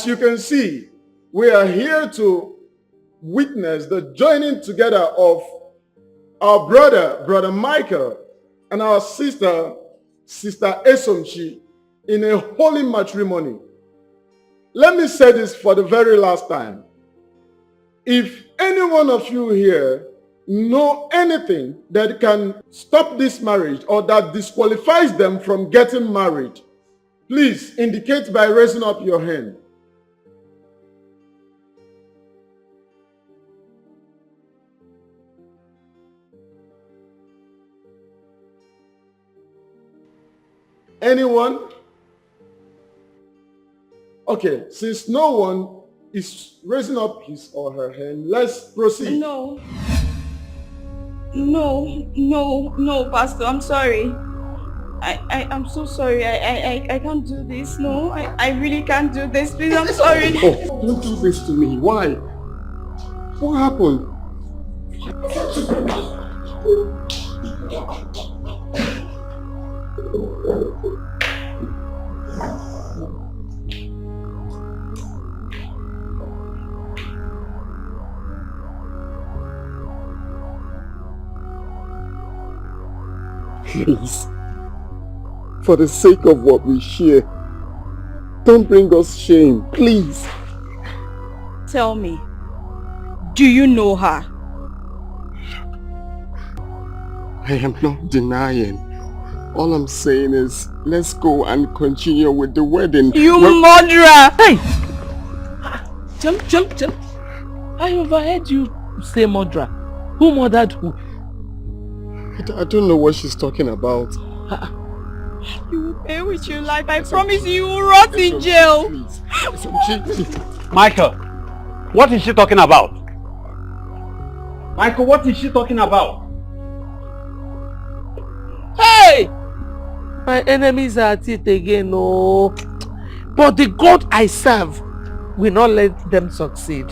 As you can see, we are here to witness the joining together of our brother Michael, and our sister Esomchi, in a holy matrimony. Let me say this for the very last time. If any one of you here know anything that can stop this marriage or that disqualifies them from getting married, please indicate by raising up your hand. Anyone? Okay, since no one is raising up his or her hand, let's proceed. No, Pastor, I'm sorry. I'm so sorry. I can't do this. No, I really can't do this. Please, I'm sorry. Oh, don't do this to me. Why? What happened? Please, for the sake of what we share, don't bring us shame, please. Tell me, do you know her? I am not denying. All I'm saying is, let's go and continue with the wedding. You murderer! Hey! Jump. I overheard you say murderer. Who murdered who? I don't know what she's talking about. You will pay with your life. I promise you will rot in jail. Michael, what is she talking about? Michael, what is she talking about? Hey! My enemies are at it again, no. But the God I serve will not let them succeed.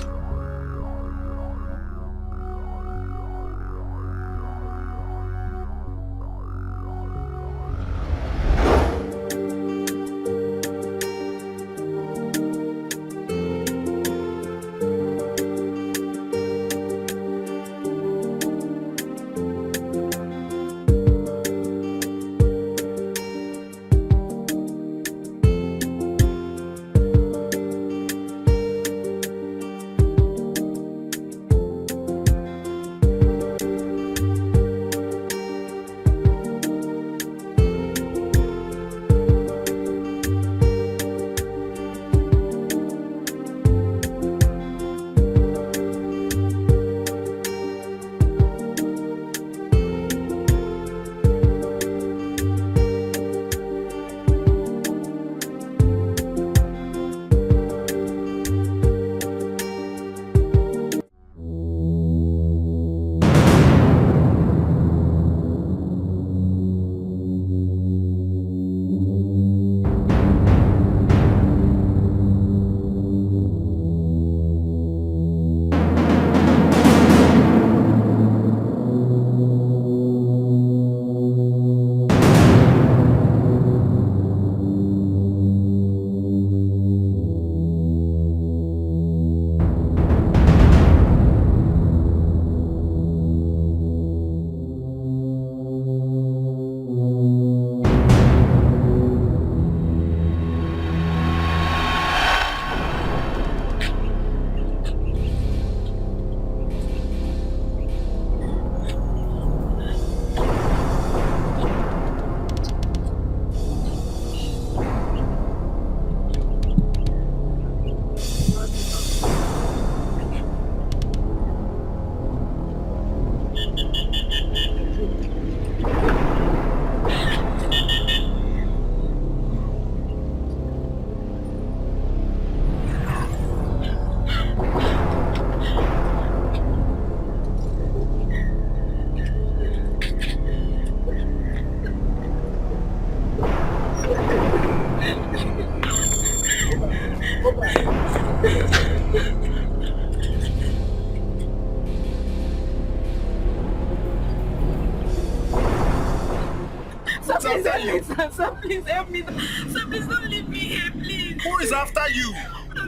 Sir, please help me. Sir, please don't leave me here, please. Who is after you?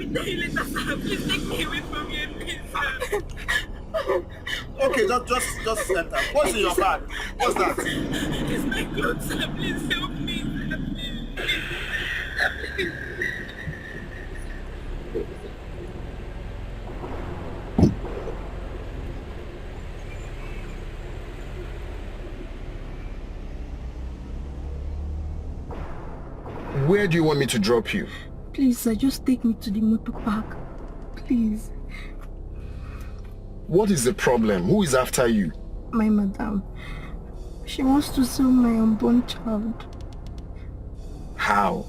will tell you later, sir. Please take me away from here, please, sir. Okay, just enter. What's in your bag? What's that? It's my clothes, sir. Please help me, sir. Please. Where do you want me to drop you? Please, sir, just take me to the motor park. Please. What is the problem? Who is after you? My madam. She wants to sell my unborn child. How?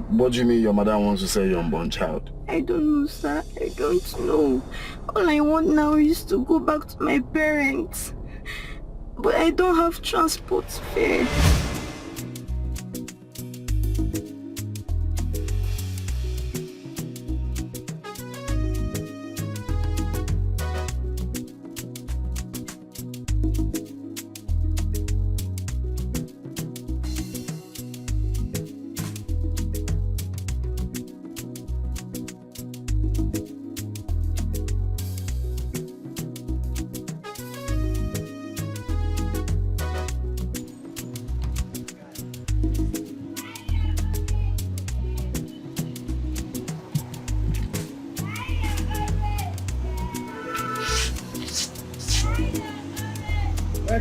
What do you mean your mother wants to sell your unborn child? I don't know, sir. I don't know. All I want now is to go back to my parents. But I don't have transport fare.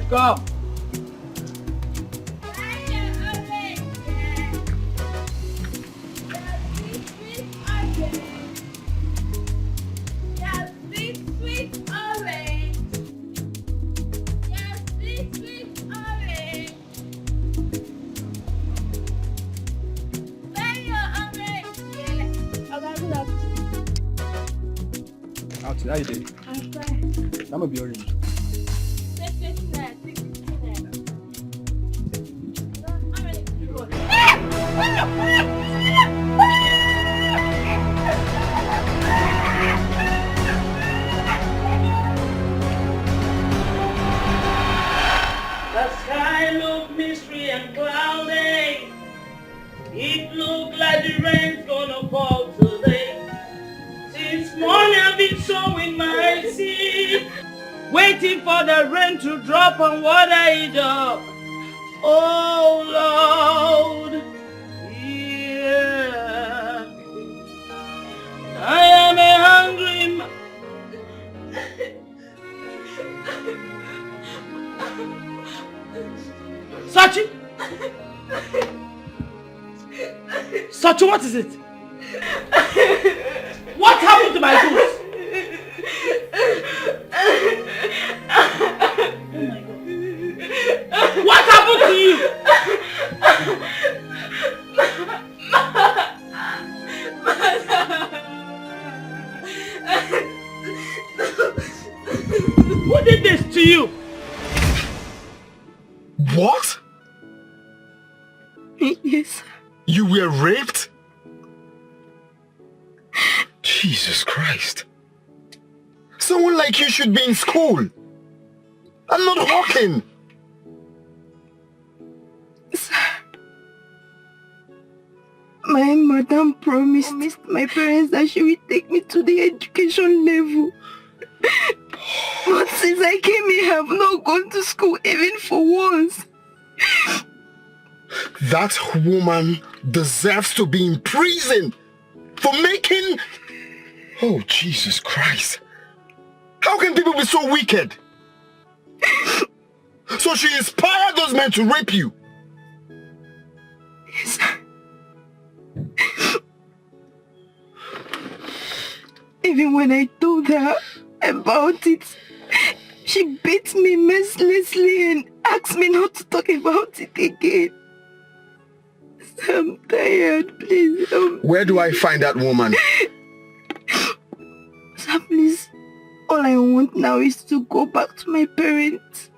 Come. How you doing? I'm fine. I'm gonna be orange. The sky looked mystery and cloudy. It looked like the rain's gonna fall today. Since morning I've been sowing my seed, waiting for the rain to drop and water it up. Oh Lord, yeah. I am a hungry man. Sachi! Sachi, what is it? What happened to my goods? Oh my God. What happened to you? Who did this to you? What? Yes. You were raped? Jesus Christ. Someone like you should be in school. I'm not walking. Sir, my madam promised my parents that she will take me to the education level. But since I came here, I have not gone to school even for once. That woman deserves to be in prison for making... Oh, Jesus Christ. How can people be so wicked? So she inspired those men to rape you? Yes. Even when I told her about it, she beat me mercilessly and asked me not to talk about it again. I'm tired, please help me. Where do I find that woman? Sir, please, all I want now is to go back to my parents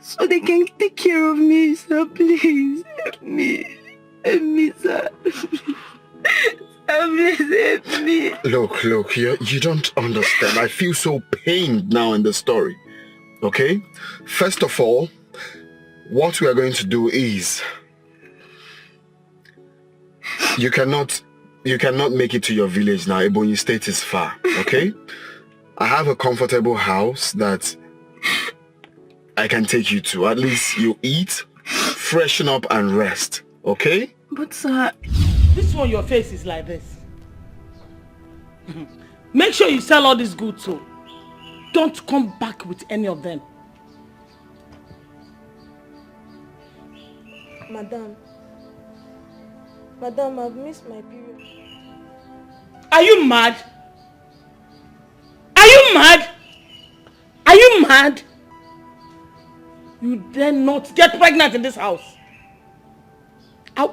so they can take care of me, sir. Please help me. Help me, sir. Please help me. Look, you don't understand. I feel so pained now in the story. Okay? First of all, what we are going to do is you cannot you cannot make it to your village now. Ebonyi State is far, okay? I have a comfortable house that I can take you to. At least you eat, freshen up and rest, okay? But sir... This one, your face is like this. Make sure you sell all these goods, so don't come back with any of them. Madam, I've missed my period. Are you mad? Are you mad? Are you mad? You dare not get pregnant in this house.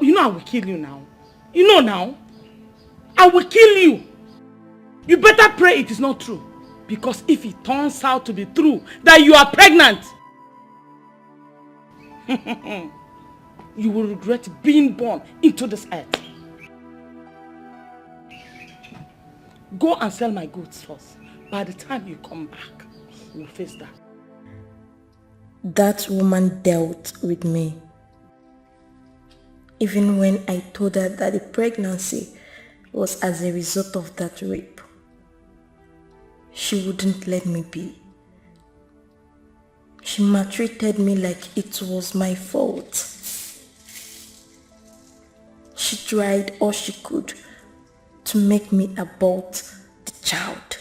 You know I will kill you now. You know now. I will kill you. You better pray it is not true. Because if it turns out to be true that you are pregnant, you will regret being born into this earth. Go and sell my goods first. By the time you come back, we'll face that. That woman dealt with me. Even when I told her that the pregnancy was as a result of that rape. She wouldn't let me be. She maltreated me like it was my fault. She tried all she could to make me abort the child,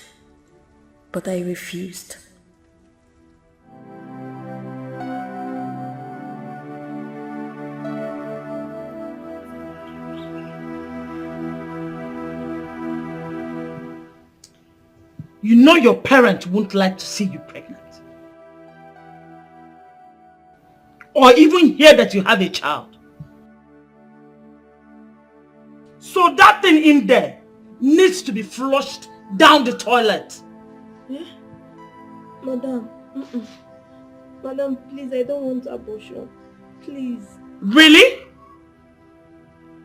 but I refused. You know your parents won't like to see you pregnant. Or even hear that you have a child. So that thing in there needs to be flushed down the toilet. Yeah? Madam, Madam, please, I don't want abortion. Please. Really?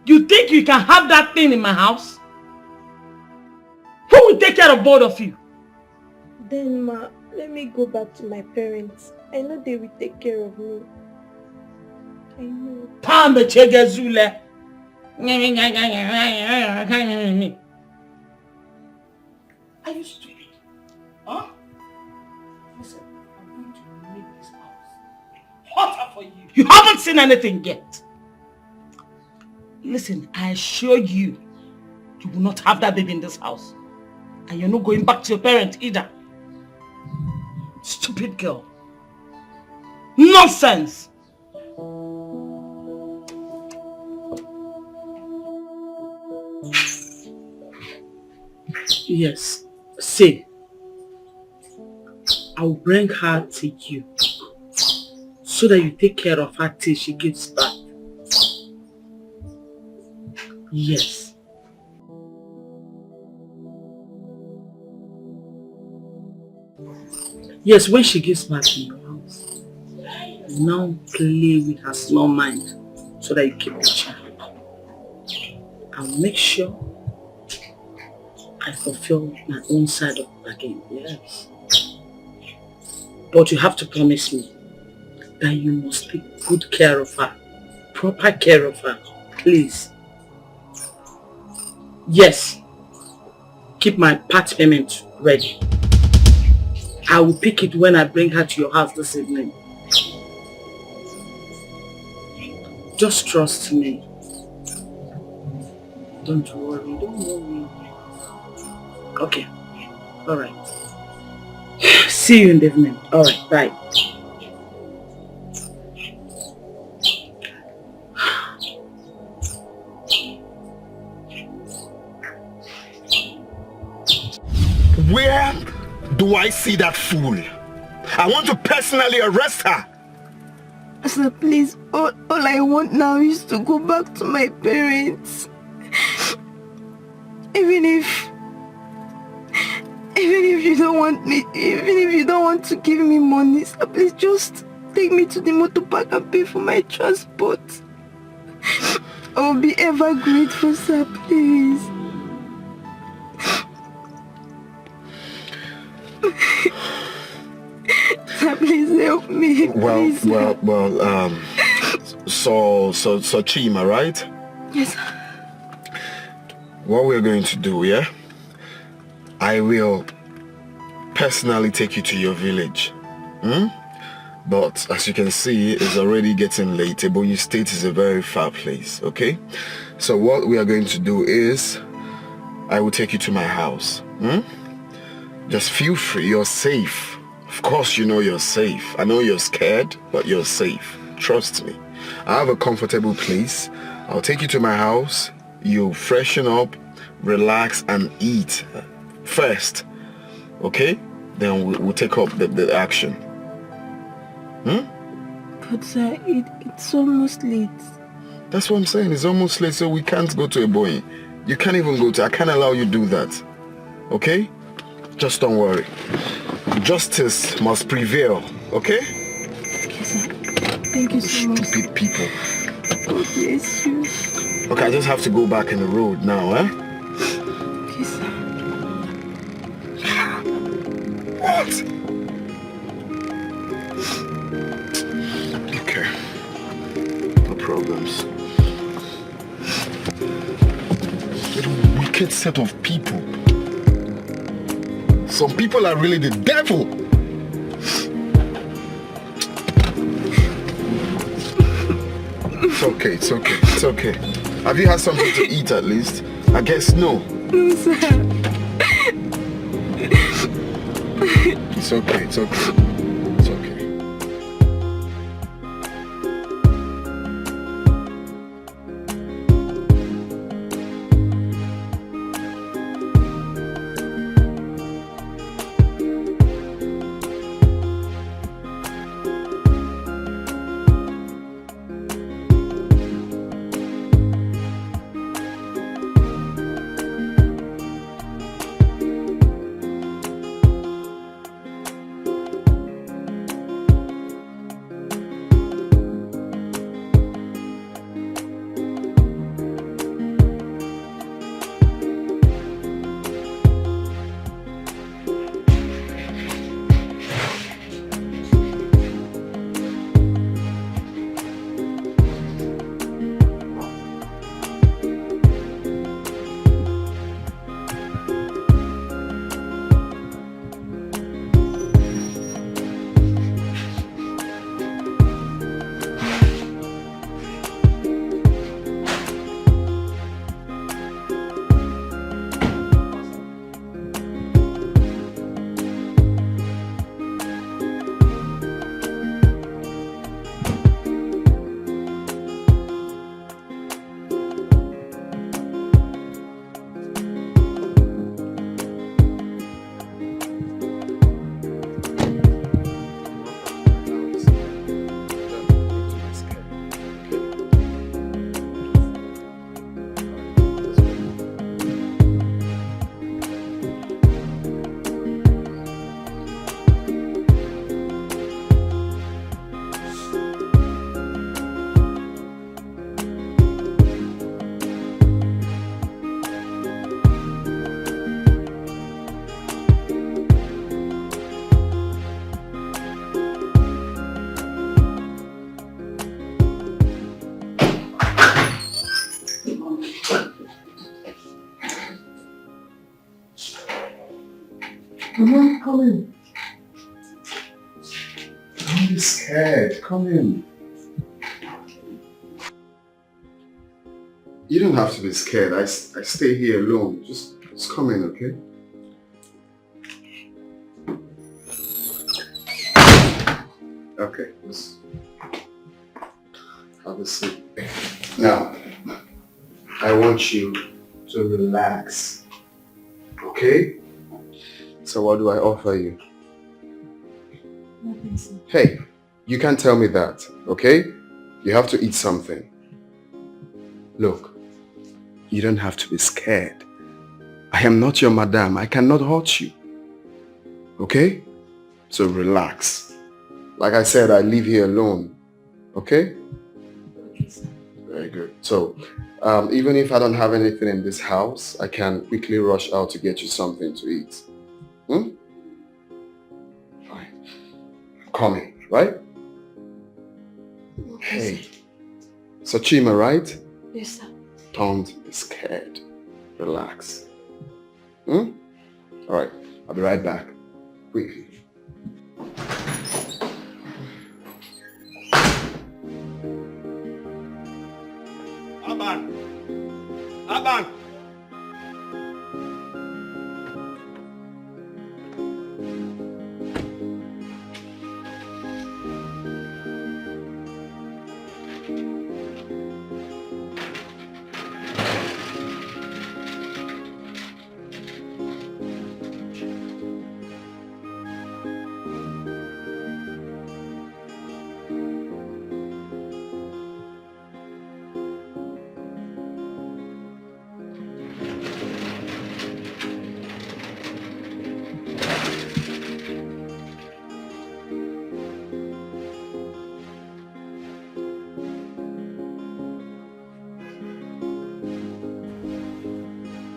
You think you can have that thing in my house? Who will take care of both of you? Then, Ma, let me go back to my parents. I know they will take care of me. I know. Are you stupid? Huh? Listen, I'm going to make this house hotter for you. You haven't seen anything yet. Listen, I assure you, you will not have that baby in this house. And you're not going back to your parents either. Stupid girl. Nonsense! Yes, see, I'll bring her to you so that you take care of her till she gives birth. Yes. Yes, when she gives birth in your house, now play with her small mind so that you keep the child. I'll make sure I fulfill my own side of the bargain, yes. But you have to promise me that you must take good care of her, proper care of her, please. Yes, keep my part payment ready. I will pick it when I bring her to your house this evening. Just trust me. Don't worry, don't worry. Okay, alright. See you in the evening. Alright, bye. Where do I see that fool? I want to personally arrest her. Sir, please, all I want now is to go back to my parents. Even if you don't want me, even if you don't want to give me money, sir, please just take me to the motor park and pay for my transport. I will be ever grateful, sir, please. Sir, please help me. Please. So Chima, right? Yes. what we're going to do, yeah? I will personally take you to your village. But as you can see, it's already getting late. Ebonyi State is a very far place, okay? So what we are going to do is, I will take you to my house. Just feel free, you're safe. Of course you know you're safe. I know you're scared, but you're safe. Trust me. I have a comfortable place. I'll take you to my house. You freshen up, relax, and eat first. Okay? Then we'll take up the action. But sir, it's almost late. That's what I'm saying. It's almost late, so we can't go to Ebonyi. You can't even go to... I can't allow you to do that. Okay? Just don't worry. Justice must prevail. Okay? Okay, sir. Thank you so much. Stupid people. God bless you. Okay, I just have to go back in the road now, eh? Okay, sir. What? Okay. No problems. What a wicked set of people. Some people are really the devil. It's okay, it's okay, it's okay. Have you had something to eat at least? I guess no. No, sir. It's okay, it's okay. It's okay. Come in. Don't be scared. Come in. You don't have to be scared. I stay here alone. Just come in, okay? Okay, let's have a seat. Now, I want you to relax, okay? So what do I offer you? Nothing, sir. Hey, you can't tell me that, okay? You have to eat something. Look, you don't have to be scared. I am not your madam. I cannot hurt you. Okay? So relax. Like I said, I live here alone. Okay? Okay, sir. Very good. So, even if I don't have anything in this house, I can quickly rush out to get you something to eat. Fine. I'm coming, right? Okay, Hey. So Chima, right? Yes, sir. Don't be scared. Relax. Hmm? All right, I'll be right back. Quickly. Aban!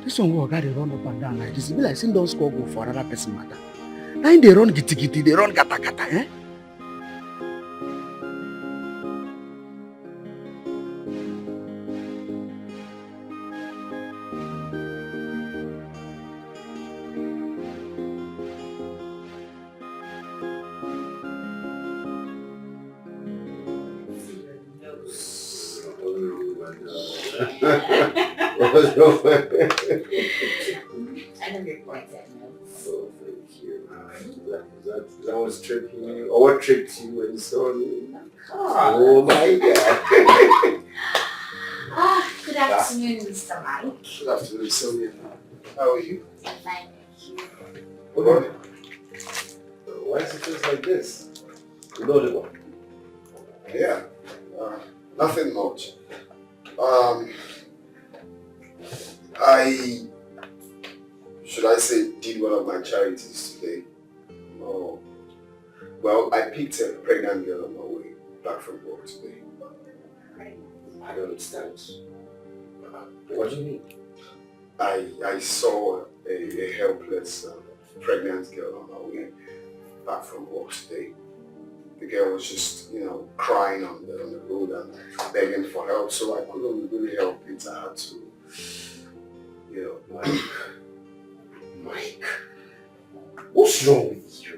This one will they run up and down like this. It be like saying don't score goal for another person matter. Now they run gitty gitty, they run gata gata, eh? I know your point, Daniel. Oh, thank you. That was tripping you. Or what tripped you when you saw me? Oh my God. Good afternoon, Mr. Mike. Good afternoon, Sonia. How are you? I'm fine, thank you. What? Why does it feel like this? Nollywood. Yeah, nothing much. Should I say, did one of my charities today. Oh, well, I picked a pregnant girl on my way back from work today. I don't understand. What do you mean? I saw a helpless pregnant girl on my way back from work today. The girl was just, crying on the road and begging for help, so I couldn't really help it. I had to, Mike, what's wrong with you?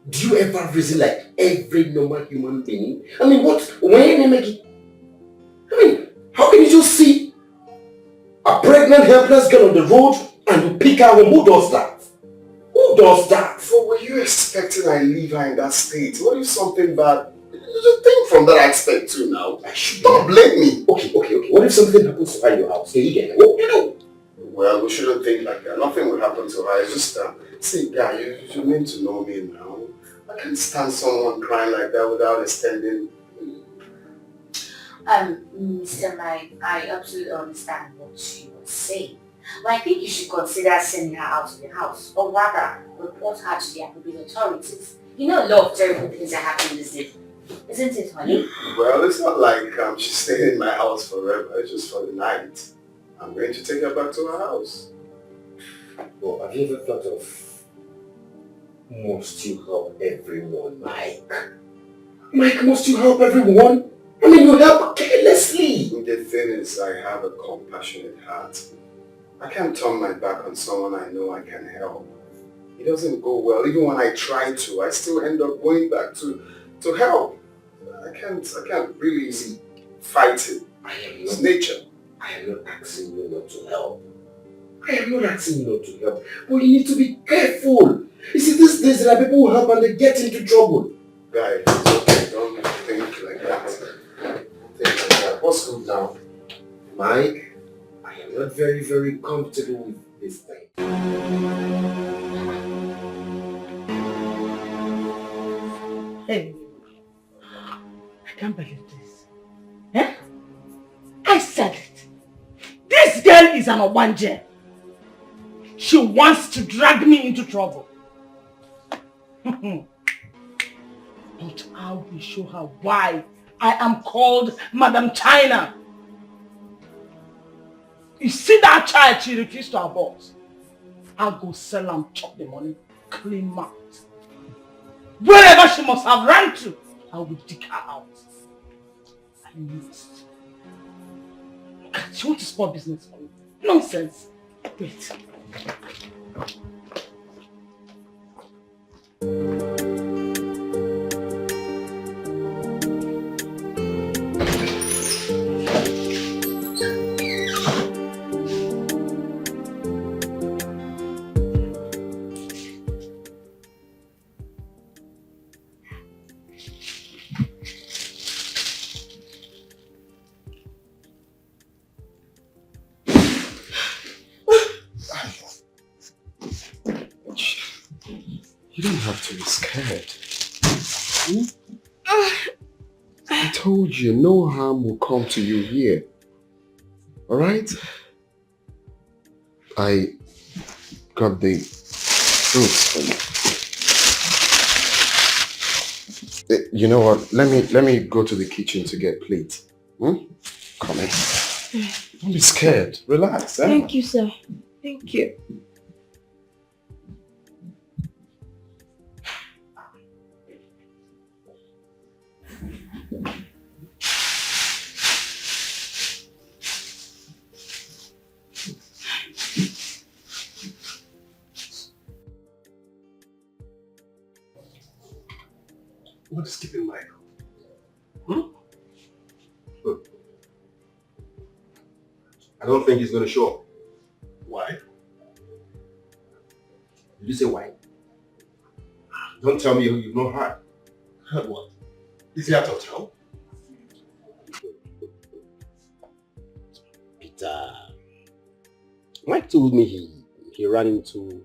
Do you ever reason like every normal human being? I mean, how can you just see a pregnant helpless girl on the road and you pick her home? Who does that? Who does that? So were you expecting I leave her in that state? What if something bad? Just think from that aspect too now. Don't blame me. Okay. What if something happens to her in your house? What do you do? Well, we shouldn't think like that. Nothing will happen to her. It's just, see, guy, you need to know me now. I can't stand someone crying like that without extending. Mr. Mike, I absolutely understand what you were saying. But I think you should consider sending her out of the house, or rather, report her to the appropriate authorities. You know a lot of terrible things are happening these days. Isn't it, honey? Well, it's not like she's staying in my house forever. It's just for the night. I'm going to take her back to her house. Well, have you ever thought of, must you help everyone, Mike? Mike, must you help everyone? I mean, you help carelessly. The thing is, I have a compassionate heart. I can't turn my back on someone I know I can help. It doesn't go well. Even when I try to, I still end up going back to help. I can't really fight it. It's nature. I am not asking you not to help. But you need to be careful. You see, these days there are people who help and they get into trouble. Guys, it's okay. Don't think like that. What's good now? Mike, I am not very, very comfortable with this thing. Hey, I can't believe this. Eh? I said it. This girl is an Obanje. She wants to drag me into trouble. But I will show her why I am called Madam China. You see that child she refused to abort? I'll go sell and chop the money, clean mouth. Wherever she must have run to, I will dig her out. I must. She wants to spoil business for me. Nonsense. Wait. You don't have to be scared. I told you, no harm will come to you here. Alright? I got the fruits for you. You know what? Let me go to the kitchen to get plates. Come in. Don't be scared. Relax. Thank you, sir. Thank you. What is keeping Michael? I don't think he's going to show up. Why? Did you say why? Don't tell me you've not heard. Heard what? Is he at hotel? Peter. Mike told me he ran into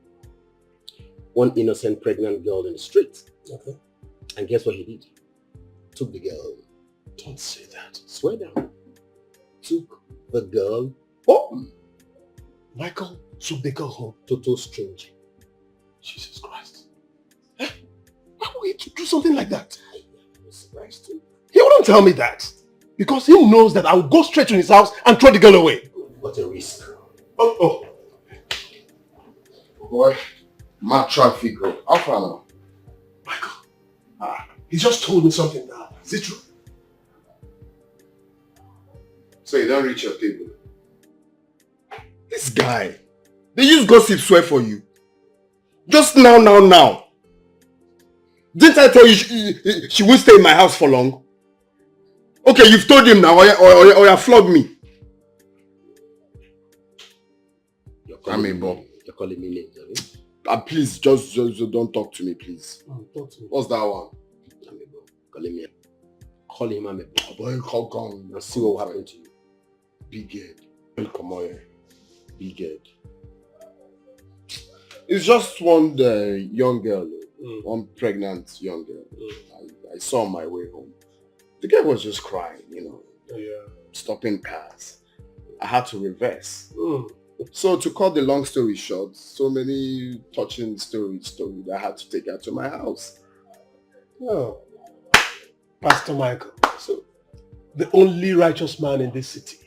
one innocent pregnant girl in the street. Okay. And guess what he did? Took the girl. Don't say that. Swear down. Took the girl home. Michael took the girl home. Total stranger. Jesus Christ. Why would he do something like that? I'm surprised too. He wouldn't tell me that. Because he knows that I will go straight to his house and throw the girl away. What a risk. Oh. Boy, mad traffic. How far now? Michael. He just told me something now. Is it true? So you don't reach your table? This guy, they use gossip swear for you. Just now. Didn't I tell you she won't stay in my house for long? Okay, you've told him now, or you flog me. You're calling me names, are you? Please, just don't talk to me, please. Talk to me. What's that one? Call him Amebo. Boy, come. And see what will happen to you. Big head. Come on here. Big head. It's just one young girl, one pregnant young girl. I saw on my way home. The girl was just crying, stopping cars. I had to reverse. So to cut the long story short, so many touching stories I had to take her to my house. Oh, Pastor Michael, so the only righteous man in this city.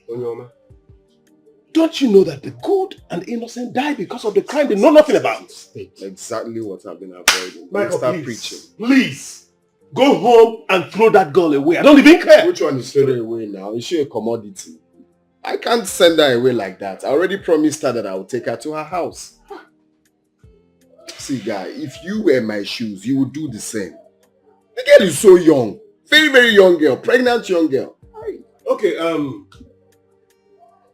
Don't you know that the good and innocent die because of the crime they know nothing about? Exactly what I've been avoiding. Michael, Start please, preaching. please, go home and throw that girl away. I don't even care. Which one is thrown away now? Is she a commodity? I can't send her away like that. I already promised her that I would take her to her house. See, guy, if you wear my shoes, you would do the same. The girl is so young. Very, very young girl. Pregnant young girl. Okay,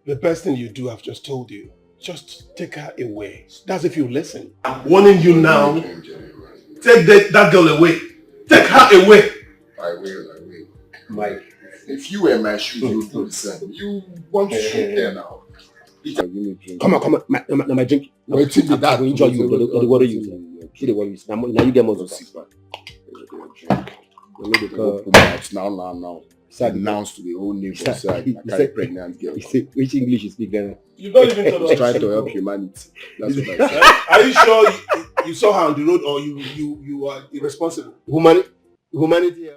the best thing you do, I've just told you. Just take her away. That's if you listen. I'm warning you now. Take that girl away. Take her away. I will. Mike, if you wear my shoes, you would do the same. You want to shoot there now. Come on. My drink. Wait till that. I will enjoy you. The water you. See the water you. Now you get more to see. Now. Announced to the whole neighbor. So I carry pregnant girl. Which English you speak then? You don't even tell us. Trying to help humanity. That's what I said. Are you sure you saw her on the road, or you are irresponsible? Humanity.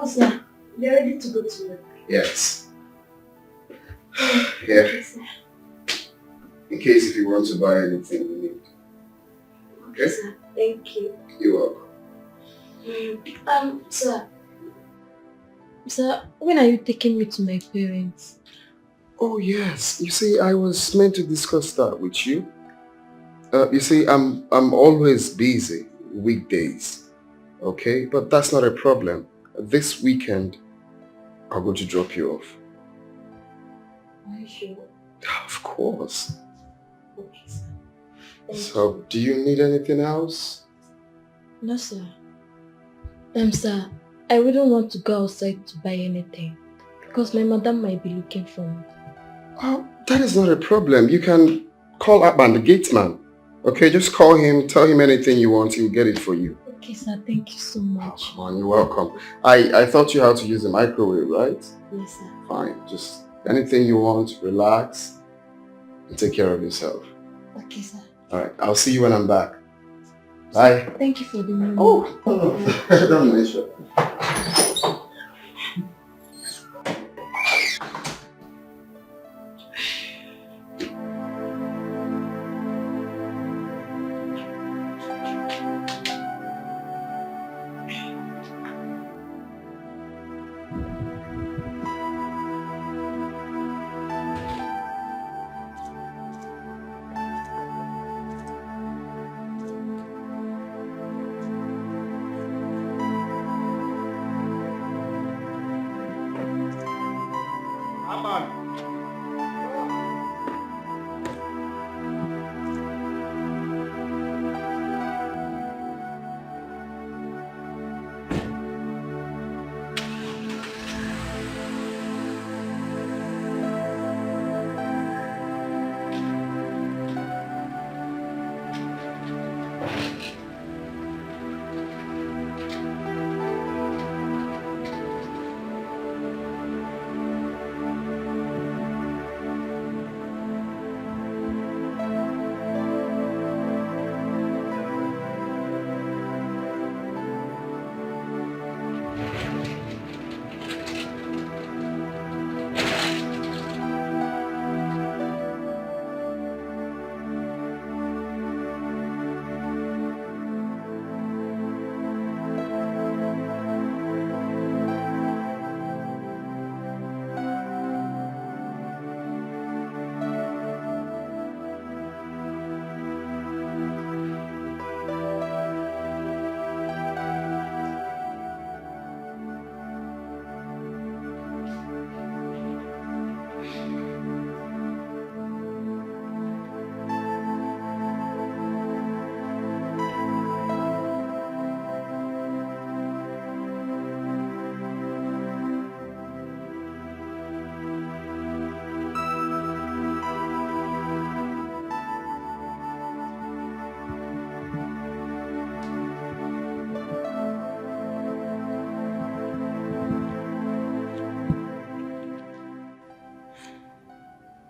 sir. They're ready to go to work. Yes. Yeah. In case if you want to buy anything you need. Okay? Sir, thank you. You're welcome. Sir. Sir, when are you taking me to my parents? Oh yes. You see, I was meant to discuss that with you. You see, I'm always busy weekdays. Okay? But that's not a problem. This weekend, I'm going to drop you off. Are you sure? Of course. Okay, sir. So, do you need anything else? No, sir. Sir, I wouldn't want to go outside to buy anything because my madam might be looking for me. Oh, that is not a problem. You can call Abban, the gate man. Okay, just call him, tell him anything you want, he'll get it for you. Okay, sir. Thank you so much. Oh, you're welcome. I thought you had to use the microwave, right? Yes, sir. Fine. Just anything you want, relax, and take care of yourself. Okay, sir. All right. I'll see you when I'm back. Bye. Thank you for the money. Oh, don't mention.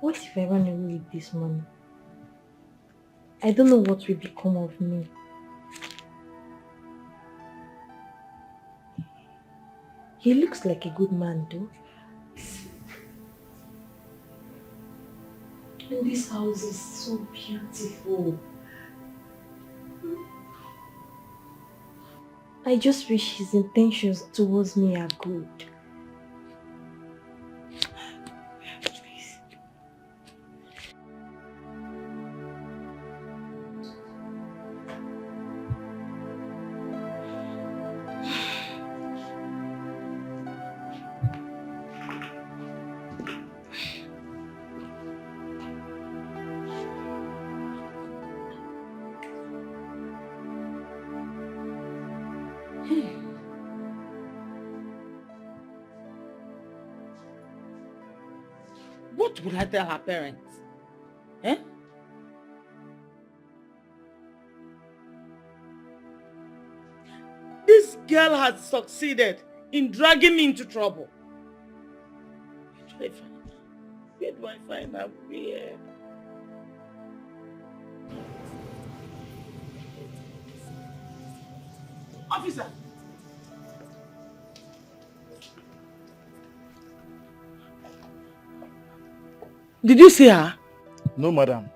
What if I run away with this money? I don't know what will become of me. He looks like a good man though. And this house is so beautiful. I just wish his intentions towards me are good. What would I tell her parents? Eh? This girl has succeeded in dragging me into trouble. Where do I find her? Where? Officer! Did you see her? No, madam.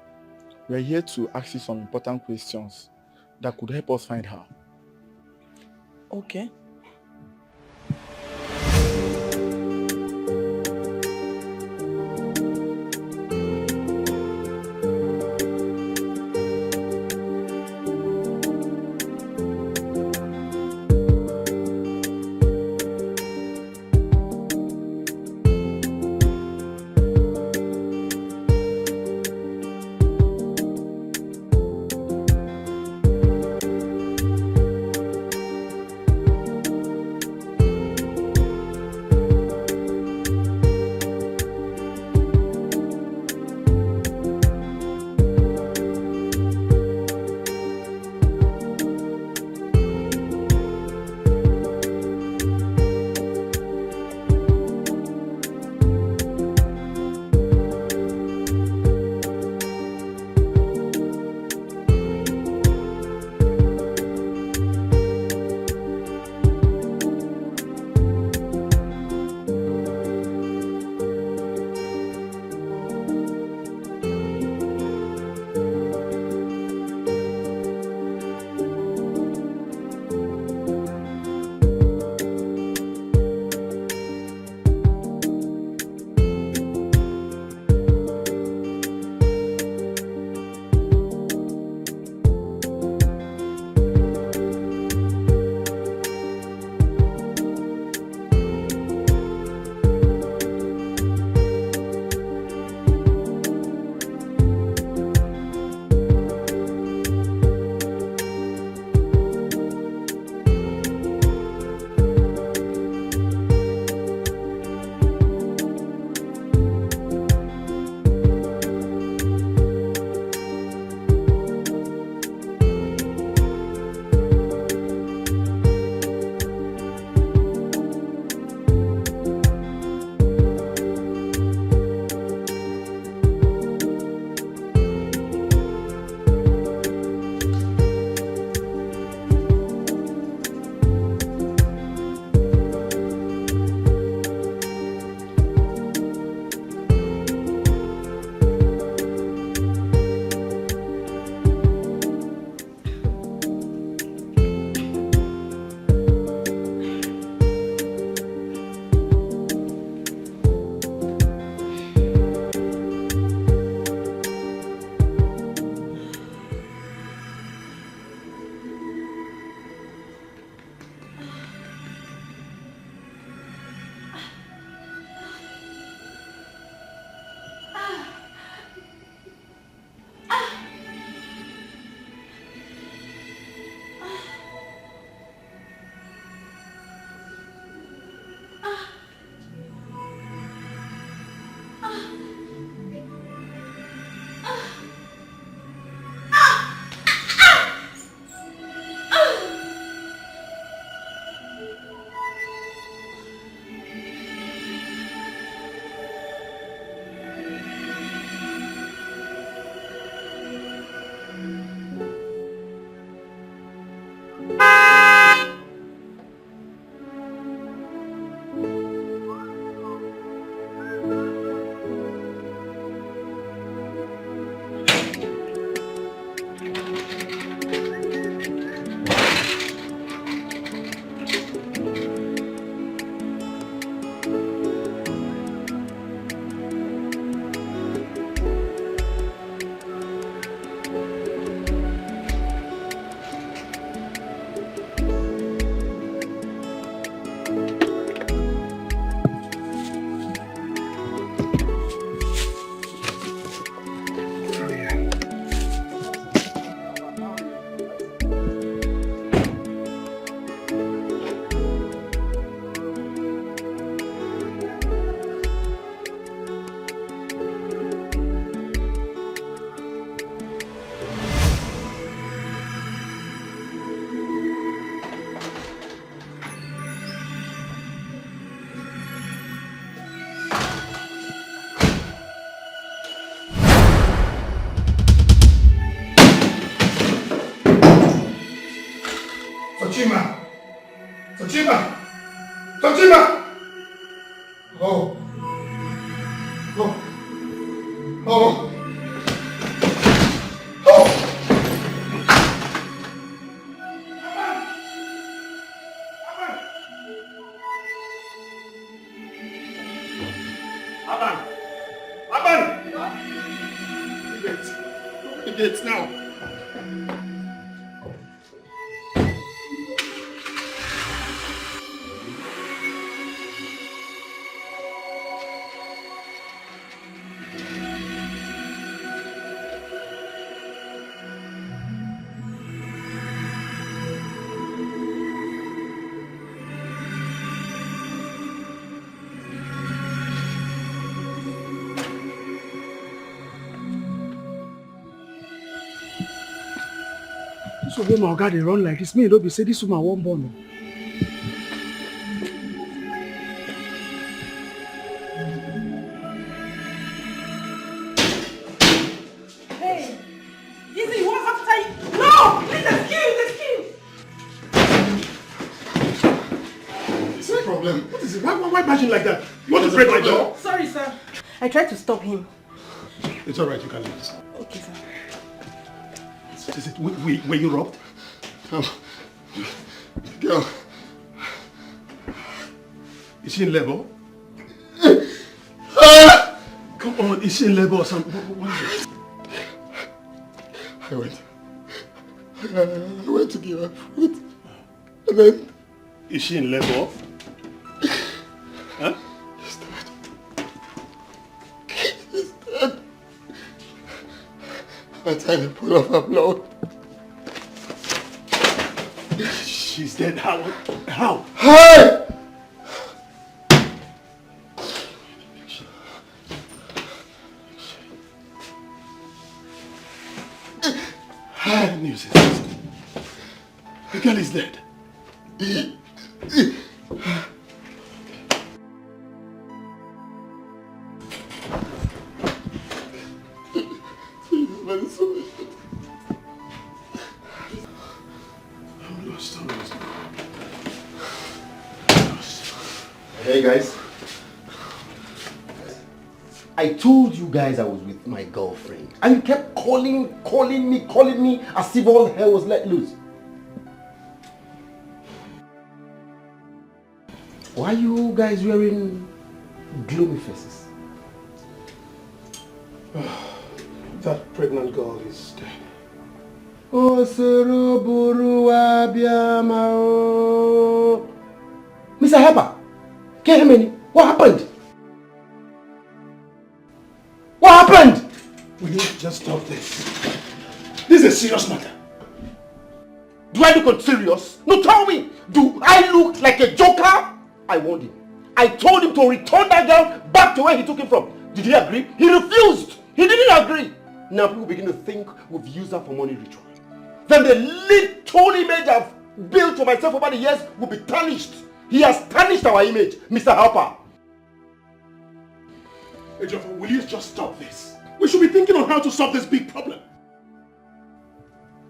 We are here to ask you some important questions that could help us find her. Okay. Fatima! Fatima! Fatima! Oh. Oh. Oh. The gates now. So when my guy dey run like this, me don't be say this woman won't born. Hey, Izzy, what's after you? No, please excuse. What's the problem? What is it? Why bashing like that? You want to break my door? Sorry, sir. I tried to stop him. It's alright, you can leave. Okay, sir. What is it? Were you robbed? Girl. Is she in labor? Come on, is she in labor or something? What is it? I went to give her food. And then... Is she in labor? Huh? She's dead. I'm trying to pull off her blood. She's dead. How? Hey! The news is the girl is dead. I'm lost. Hey guys. I told you guys I was with my girlfriend and you kept calling me as if all hell was let loose. Why are you guys wearing gloomy faces? That pregnant girl is dead. Oh, Soroburu Abiamao. Mr. Harper, what happened? What happened? Will you just stop this? This is a serious matter. Do I look serious? No, tell me. Do I look like a joker? I warned him. I told him to return that girl back to where he took him from. Did he agree? He refused. He didn't agree. Now people begin to think we've used her for money ritual. Then the little image I've built for myself over the years will be tarnished. He has tarnished our image, Mr. Harper. Hey, Joffa, will you just stop this? We should be thinking on how to solve this big problem.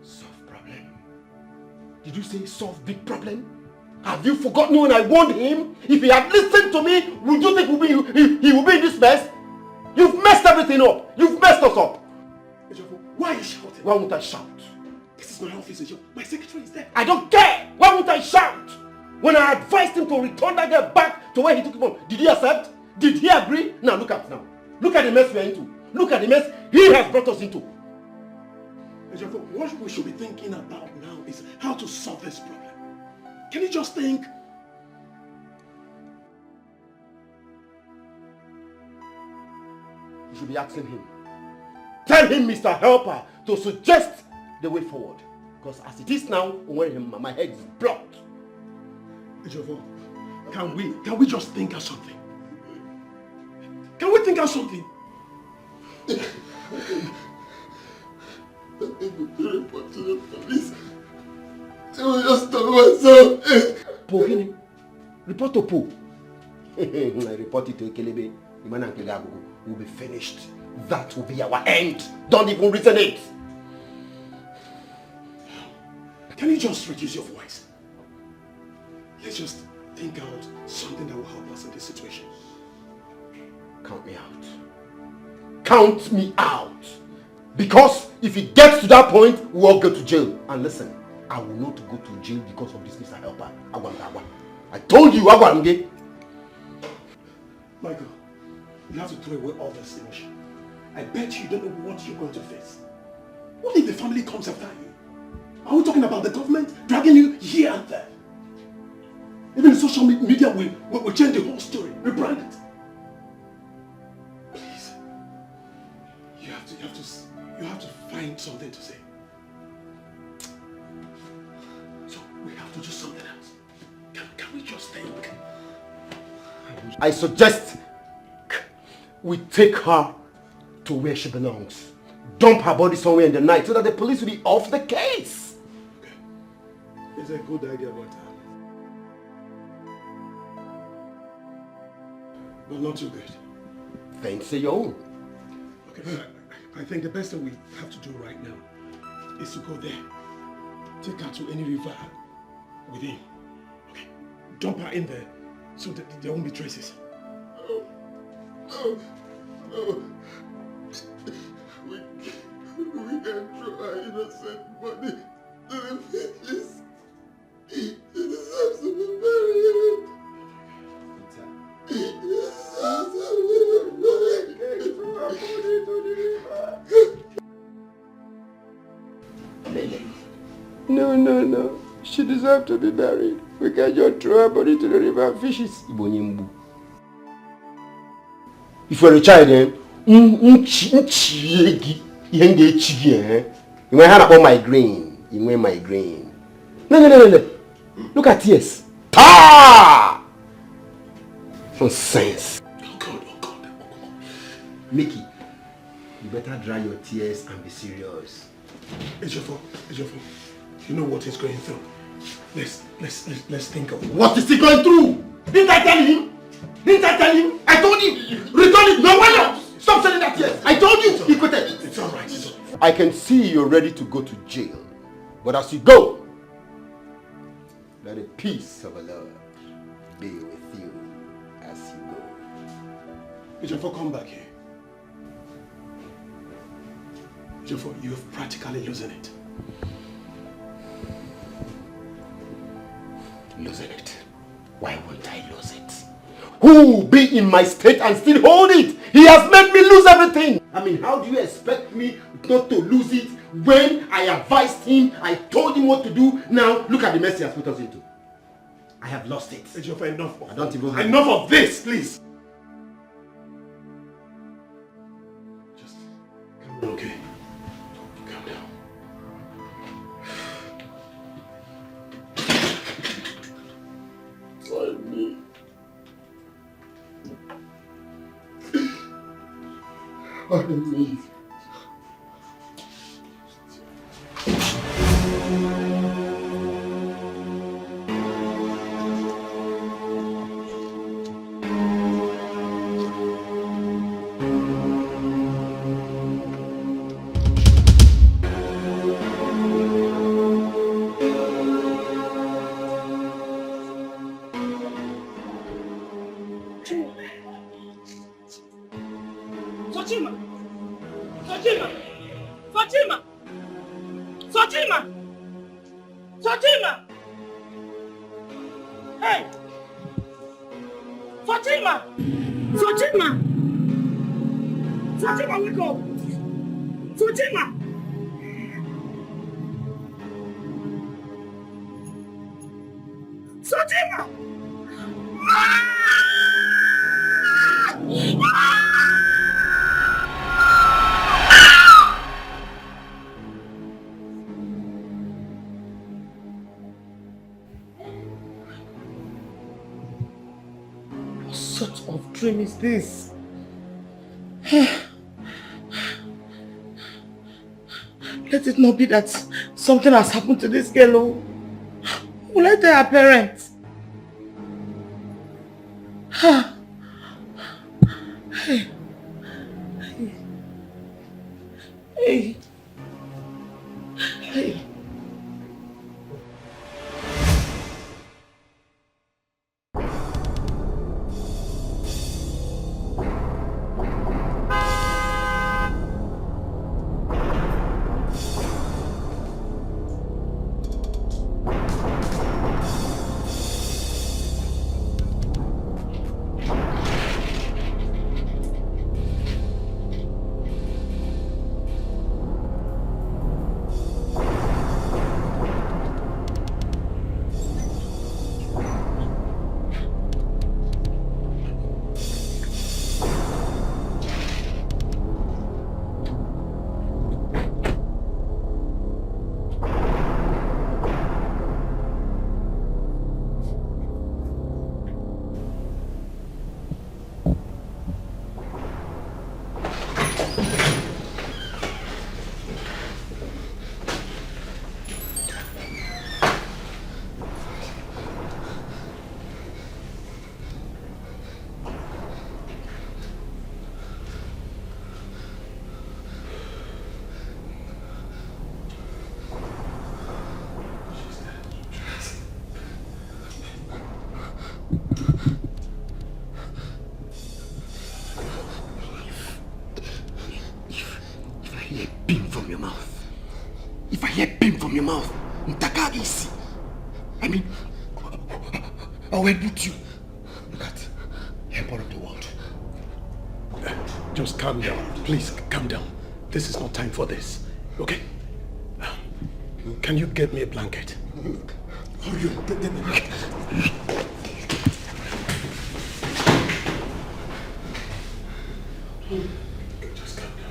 Solve problem? Did you say solve big problem? Have you forgotten when I warned him? If he had listened to me, would you think he would be in this mess? You've messed everything up. You've messed us up. Hey, Joffa, why are you shouting? Why won't I shout? This is my office, Joe. My secretary is there. I don't care. Why won't I shout? When I advised him to return that girl back to where he took him from, did he accept? Did he agree? Now look at now. Look at the mess we're into. Look at the mess he has brought us into. What we should be thinking about now is how to solve this problem. Can you just think? You should be asking him. Tell him, Mr. Helper, to suggest the way forward. Because as it is now, my head is blocked. Ejofo, can we just think of something? Can we think of something? Report to the police. I will just tell myself. Pogini, report to Po. I report it to Ekelebe. Iman and Keleago will be finished. That will be our end. Don't even reason it. Can you just reduce your voice? Let's just think out something that will help us in this situation. Count me out. count me out. Because if it gets to that point, we all go to jail. And listen, I will not go to jail because of this Mr. Helper. I told you, Agwange. Michael, you have to throw away all this emotion. I bet you don't know what you're going to face. What if the family comes after you? Are we talking about the government dragging you here and there? Even the social media will change the whole story, rebrand it. Please, you have to find something to say. So we have to do something else. Can we just think? I suggest we take her to where she belongs. Dump her body somewhere in the night so that the police will be off the case. Okay. It's a good idea, but not too good. Then say your own. Okay, but I think the best thing we have to do right now is to go there. Take her to any river within. Okay. Dump her in there so that there won't be traces. No. We can throw our innocent body to the fishes. She deserves to be buried. She deserves to be buried. We can throw her body to the river. No. She deserves to be buried. We can just throw her body to the river and fishes. If you're a child, you might have about migraine. You might migraine. No. Look at tears. Ta! Nonsense. Oh God. Mickey, you better dry your tears and be serious. It's your fault. You know what he's going through. Let's think of it. What is he going through? Didn't I tell him? I told him. Return it. No one else. Stop selling that tears. I told you. He quitted. It's all right. I can see you're ready to go to jail. But as you go, let the peace of the Lord be with you as you go. Ejiofor, come back here. Ejiofor, you're practically losing it. Losing it? Why won't I lose it? Who will be in my state and still hold it? He has made me lose everything. I mean, how do you expect me not to lose it when I advised him, I told him what to do? Now, look at the mess he has put us into. I have lost it. Ejiofor, enough. I don't even have enough of this, please. Just calm down, okay? Calm down. Pardon me. Fatima! Hey! Fatima! Fatima! Fatima, wake up! Fatima! Fatima! What sort of dream is this? Let it not be that something has happened to this girl. Oh. Will I tell her parents? Hey. Hey. Hey. If I hear pim from your mouth, Ntakagisi. I mean, I'll boot you. Look at airport of the world. Just calm down. Please, calm down. This is not time for this. Okay? Can you get me a blanket? Hurry up, get me a blanket. Just calm down.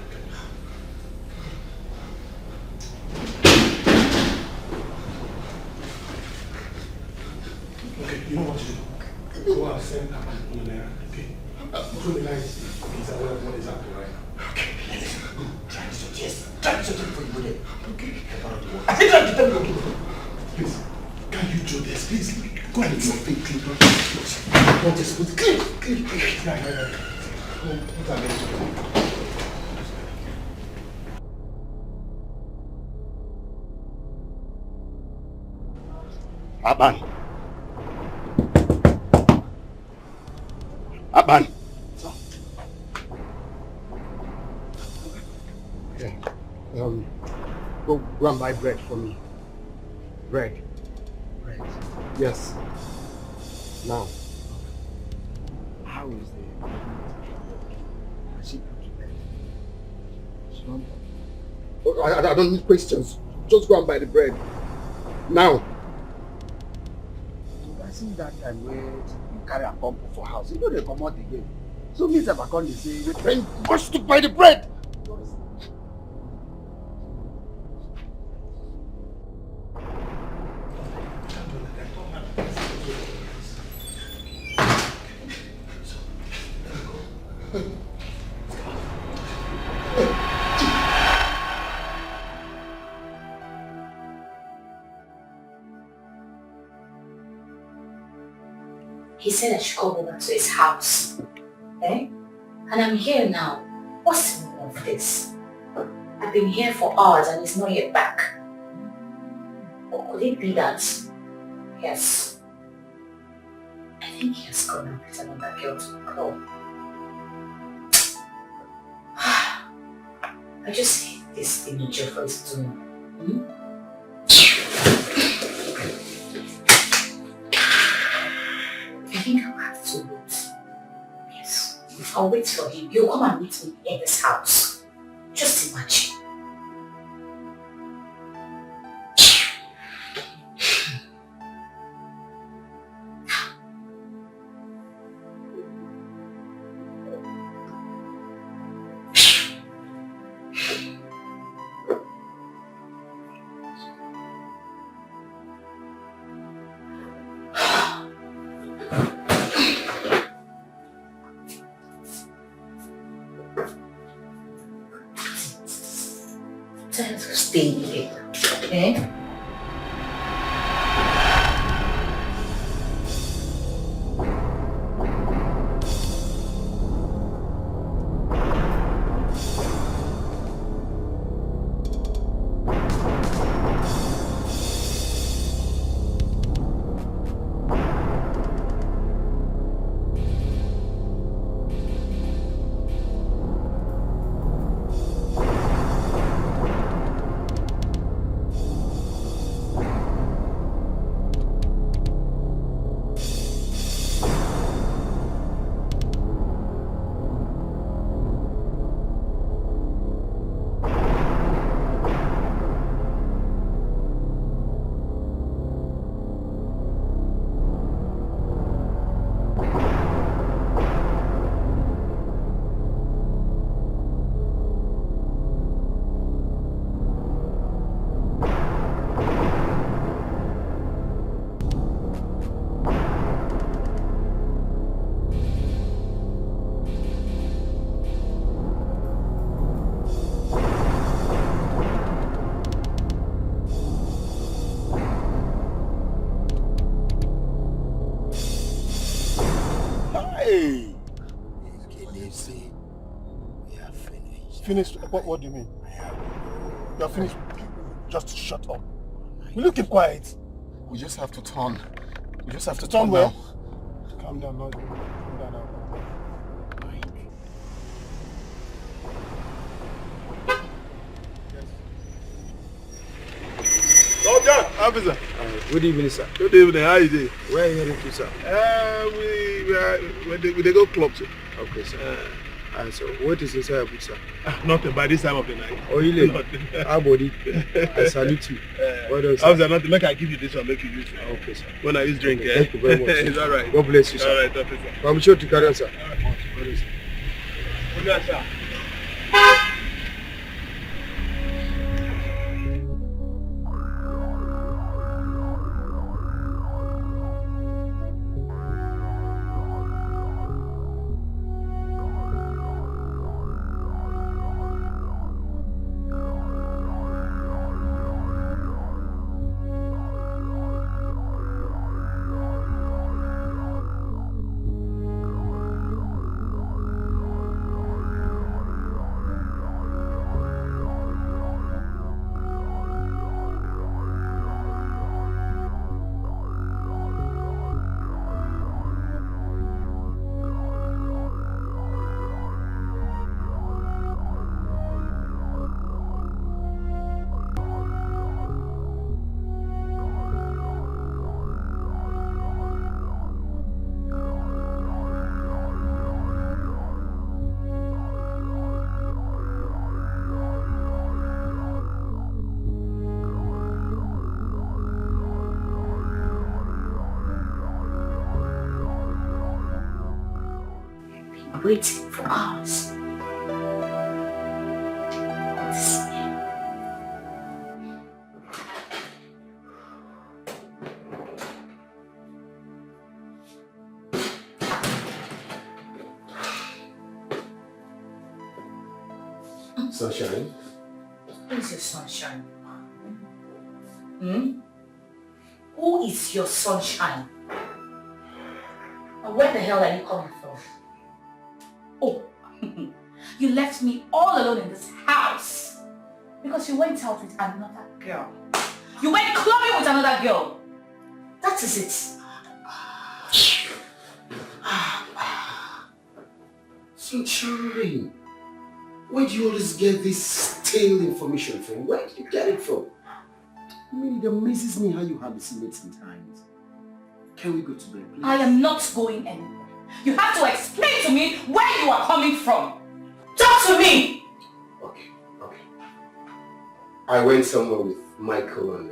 Okay, you know what to do. Go out, send Papa on an errand, okay? Truly nice. He's aware of what is happening right now. Okay, try to suggest. Try to suggest before you go there. Okay. I think I'm tell you. Please, can you do this? Please, go and ahead. your feet clean. Don't just put clean. Right. What are they doing? Aban. Yeah. Go and buy bread for me. Bread. Yes. Now. How is the... Has she put to bed? She don't... Oh, I don't need questions. Just go and buy the bread. Now. I see that time where you carry a pump for house. You know they come out again. So me if I come and say, we train much to buy the bread. He said I should come over to his house. Eh? And I'm here now. What's the meaning of this? I've been here for hours and he's not yet back. Or could it be that? Yes. I think he has gone and with another girl to the club. I just hate this thing Jeffrey is doing. I think I'll have to wait. Yes. I'll wait for him. He'll come and meet me in this house. Just imagine. Stay here, okay? Finished? What do you mean? You're finished? Just shut up. Will you keep quiet? We just have to turn. We just have to turn turn where? now. Calm down, Lord. Calm down now. Soldier, officer. Good evening, sir. Good evening. How you doing? Where are you heading to, sir? We go club, sir. Okay, sir. So what is inside your boot, sir? Nothing by this time of the night. Oh, really? Nothing. How about it? I salute you. What else? Officer, nothing. Make I give you this one. Make you use it. Okay, sir. When I use drink, Okay, thank you very much. It's all right. God bless you, sir. All right, officer. I'm sure to carry on, sir. Good, sir. Waiting for hours. Sunshine? Who is your sunshine? Who is your sunshine? And where the hell are you coming from? Oh, you left me all alone in this house because you went out with another girl. You went clubbing with another girl. That is it. Sunshine, where do you always get this stale information from? Where did you get it from? I mean, it amazes me how you hallucinate sometimes. Can we go to bed, please? I am not going anywhere. You have to explain to me where you are coming from. Talk to me! Okay. I went somewhere with Michael and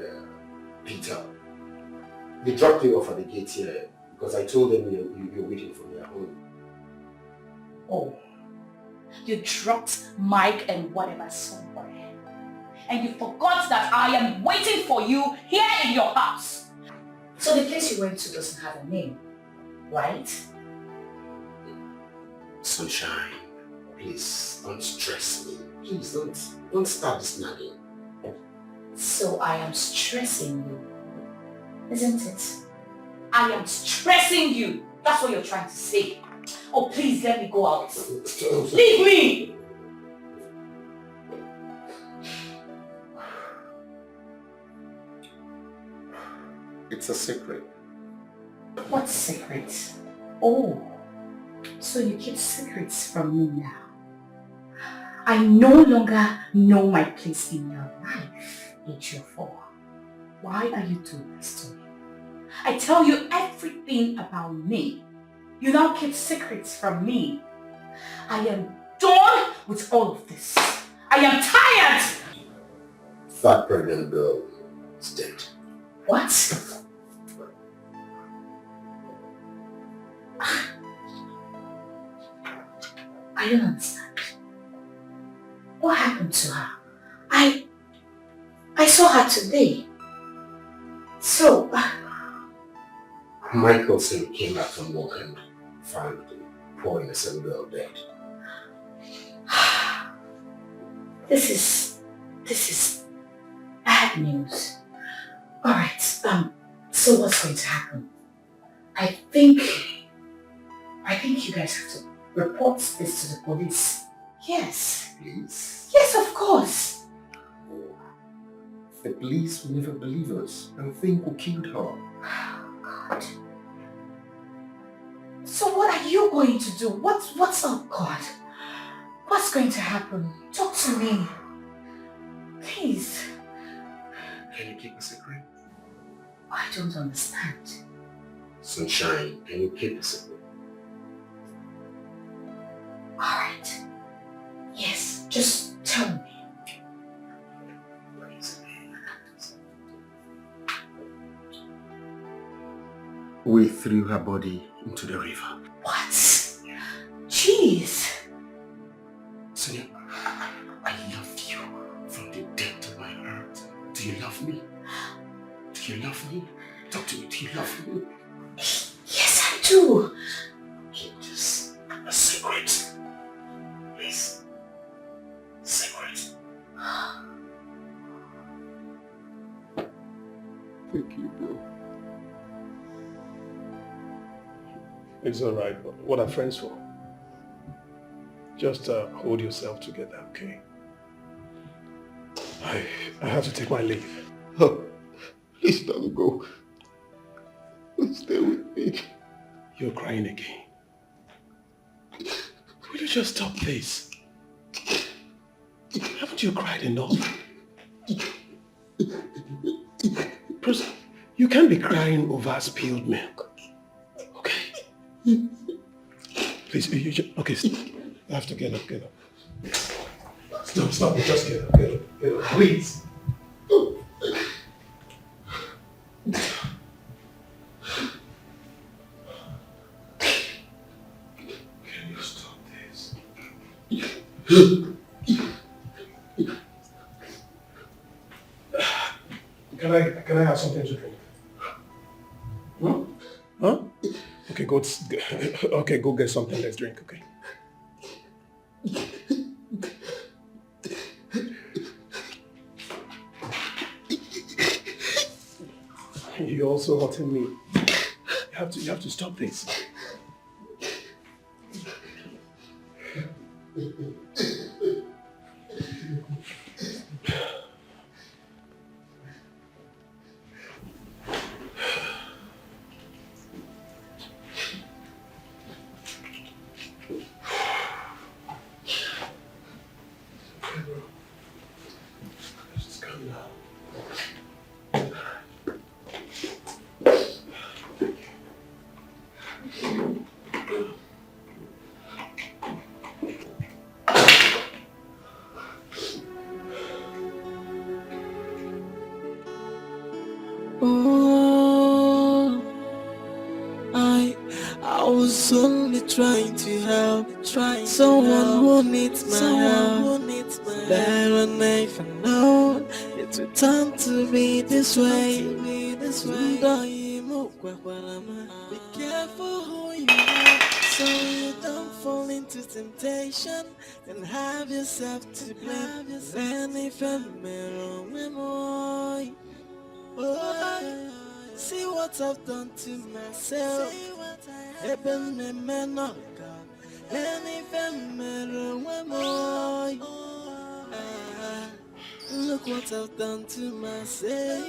Peter. They dropped me off at the gate here because I told them you're waiting for me at home. Oh, you dropped Mike and whatever somewhere. And you forgot that I am waiting for you here in your house. So the place you went to doesn't have a name, right? Sunshine, please don't stress me. Please don't start this nagging. So I am stressing you, isn't it? I am stressing you. That's what you're trying to say. Oh, please let me go out. Leave me! It's a secret. What secret? Oh, so you keep secrets from me now. I no longer know my place in your life, H4. Why are you doing this to me? I tell you everything about me. You now keep secrets from me. I am done with all of this. I am tired! That pregnant girl is dead. What? I don't understand. What happened to her? I saw her today. So... Michael said he came back from work and found the poor innocent girl dead. This is bad news. Alright, so what's going to happen? I think you guys have to report this to the police. Yes. Please? Yes, of course. The police will never believe us and think we killed her. God. So what are you going to do? What's up, God? What's going to happen? Talk to me. Please. Can you keep a secret? I don't understand. Sunshine, can you keep a secret? Alright. Yes, just tell me. We threw her body into the river. What? Jeez. Sonia, I love you from the depth of my heart. Do you love me? Do you love me? Talk to me. Do you love me? Yes, I do. Keep this a secret. Please. Secret. Thank you, bro. It's alright. What are friends for? Just hold yourself together, okay? I have to take my leave. Oh, please don't go. Please stay with me. You're crying again. Will you just stop this? Haven't you cried enough? Plus, you can't be crying over spilled milk. Okay? Please, you just... Okay, I have to get up. Stop, just get up, please. Can you stop this? Can I have something to drink? Huh? Okay, go get something. Let's drink, okay? You're also hurting me. You have to stop this. Just calm down. Oh, I was only trying to help, someone who needs my help. There and never known it would turn to be this way. Be careful who you are, so you don't fall into temptation and have yourself to blame. Then if I'm wrong, oh, see what I've done to myself. Eben me menor God, and if I'm wrong, look what I've done to myself.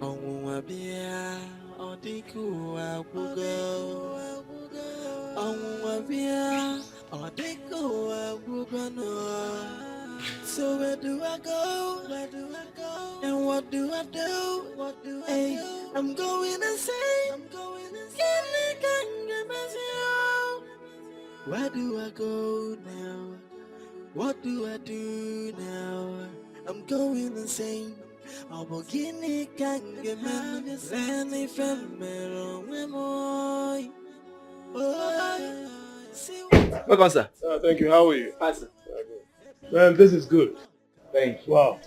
Oh, wabia, odiku wabugo. Wabia, odiku wabugo. So where do I go? And what do I do? Hey, I'm going insane. Where do I go now? What do I do now? I'm going insane. Guinea can't get me. Any Welcome, sir. Thank you. How are you? Hi, sir. Man, this is good. Thank you. Wow.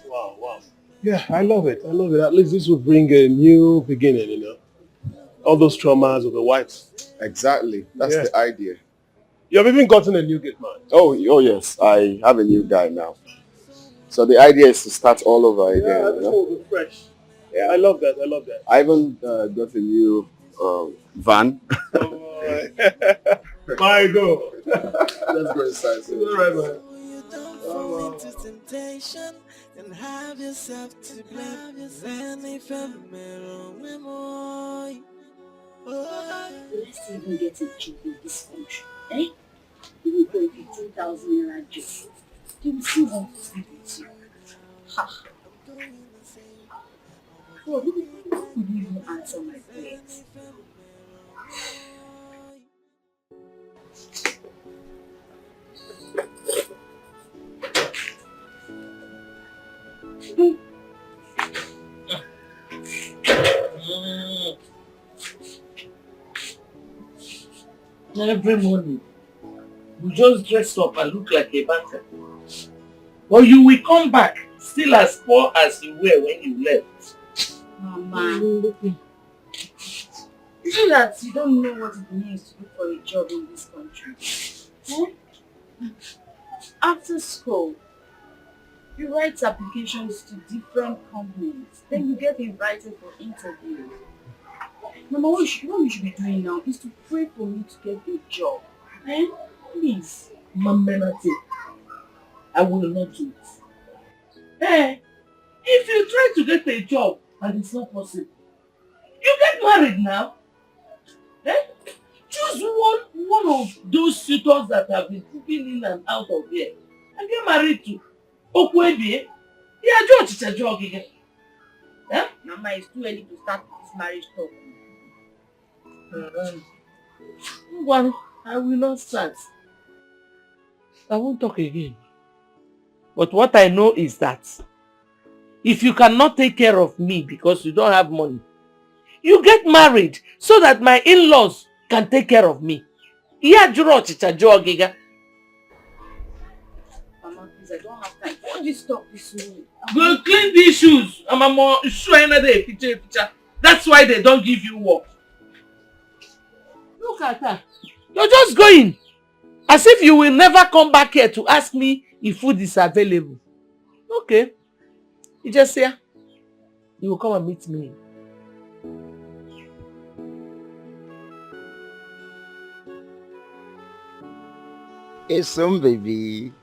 Yeah, I love it. At least this will bring a new beginning, you know. All those traumas will be wiped. Exactly. That's the idea. You have even gotten a new gate man. Oh yes. I have a new guy now. So the idea is to start all over again. Yeah, this will be fresh. Yeah, I love that. I even got a new van. My God. Let's go inside. All right, man. You don't fall into temptation and have yourself to blame. Then if I'm let's even get a job in this country, eh? Even for a 15,000 naira job. He will still want to sleep with you. Ha. God, who could even answer my prayers? Every morning, you just dress up and look like a banker. But you will come back still as poor as you were when you left. Mama, is it that you don't know what it means to look for a job in this country? Eh? After school, you write applications to different companies. Then you get invited for interviews. Mama, what you should be doing now is to pray for me to get a job. Eh? Please. Mamenate, I will not do it. Eh? If you try to get a job and it's not possible, you get married now. Eh? Choose one of those suitors that have been moving in and out of here and get married to. Okwebie, yeah, George jog again. Eh? Mama, it's too early to start this marriage talk. Well, I will not start. I won't talk again. But what I know is that if you cannot take care of me because you don't have money, you get married so that my in-laws can take care of me. Yeah, Giga. Mama, please, I don't have time. Why don't you stop this way? Go clean these shoes. I'm a more sure another picture. That's why they don't give you work. Look at her. You're just going. As if you will never come back here to ask me if food is available. Okay. You just say, you will come and meet me. It's some baby.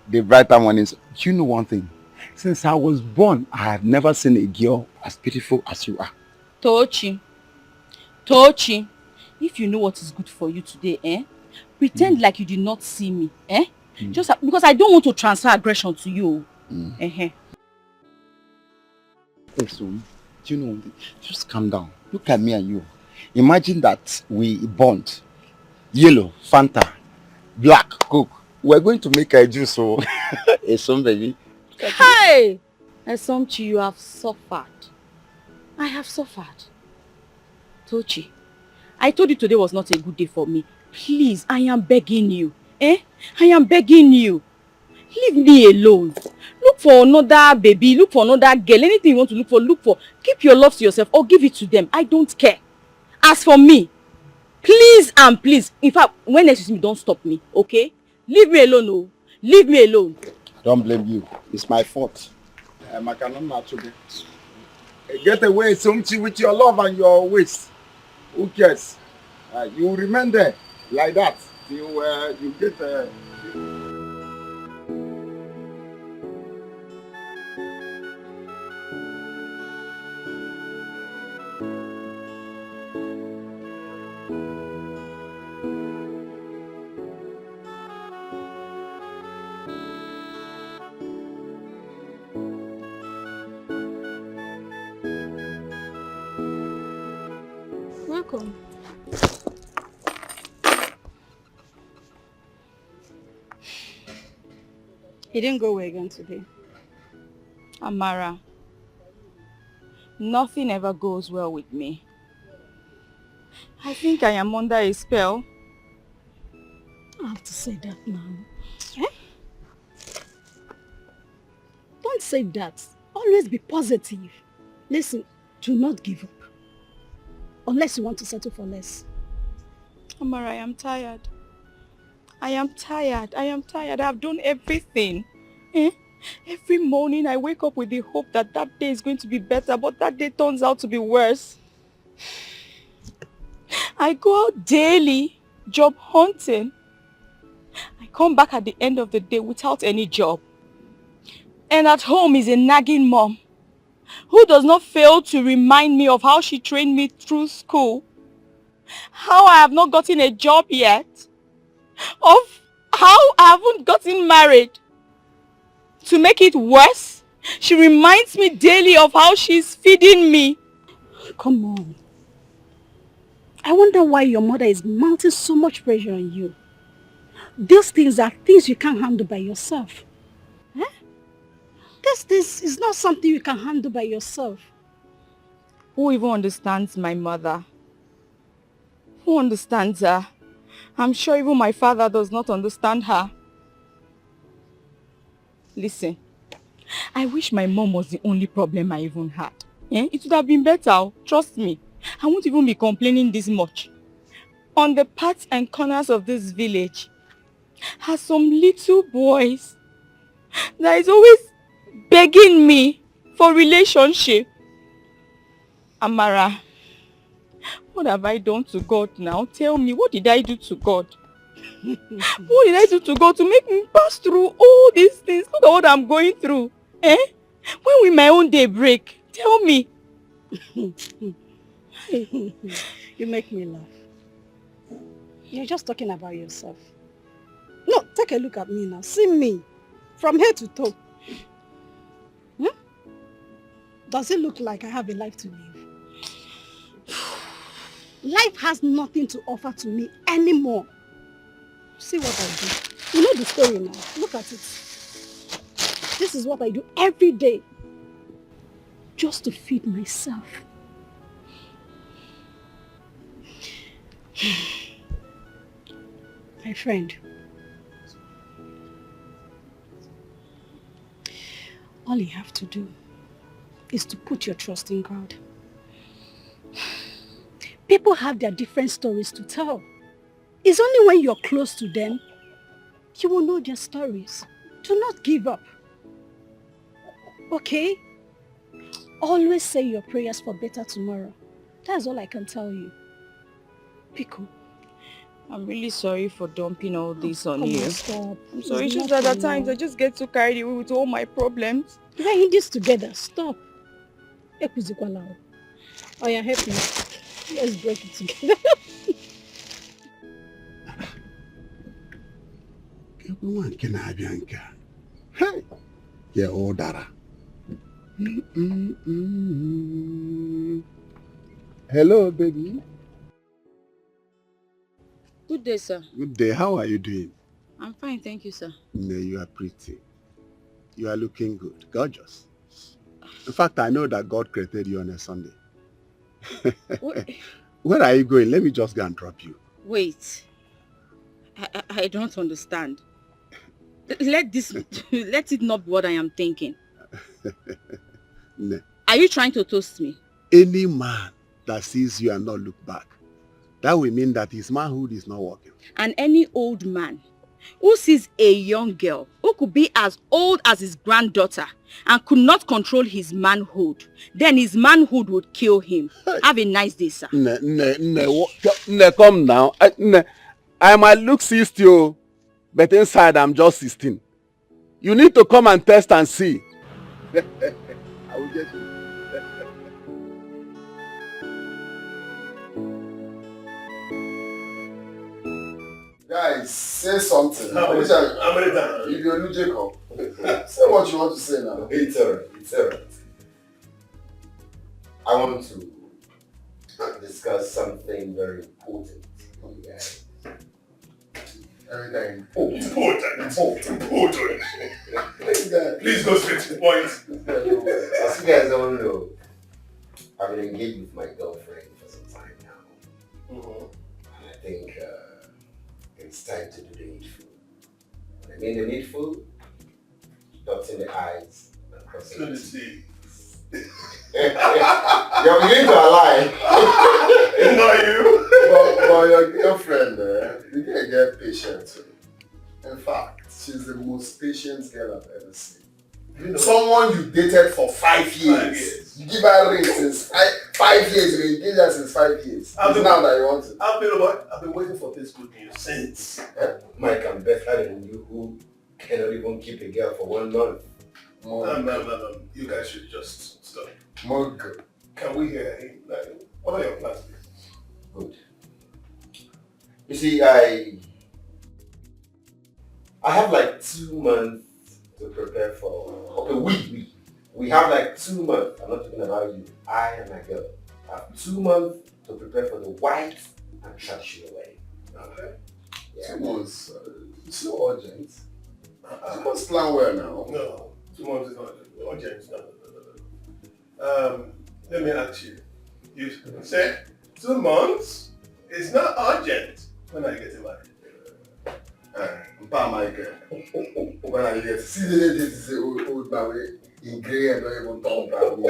The brighter one is, you know one thing. Since I was born, I have never seen a girl as beautiful as you are. Tochi, if you know what is good for you today, pretend like you did not see me, Just because I don't want to transfer aggression to you. Hey, so, do you know one thing? Just calm down. Look at me and you. Imagine that we bond. Yellow, Fanta, black, Coke. We're going to make a juice, so hey, some baby. Hey! Esomchi, you have suffered. I have suffered. Tochi, I told you today was not a good day for me. Please, I am begging you. I am begging you. Leave me alone. Look for another baby, look for another girl. Anything you want to look for. Keep your love to yourself or give it to them. I don't care. As for me, please and please, in fact, when next you see me, don't stop me, okay? Leave me alone, oh. Leave me alone. I don't blame you. It's my fault. I cannot match you. Get away, Somchi, with your love and your waist. Who cares? You remain there like that till you get Welcome. He didn't go away again today. Amara, nothing ever goes well with me. I think I am under a spell. I have to say that now. Don't say that. Always be positive. Listen, do not give up. Unless you want to settle for less. Amara, I am tired. I am tired. I have done everything. Every morning I wake up with the hope that that day is going to be better, but that day turns out to be worse. I go out daily, job hunting. I come back at the end of the day without any job. And at home is a nagging mom who does not fail to remind me of how she trained me through school, how I have not gotten a job yet, of how I haven't gotten married. To make it worse, she reminds me daily of how she's feeding me. Come on. I wonder why your mother is mounting so much pressure on you. These things are things you can't handle by yourself. Eh? This is not something you can handle by yourself. Who even understands my mother? Who understands her? I'm sure even my father does not understand her. Listen, I wish my mom was the only problem I even had. Eh? It would have been better, trust me. I won't even be complaining this much. On the parts and corners of this village are some little boys that is always begging me for relationship. Amara, what have I done to God now? Tell me, what did I do to God? What did I do to God to make me pass through all these things? Look at what I'm going through. Eh? When will my own day break? Tell me. You make me laugh. You're just talking about yourself. No, take a look at me now. See me. From head to toe. Does it look like I have a life to live? Life has nothing to offer to me anymore. See what I do. You know the story now. Look at it. This is what I do every day. Just to feed myself. My friend. All you have to do is to put your trust in God. People have their different stories to tell. It's only when you're close to them, you will know their stories. Do not give up. Okay? Always say your prayers for better tomorrow. That's all I can tell you. Pico. I'm really sorry for dumping all this on you. Stop. I'm sorry, it's just that at times I just get too carried away with all my problems. We're in this together. Stop. Oh yeah, help me. Let's break it together. Yeah, oh, Dara. Hello, baby. Good day, sir. Good day. How are you doing? I'm fine, thank you, sir. No, you are pretty. You are looking good. Gorgeous. In fact, I know that God created you on a Sunday. Where are you going? Let me just go and drop you. Wait. I don't understand. Let it not be what I am thinking. No. Are you trying to toast me? Any man that sees you and not look back, that will mean that his manhood is not working. And any old man who sees a young girl who could be as old as his granddaughter and could not control his manhood, then his manhood would kill him. Have a nice day, sir. Come now. I might look 60, but inside I'm just 16. You need to come and test and see. I will get you. Guys, say something. I'm ready down. If you're Jacob, say what you want to say now. It's alright. I want to discuss something very important with you guys. Everything. Important. Please go straight to the point. As you guys all know, I've been engaged with my girlfriend for some time now. And I think it's time to do the needful. When I mean the needful, dotting the I's and crossing the T's. You're beginning to lie. Not you. But your girlfriend, you can get patient. In fact, she's the most patient girl I've ever seen. You know, someone you dated for 5 years. You give her ring since 5 years. You engage her since 5 years. It's now that you want it. I've been waiting for this good news since. Mike, I'm better than you who cannot even keep a girl for 1 month. No. You guys should just stop. Mug. Can we hear him? What are your plans? Good. You see, I have like 2 months to prepare for... Okay, we have like 2 months. I'm not talking about you. I and my girl have 2 months to prepare for the white and traditional wedding. Okay? Yeah. 2 months. It's not urgent. 2 months plan well now. No, 2 months is not urgent. No. Let me ask you. You said 2 months is not urgent. When are you getting married? Mpa Michael. When are you getting? See the lady is old man in grey and not even talk about me.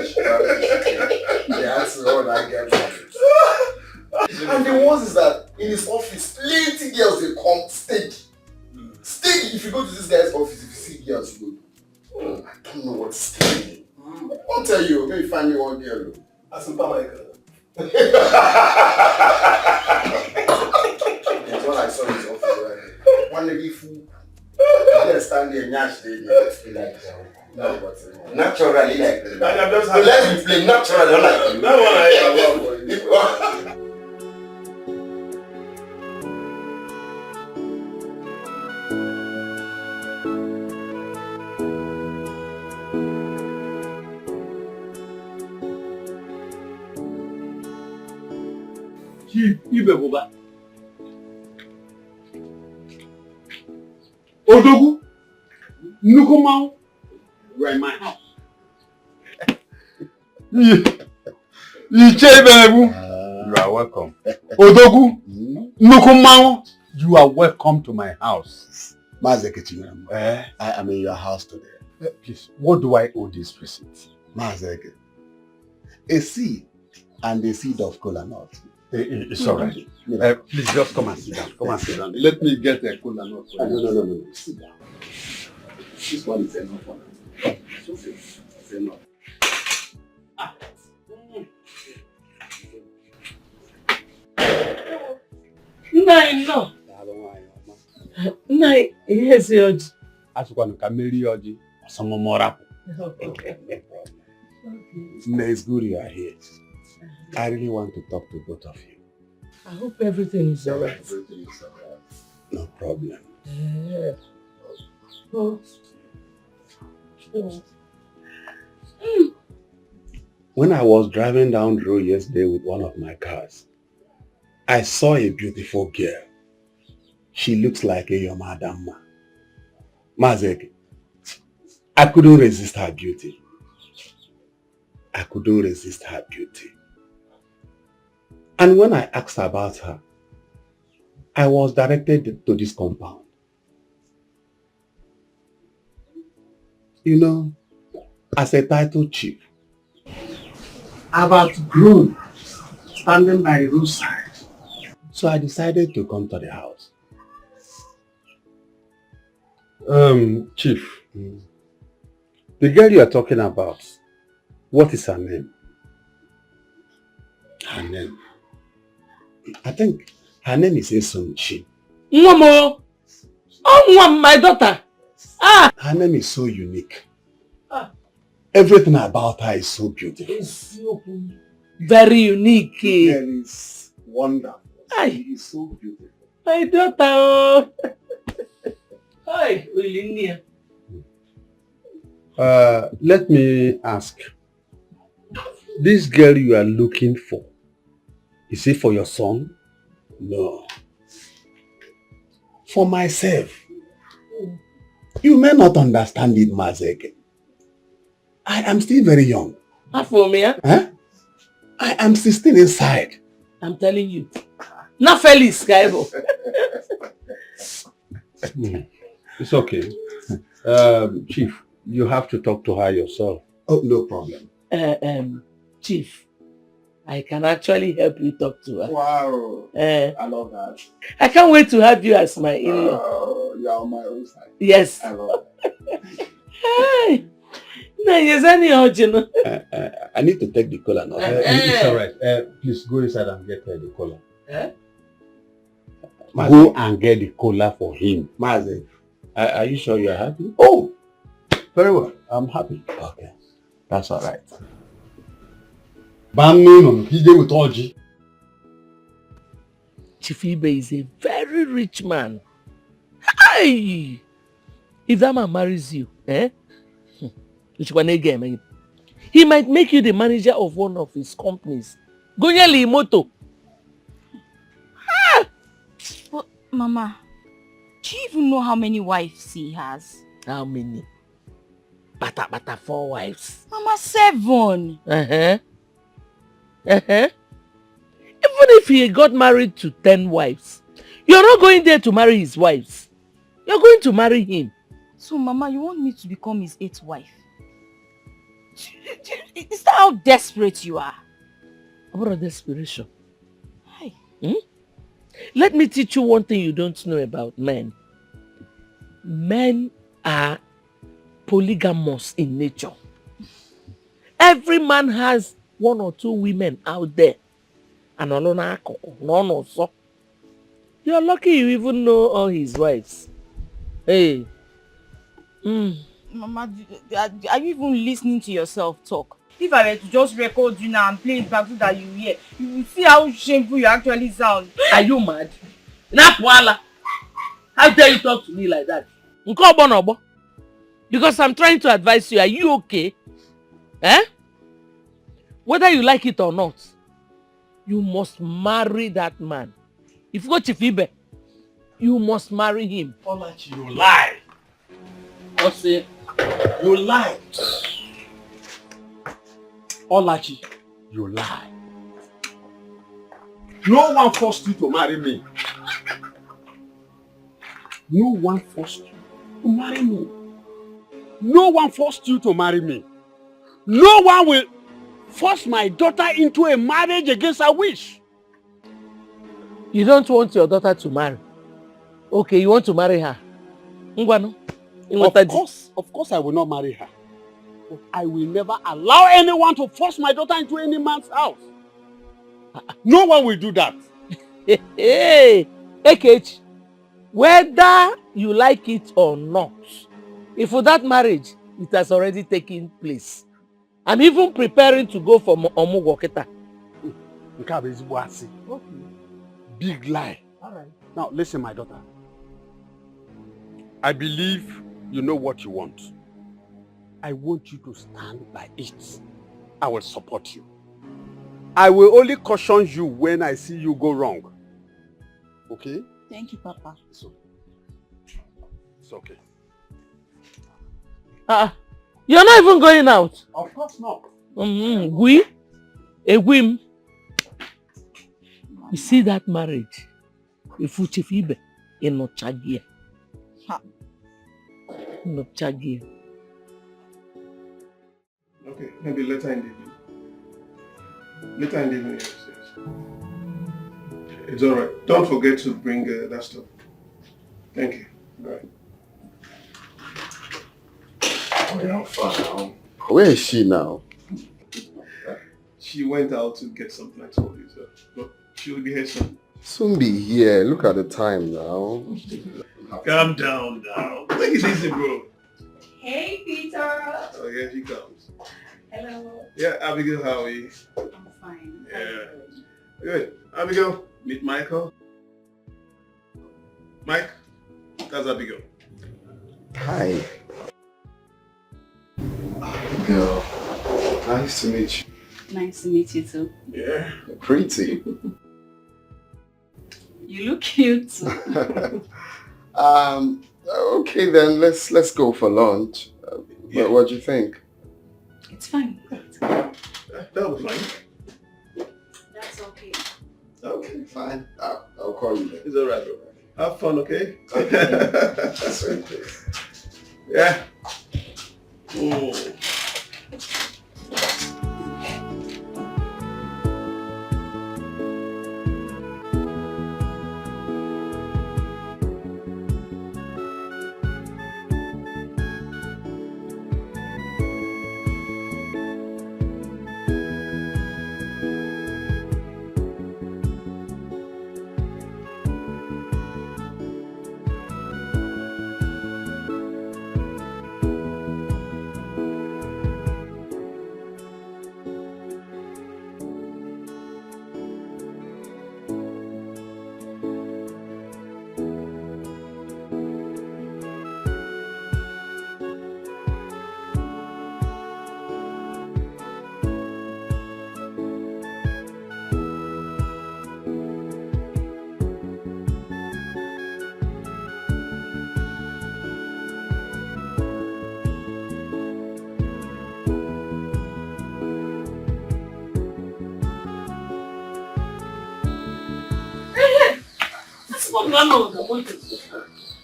They ask me when I get married. And the worst is that in his office, plenty girls they come steady. Steady. If you go to this guy's office, if you see girls, you go, I don't know what's steady. I'll tell you, maybe find me one girl. As Mpa Michael. That's what I saw in his office right there. One lady fool. You stand there and yash lady. Like no, but naturally like I'm just so let me play naturally, not like you. That one Chief Ibebuba. Odogu, Nukumau, you are in my house. You are welcome. Odogu, Nukumau, you are welcome to my house. Mazeke, I am in your house today. Please, what do I owe this visit? Mazeke, a seed and a seed of kola nut. It's all right. Please just come and sit down. Come and sit down. Let me get a kola nut for you. No. Sit down. This one is enough for now. It's okay. It's enough. No. No, yes, Yoji. As one can marry Yoji, some more up. Okay. It's good you are here. I really want to talk to both of you. I hope everything is alright. Everything is alright. No problem. Yeah. Oh. When I was driving down the road yesterday with one of my cars, I saw a beautiful girl. She looks like a Yomadama. Mazek, I couldn't resist her beauty. And when I asked about her, I was directed to this compound. You know, as a title chief, I've outgrown standing by the roadside. So I decided to come to the house. Chief, the girl you are talking about, what is her name? Her name? I think her name is Esonchi. Momo! Oh, my daughter! Her name is so unique. Everything about her is so beautiful. Very unique. Girl is wonderful. She is so beautiful. My daughter! Hi, Olinia. Let me ask. This girl you are looking for, is it for your son? No. For myself. You may not understand it, Mazeke. I am still very young. For me, huh? I am 16 inside. I'm telling you. Not Felix, Kaibo. It's okay. Chief, you have to talk to her yourself. Oh, no problem. Chief, I can actually help you talk to her. Wow. I love that. I can't wait to have you as my in-law. Oh, you are on my own side. Yes. I love that. Hey. No, yes, any original. I need to take the collar now. It's all right. Please go inside and get the collar. Go and get the collar for him. Maze, are you sure you are happy? Oh, very well. I'm happy. Okay. That's all right. Chief Ibe is a very rich man. Hey! If that man marries you, Eh? He might make you the manager of one of his companies. Gonyeli moto. But Mama, do you even know how many wives he has? How many? Bata 4 wives. Mama, 7. Uh-huh. Uh-huh. Even if he got married to 10 wives, you're not going there to marry his wives. You're going to marry him. So Mama, you want me to become his 8th wife? Is that how desperate you are? About desperation. Hi. Let me teach you one thing you don't know about men. Men are polygamous in nature. Every man has 1 or 2 women out there. And you're lucky you even know all his wives. Hey. Mama, are you even listening to yourself talk? If I were to just record you now and play it back so that you hear, you will see how shameful you actually sound. Are you mad? How dare you talk to me like that? Because I'm trying to advise you. Are you okay? Eh? Whether you like it or not, you must marry that man. If you go to Fibe, you must marry him. Olachi, you lie. What's it? You lie. Olachi, You lie. No one forced you to marry me. No one forced you to marry me. No one forced you to marry me. No one will force my daughter into a marriage against her wish. You don't want your daughter to marry. Okay, you want to marry her. Of course I will not marry her. But I will never allow anyone to force my daughter into any man's house. No one will do that. Hey, Ekech, whether you like it or not, if for that marriage, it has already taken place. I'm even preparing to go for Omugoketa. Big lie. All right. Now listen, my daughter. I believe you know what you want. I want you to stand by it. I will support you. I will only caution you when I see you go wrong. Okay? Thank you, Papa. It's okay. You're not even going out. Of course not. You see that marriage? If you chifibe in no chagia. No chagia. okay, maybe later in the evening. Later in the evening, yes. It's alright. Don't forget to bring that stuff. Thank you. Alright. Where is she now? She went out to get something, I told you, so. But she'll be here soon. Soon be here. Look at the time now. Calm down now. Take it easy, bro. Hey, Peter. Oh, here she comes. Hello. Yeah, Abigail, how are you? I'm fine. Yeah. Good. Abigail, meet Michael. Mike, that's Abigail. Hi. Abigail, nice to meet you. Nice to meet you too. Yeah. You're pretty. You look cute too. Okay then, let's go for lunch. What do you think? It's fine. That'll be fine. That's okay. Okay, fine. I'll call you then. It's alright, bro. Have fun, okay? Sweet. Yeah.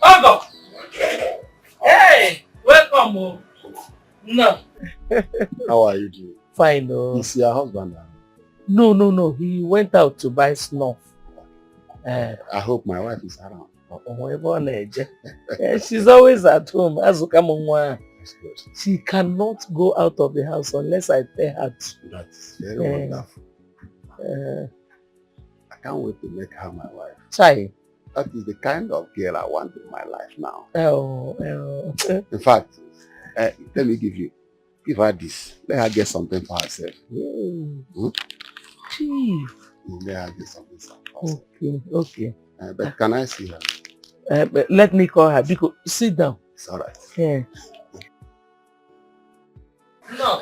Ogo! Hey! Welcome, oh. No. How are you doing? Fine, oh. Is your husband now? No. He went out to buy snuff. I hope my wife is around. She's always at home. That's good. She cannot go out of the house unless I tell her to. That's very wonderful. I can't wait to make her my wife. Chai. That is the kind of girl I want in my life now. Oh. In fact, let me give her this. Let her get something for herself. Chief. Let her get something for herself. Okay. But can I see her? But let me call her. Because sit down. It's all right. Yeah. No.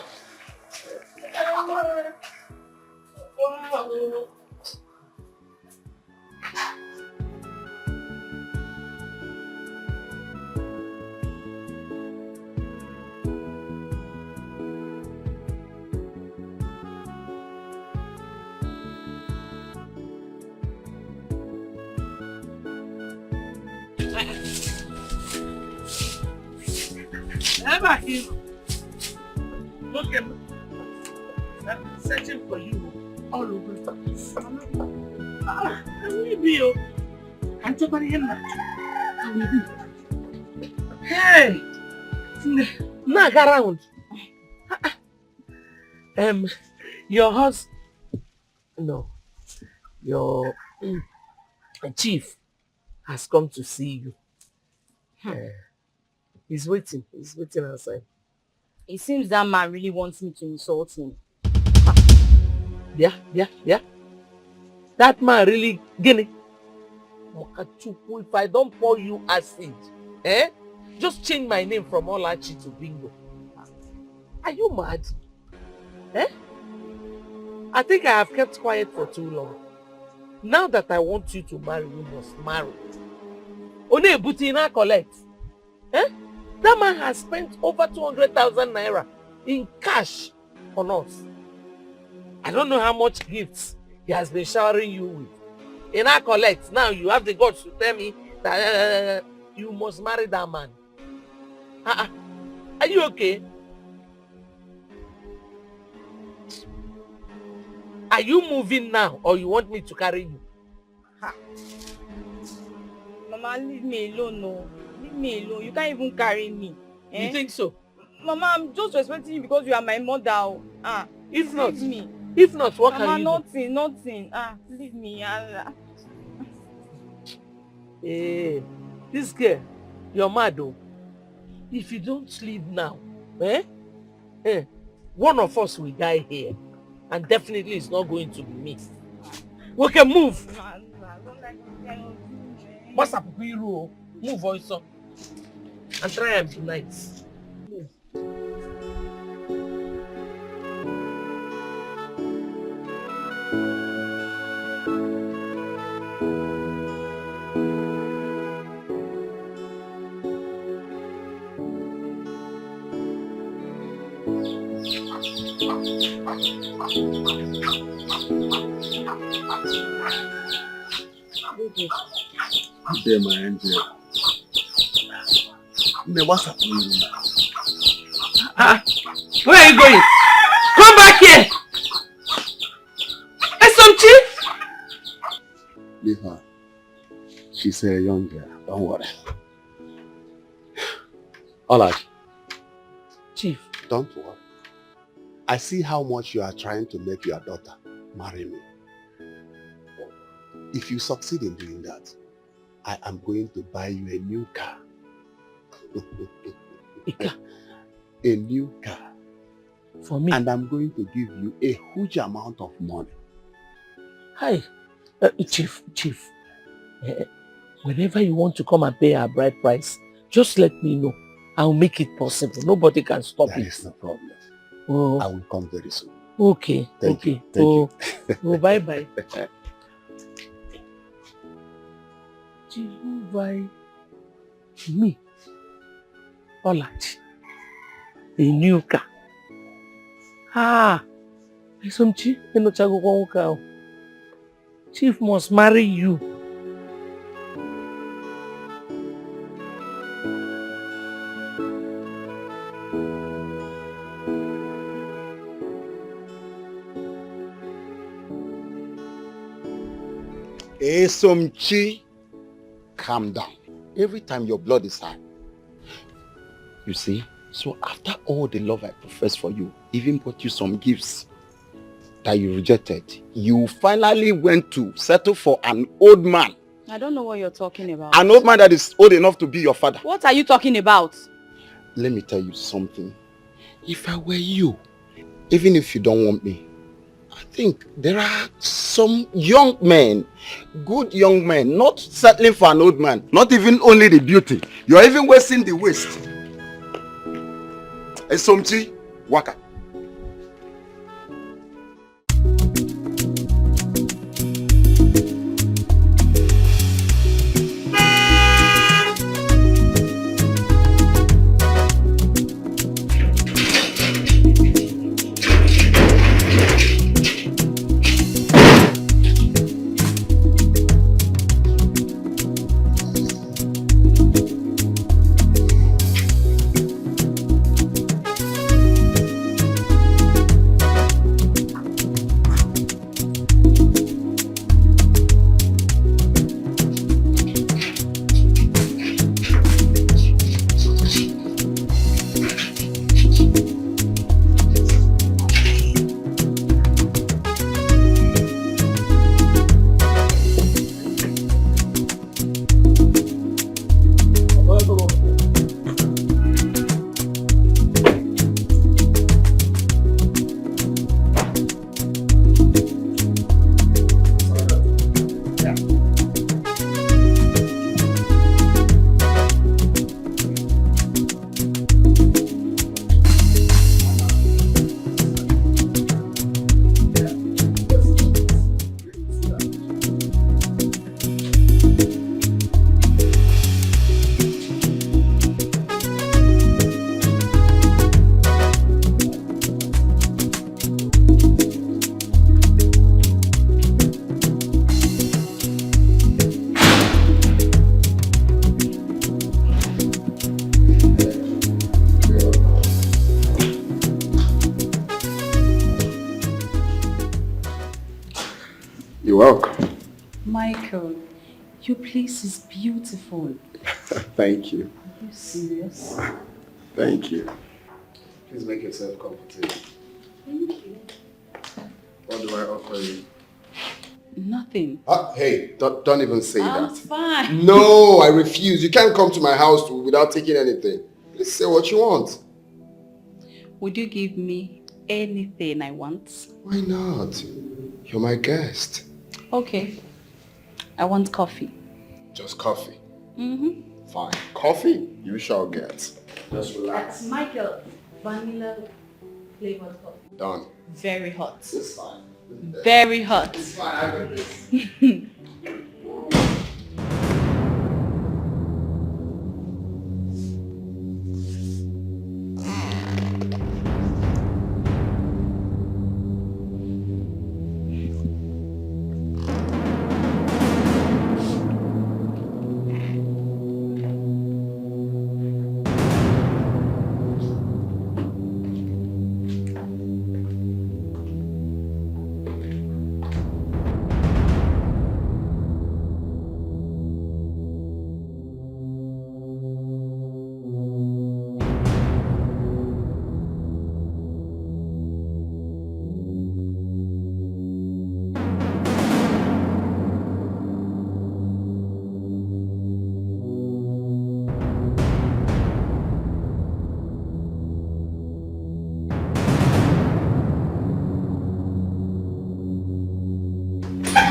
Look at me. I'm searching for you all over the place. I will be you. I'm talking him now. I will be. Hey! Now get around. Your husband. No. Your chief has come to see you. He's waiting outside. It seems that man really wants me to insult him. Yeah. That man really guinea. If I don't pour you acid, just change my name from Olachi to Bingo. Are you mad? I think I have kept quiet for too long. Now that I want you to marry, you must marry. Only Butina collect. That man has spent over 200,000 naira in cash on us. I don't know how much gifts he has been showering you with. In our collect, now you have the guts to tell me that you must marry that man. Are you okay? Are you moving now or you want me to carry you? Mama, leave me alone, no. Leave me alone. You can't even carry me. You think so? Mama, I'm just respecting you because you are my mother. If leave me. If not, what Mama, can you do? nothing. Leave me. Hey, this girl, you're mad though. If you don't leave now, one of us will die here. And definitely it's not going to be me. We can move. What's up, Move also. And try and be nice. Move. Good day, my angel. What's up with you now? Where are you going? Come back here! SMG! Leave her. She's a young girl. Don't worry. Alright. Chief. Don't worry. I see how much you are trying to make your daughter marry me. If you succeed in doing that, I am going to buy you a new car. A new car. For me? And I'm going to give you a huge amount of money. Hi. Chief. Whenever you want to come and pay our bride price, just let me know. I'll make it possible. Nobody can stop it. That is no problem. Oh. I will come very soon. Okay. Thank you. Bye-bye. Jehovah, me, Olachi, a new car. Chief must marry you. Esomchi, calm down. Every time your blood is high. You see, so after all the love I profess for you, even bought you some gifts that you rejected, you finally went to settle for an old man. I don't know what you're talking about. An old man that is old enough to be your father. What are you talking about? Let me tell you something. If I were you, even if you don't want me, I think there are some young men, good young men, not settling for an old man, not even only the beauty. You're even wasting the waste. Esomchi, waka. You're welcome. Michael, your place is beautiful. Thank you. Are you serious? Thank you. Please make yourself comfortable. Thank you. What do I offer you? Nothing. Hey, don't even say I'm that. fine. No, I refuse. You can't come to my house without taking anything. Please say what you want. Would you give me anything I want? Why not? You're my guest. Okay. I want coffee. Just coffee. Mm-hmm. Fine. Coffee? You shall get. Just relax. Michael, vanilla flavored coffee. Done. Very hot. It's fine. Very hot. It's fine. I got this.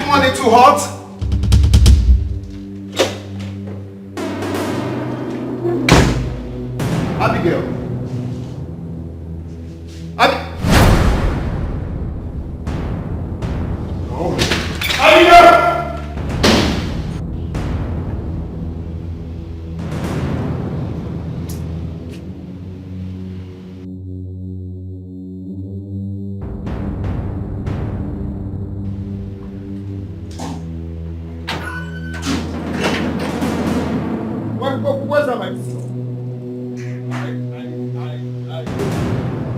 Money too hot? Abigail. Abigail! Where's that my pistol?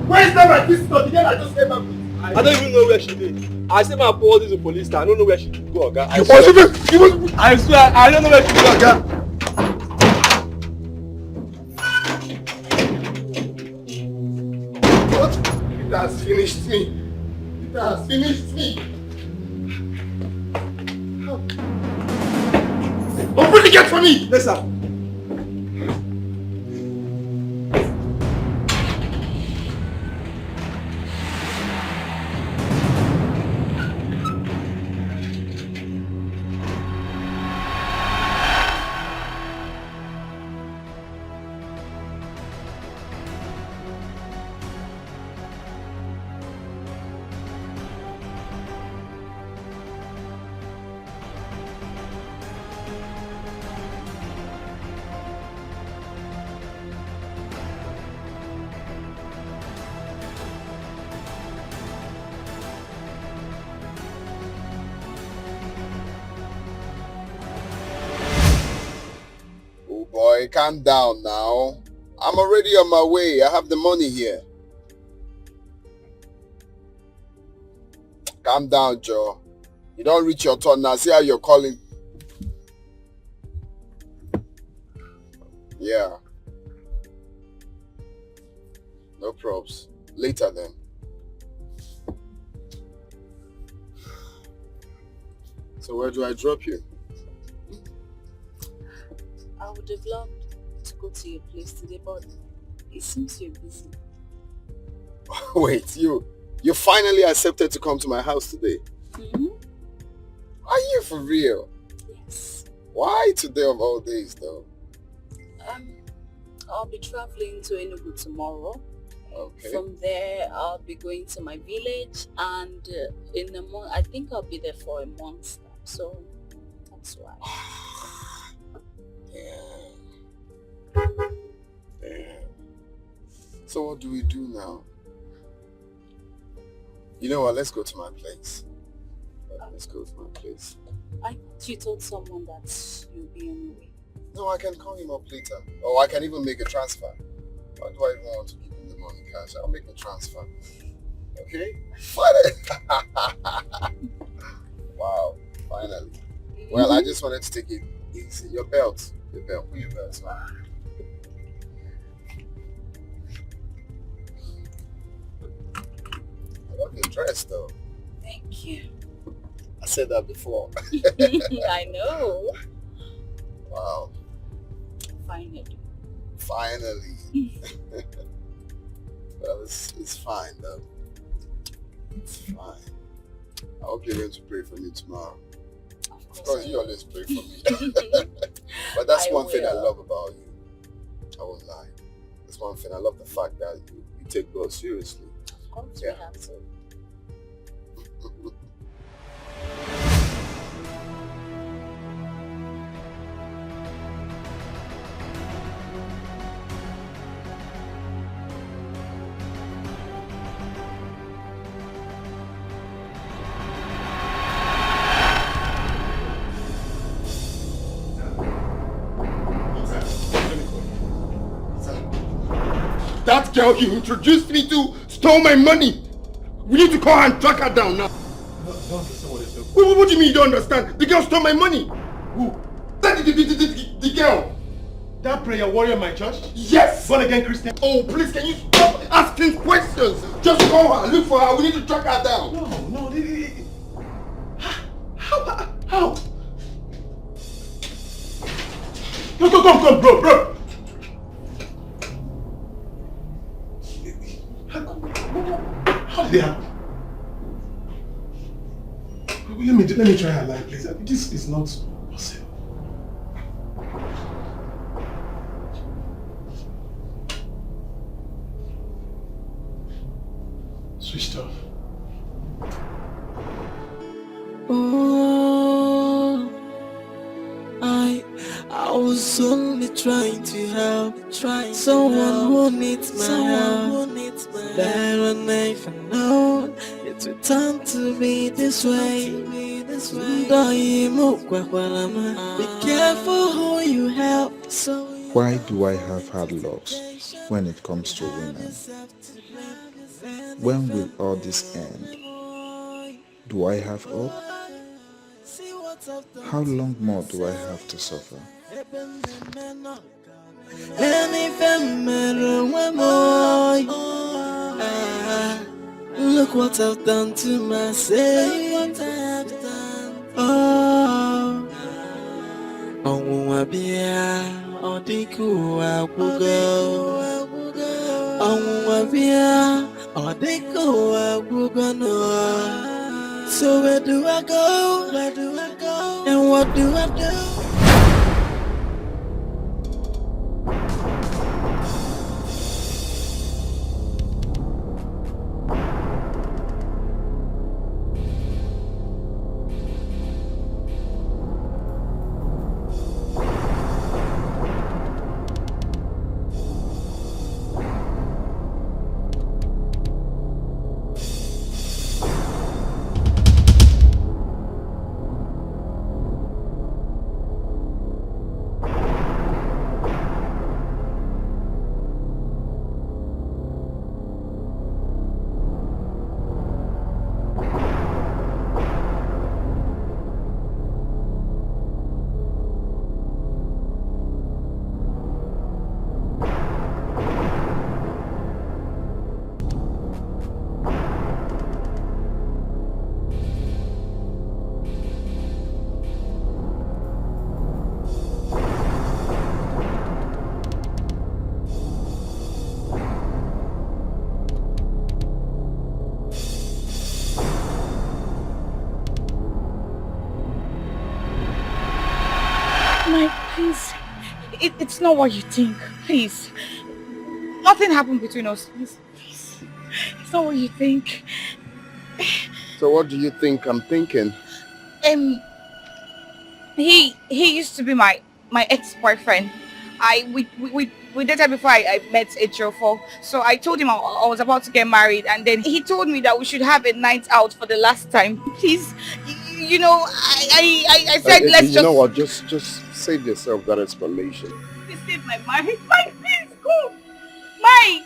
Where's that my pistol? The girl I just came back with. I don't even know where she is. I say my forward is a police star. I don't know where she go, Oga. I swear, I don't know where she go, Oga. What? It has finished me. It has finished me. Open the gate for me! Yes, sir. Boy, calm down now. I'm already on my way. I have the money here. Calm down, Joe. You don't reach your turn now. See how you're calling. Yeah. No probs. Later then. So where do I drop you? I would have loved to go to your place today, but it seems you're busy. Wait, you finally accepted to come to my house today? Mm-hmm. Are you for real? Yes. Why today of all days though? I'll be traveling to Enugu tomorrow. Okay. From there, I'll be going to my village, and in a month, I think I'll be there for a month. So that's why. Damn. So what do we do now? You know what? Let's go to my place. Let's go to my place. I thought you told someone that you'll be on your way. No, I can call him up later. Or I can even make a transfer. Why do I even want to give him the money cash? I'll make a transfer. Okay? Wow, finally. Well, I just wanted to take it easy. Your belt. Put your belt on. I love your dress though. Thank you. I said that before. I know. Wow. Finally. Well, it's fine though. It's fine. I hope you're going to pray for me tomorrow. Of course, you always pray for me. But that's one thing I love about you. I won't lie. That's one thing. I love the fact that you take God seriously. Of course, we have to. That girl you introduced me to stole my money. We need to call her and track her down now. Don't understand what you're saying. What do you mean you don't understand? The girl stole my money. Who? The girl. That prayer warrior in my church? Yes. Born again Christian? Oh, please, can you stop asking questions? Just call her, look for her. We need to track her down. No. How? Come, bro. How did it happen? Let me try her line, please. This is not possible. Switched off. Oh, I was only trying to help, someone who needs my help. Better never known it would turn to be this way. Be careful who you help. Why do I have hard loves when it comes to women? When will all this end? Do I have hope? How long more do I have to suffer? Look what I've done to myself. Oh, Wabia, Odiku, Abugo. Oh, Wabia, Odiku, Abugo. So where do I go? Where do I go? And what do I do? It's not what you think. Please. Nothing happened between us. Please. It's not what you think. So what do you think I'm thinking? He used to be my ex-boyfriend. We dated before I met Ejiofor. So I told him I was about to get married, and then he told me that we should have a night out for the last time. Please, you know, I said let's just... You know what, just save yourself that explanation. Please save my marriage. Mike, please go. Mike!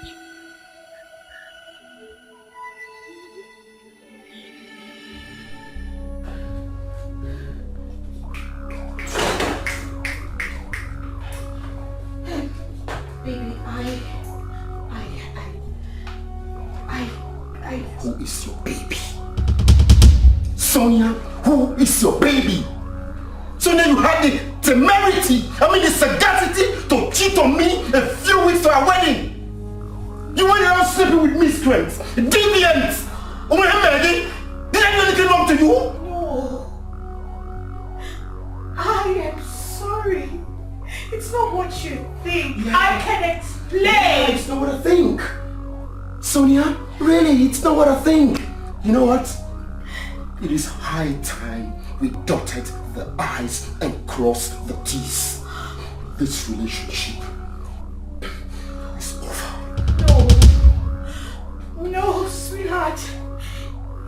Baby, who is your baby? Sonia, who is your baby? Sonia, you had the temerity, the sagacity to cheat on me a few weeks to our wedding. You went around sleeping with miscreants, deviants. Did I do anything wrong to you? No. I am sorry. It's not what you think. Yeah. I can explain. Yeah, it's not what I think. Sonia, really, it's not what I think. You know what? It is high time we dotted the I's and crossed the T's. This relationship is over. No, sweetheart.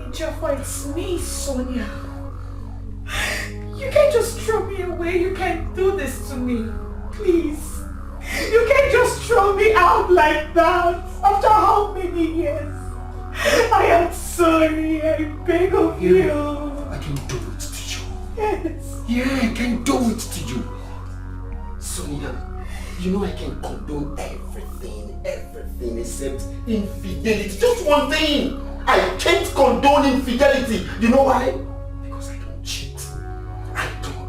Ejiofor, it's me, Sonia. You can't just throw me away. You can't do this to me. Please. You can't just throw me out like that. After how many years? I am sorry. I beg of you. I can do it to you. Yes. Yeah, I can do it to you. Sonia, you know I can condone everything except infidelity. Just one thing. I can't condone infidelity. You know why? Because I don't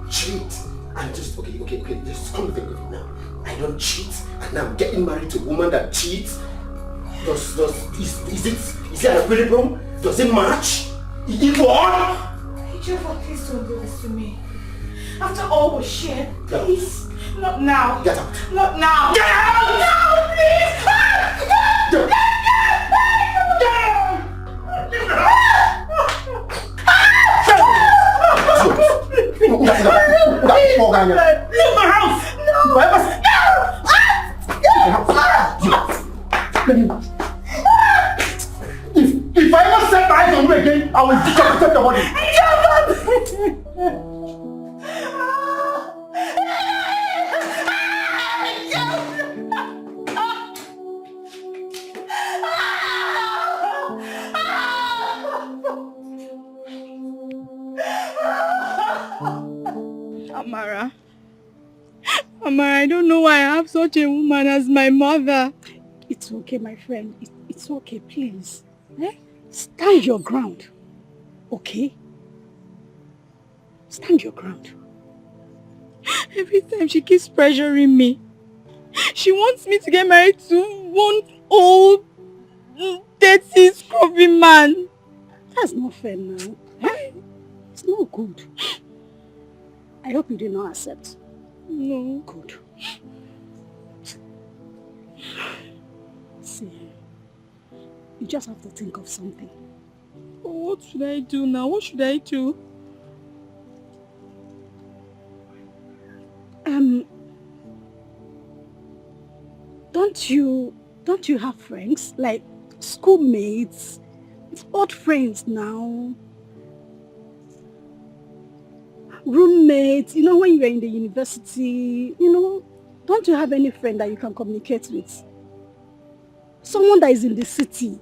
cheat. I'm just, okay, just come think of it now. I don't cheat, and now I'm getting married to a woman that cheats. Is it an equilibrium? Does it match? Equal? Ejiofor, please don't do this to me. After all we shared, please. Not now. Get out. Not now. Get out! No, please! Get out! Leave my house! If I ever set my eyes on you again, I will decapitate your body. Amara, I don't know why I have such a woman as my mother. It's okay, my friend. It's okay, please. Stand your ground. Okay? Stand your ground. Every time she keeps pressuring me. She wants me to get married to one old, dirty, scruffy man. That's not fair now. It's not good. I hope you did not accept. No. Good. See, you just have to think of something. What should I do now? What should I do? Don't you have friends? Like schoolmates? Old friends now? Roommates? You know, when you were in the university, don't you have any friend that you can communicate with? Someone that is in the city.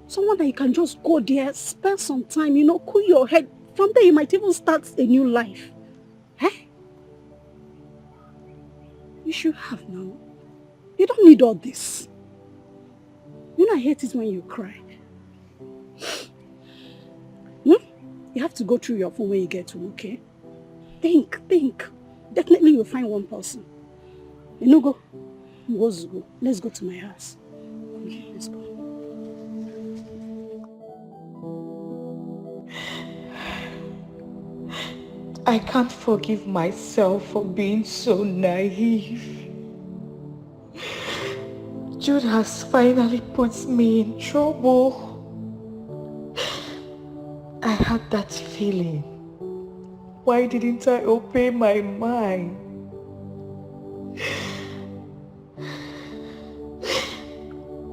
Someone that you can just go there, spend some time, cool your head. From there you might even start a new life. You should have now. You don't need all this. I hate it when you cry. You have to go through your phone when you get home, okay? Think. Definitely you'll find one person. Go. Let's go to my house. Okay, let's go. I can't forgive myself for being so naive. Jude has finally put me in trouble. I had that feeling. Why didn't I obey my mind?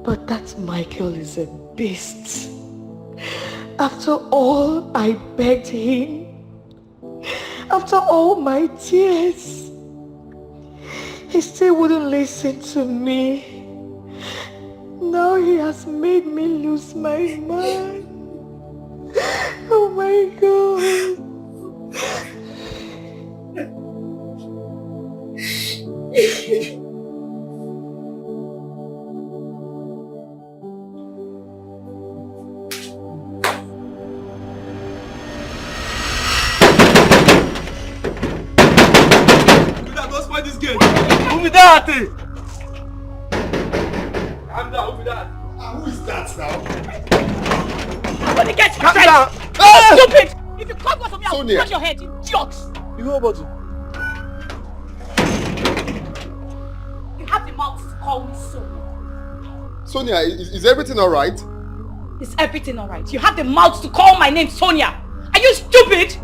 But that Michael is a beast. After all I begged him, after all my tears, he still wouldn't listen to me. Now he has made me lose my mind. Oh my God. Don't spoil this game. Who be that? Calm down, who be that? Who is that now? When you get Calm straight. down. Oh, stupid! If you come for me, I'll Sonia. crush your head, idiot! You know about it? You have the mouth to call me Sonia. Sonia, is everything alright? Is everything alright? You have the mouth to call my name Sonia. Are you stupid?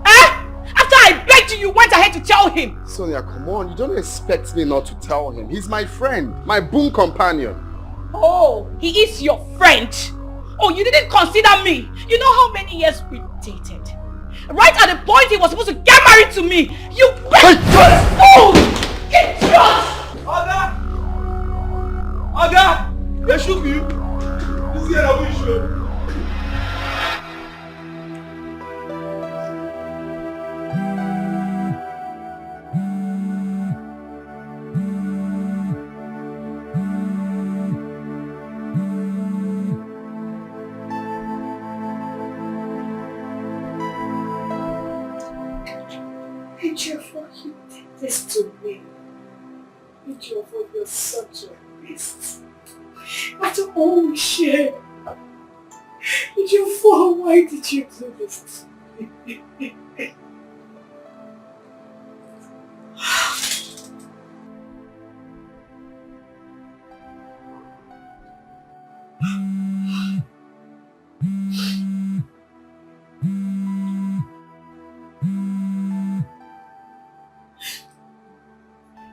After I begged you, you went ahead to tell him. Sonia, come on. You don't expect me not to tell him. He's my friend, my boon companion. Oh, he is your friend. Oh, you didn't consider me. You know how many years we dated? Right at the point he was supposed to get married to me, you fool! Get shot! Oga! They shoot you. This guy will shoot. Ejiofor, you did this to me. Ejiofor, you're such a beast. After all we shared. Ejiofor, why did you do this to me?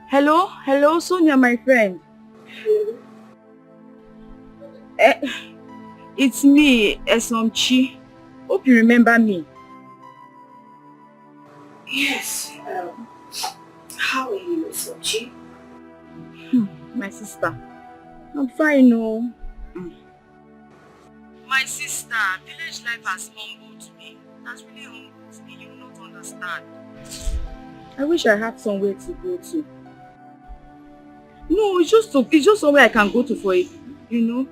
Hello, Sonia, my friend. It's me, Esomchi. Hope you remember me. Yes. How are you, Esomchi? My sister. I'm fine, no. My sister, village life has humbled me. That's really humbled me. You will not understand. I wish I had somewhere to go to. No, it's just somewhere I can go to for it, you know.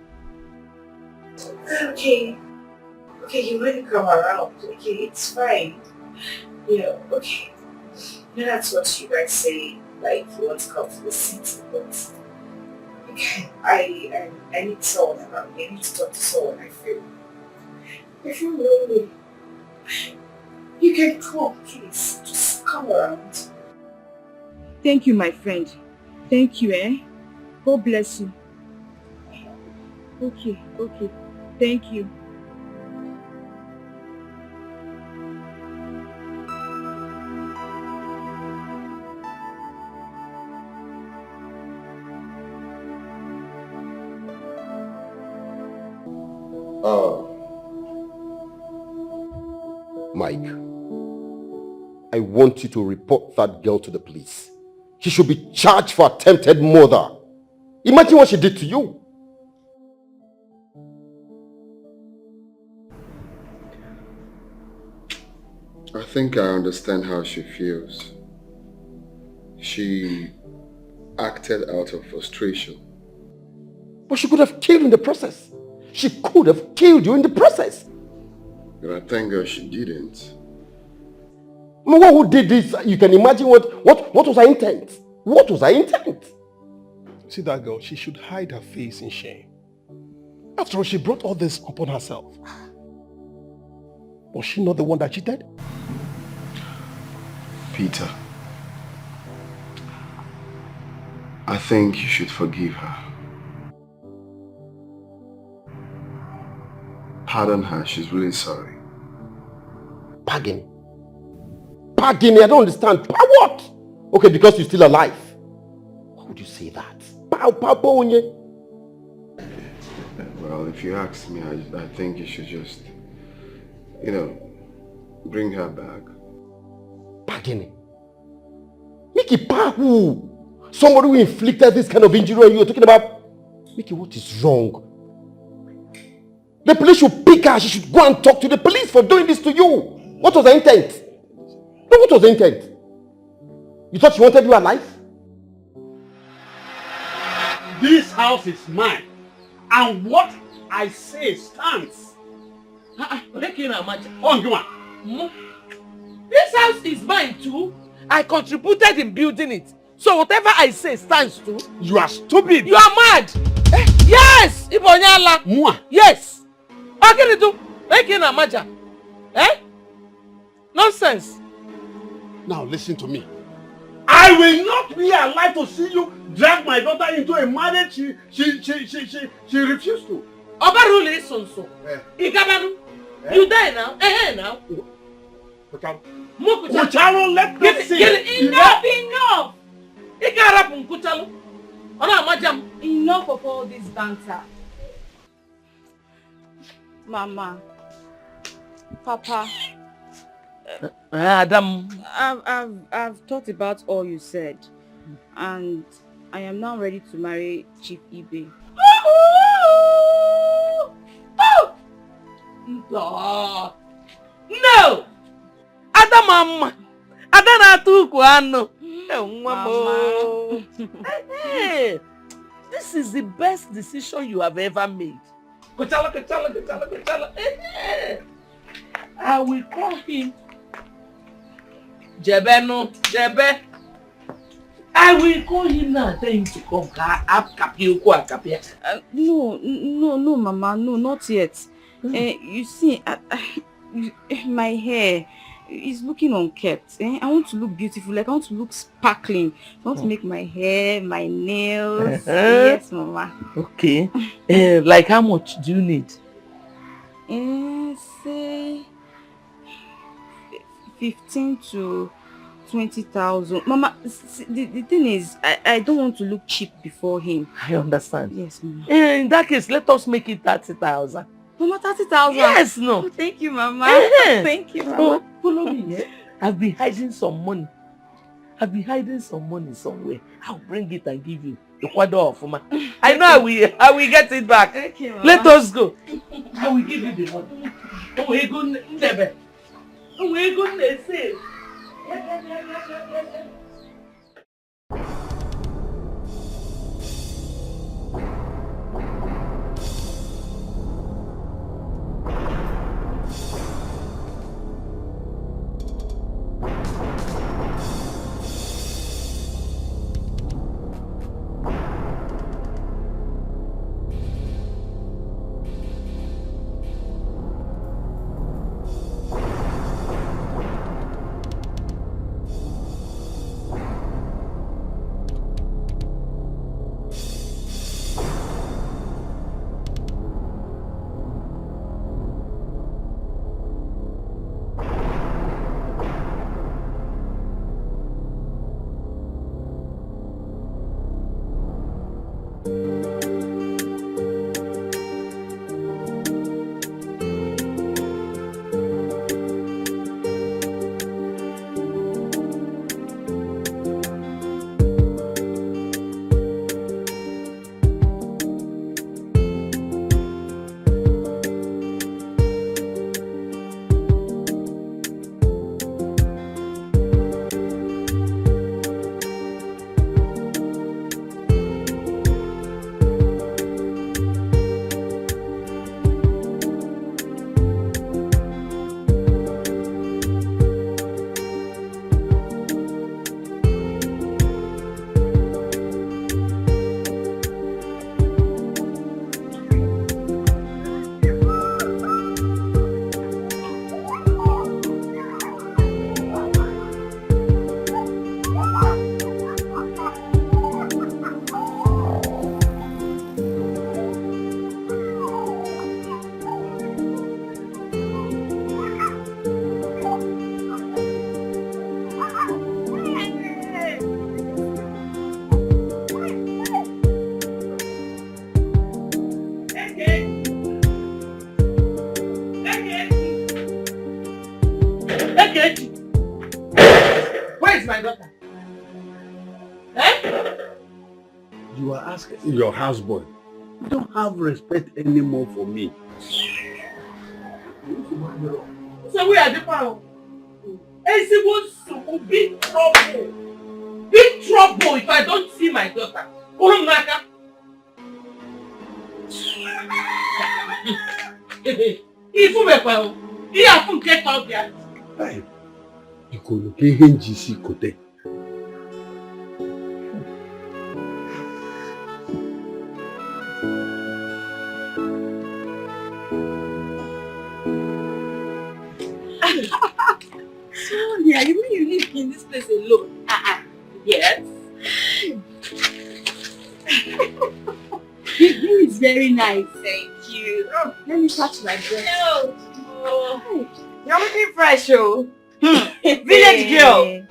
Okay. Okay, you really come around. Okay, it's fine. Yeah, okay. You know, that's what you guys say, like you want to come to the city, but okay, I need someone around me. I need to talk to someone. I feel lonely. You can come, please. Just come around. Thank you, my friend. Thank you, eh? God bless you. Okay. Thank you. Mike, I want you to report that girl to the police. She should be charged for attempted murder. Imagine what she did to you. I think I understand how she feels. She acted out of frustration. But she could have killed you in the process. She could have killed you in the process. But I thank God she didn't. I mean, who did this? You can imagine what was her intent? What was her intent? See that girl, she should hide her face in shame. After all, she brought all this upon herself. Was she not the one that cheated? Peter, I think you should forgive her. Pardon her, she's really sorry. Pardon? Pardon me, I don't understand. What? Okay, because you're still alive. Why would you say that? Well, if you ask me, I think you should just, bring her back. Pardon? Mickey, who? Somebody who inflicted this kind of injury on you. You're talking about? Mickey, what is wrong? The police should pick her. She should go and talk to the police for doing this to you. What was her intent? No, what was the intent? You thought she wanted you alive? This house is mine. And what I say stands. This house is mine too. I contributed in building it. So whatever I say stands too. You are stupid. You are mad. Yes. Ibonyala. Yes. Nonsense. Now listen to me. I will not be alive to see you drag my daughter into a marriage she refused to. Obarule sonso. Igabanu. You die now. Now. Kuchalo, let me see. Enough. Enough of all this banter. Mama, Papa, Adam, I've thought about all you said, and I am now ready to marry Chief Ibe. No! Adam, Hey, this is the best decision you have ever made. I will call him Jebe. I will call him now and tell him to come. No, Mama, no, not yet. You see, my hair is looking unkept. I want to look beautiful, like I want to look sparkling. I want to make my hair, my nails. Yes, Mama. Okay. Like how much do you need? Say 15 to 20,000. Mama, the thing is, I don't want to look cheap before him. I understand. Yes, Mama. In that case, let us make it 30,000. Mama, 30,000? Yes, no. Oh, thank you, Mama. Thank you, Mama. Oh, follow me, eh? I've been hiding some money. Somewhere. I'll bring it and give you the quarter of Mama. I know I will get it back. Okay, Mama. Let us go. I will give you the money. Oh, we go never. Oh, we go never. Where is my daughter? Eh? You are asking your houseboy. You don't have respect anymore for me. So we are the power. Big trouble. Big trouble if I don't see my daughter. Hey, you could look at NGC Kote. Sonia, you mean you live in this place alone? Yes. The view is very nice. Thank you. Oh, let me touch my breast. No. Oh. You're looking fresh, oh. Village girl.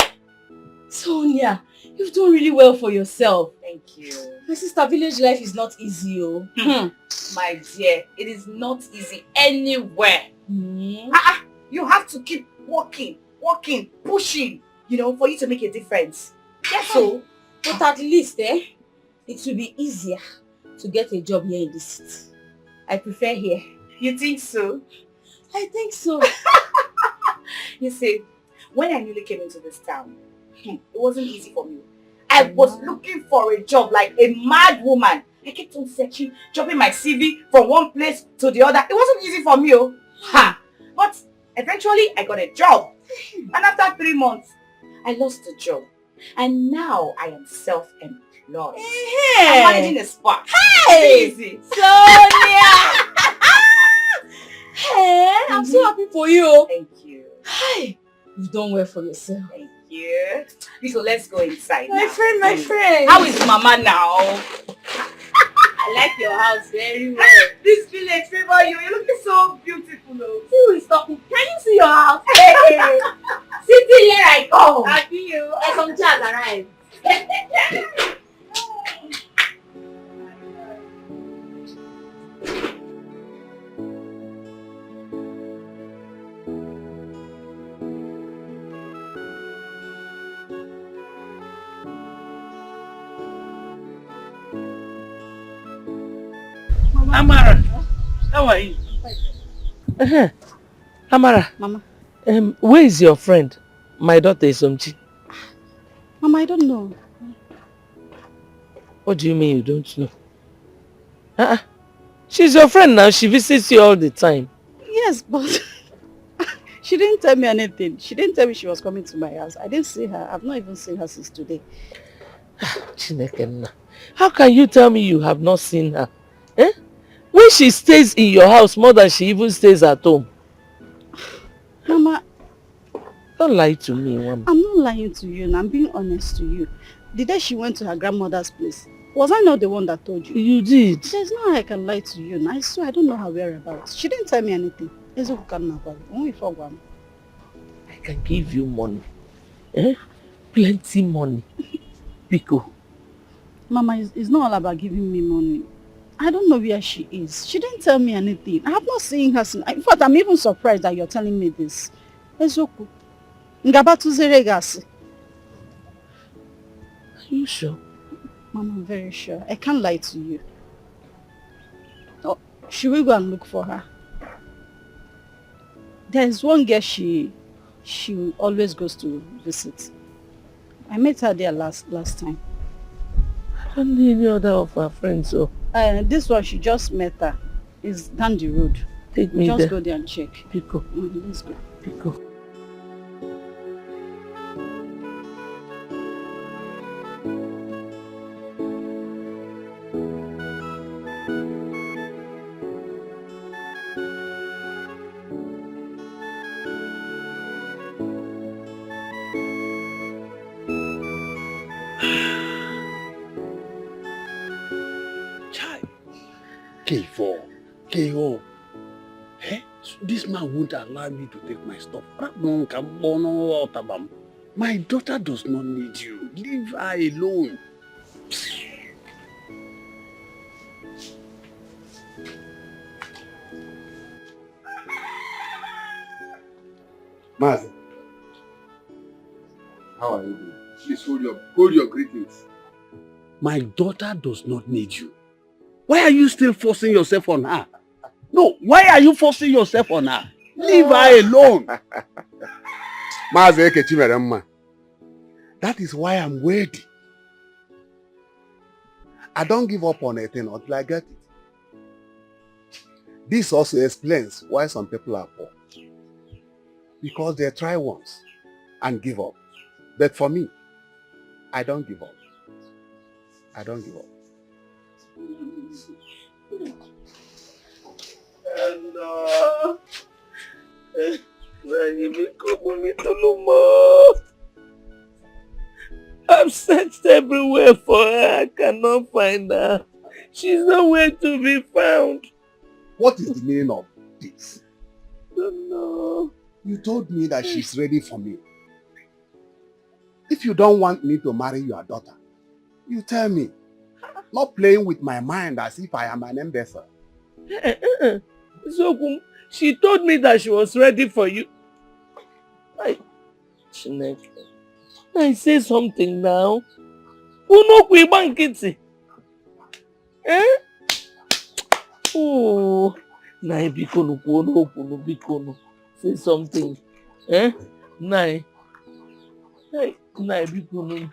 Sonia, you've done really well for yourself. Thank you. My sister, village life is not easy, oh. My dear, it is not easy anywhere. You have to keep working, pushing, for you to make a difference. Yes, so. But at least, it will be easier to get a job here in the city. I prefer here. You think so? I think so. You see, when I newly came into this town, it wasn't easy for me. I was looking for a job like a mad woman. I kept on searching, dropping my CV from one place to the other. It wasn't easy for me. But eventually, I got a job. And after 3 months, I lost the job. And now I am self-employed. I'm managing a spa. Hey! Easy. Sonia! Hey, I'm so happy for you. Thank you. Hey, you've done well for yourself. Thank you. So let's go inside My now. friend. How is Mama now? I like your house very well. This village favor you. You're looking so beautiful. See who is talking. Can you see your house? Hey. Sitting here I come. I see you. And some chairs arrive. Amara, how are you? Amara, Mama. Where is your friend? My daughter is Somchi. Mama, I don't know. What do you mean you don't know? She's your friend now. She visits you all the time. Yes, but she didn't tell me anything. She didn't tell me she was coming to my house. I didn't see her. I've not even seen her since today. Chineke, how can you tell me you have not seen her? Eh? When she stays in your house more than she even stays at home. Mama, don't lie to me, Mama. I'm not lying to you, and I'm being honest to you. The day she went to her grandmother's place, was I not the one that told you? You did. There's no way I can lie to you. I swear I don't know her whereabouts. She didn't tell me anything. I can give you money. Eh? Plenty money. Pico. Mama, it's not all about giving me money. I don't know where she is. She didn't tell me anything. I have not seen her since. In fact, I'm even surprised that you're telling me this. Ezoku. Are you sure? Mama, I'm very sure. I can't lie to you. Oh, should we go and look for her? There's one girl she always goes to visit. I met her there last time. I don't need any other of her friends, so. This one, she just met her. It's down the road. Take me just there. Go there and check. Pico. Let's go. Pico. K4, KO. Eh? So this man won't allow me to take my stuff. My daughter does not need you. Leave her alone. Mazi, how are you doing? Please hold your greetings. My daughter does not need you. Why are you still forcing yourself on her? No, why are you forcing yourself on her? Leave her alone. That is why I'm ready. I don't give up on anything until I get it. This also explains why some people are poor. Because they try once and give up. But for me, I don't give up. I don't give up. I've searched everywhere for her. I cannot find her. She's nowhere to be found. What is the meaning of this? I don't know. You told me that she's ready for me. If you don't want me to marry your daughter, you tell me. Not playing with my mind as if I am an imbecile. So, she told me that she was ready for you. I say something now. Eh? Oh, Nai bikono bikono. Say something. Eh? Nai. Hey, Nai bikono.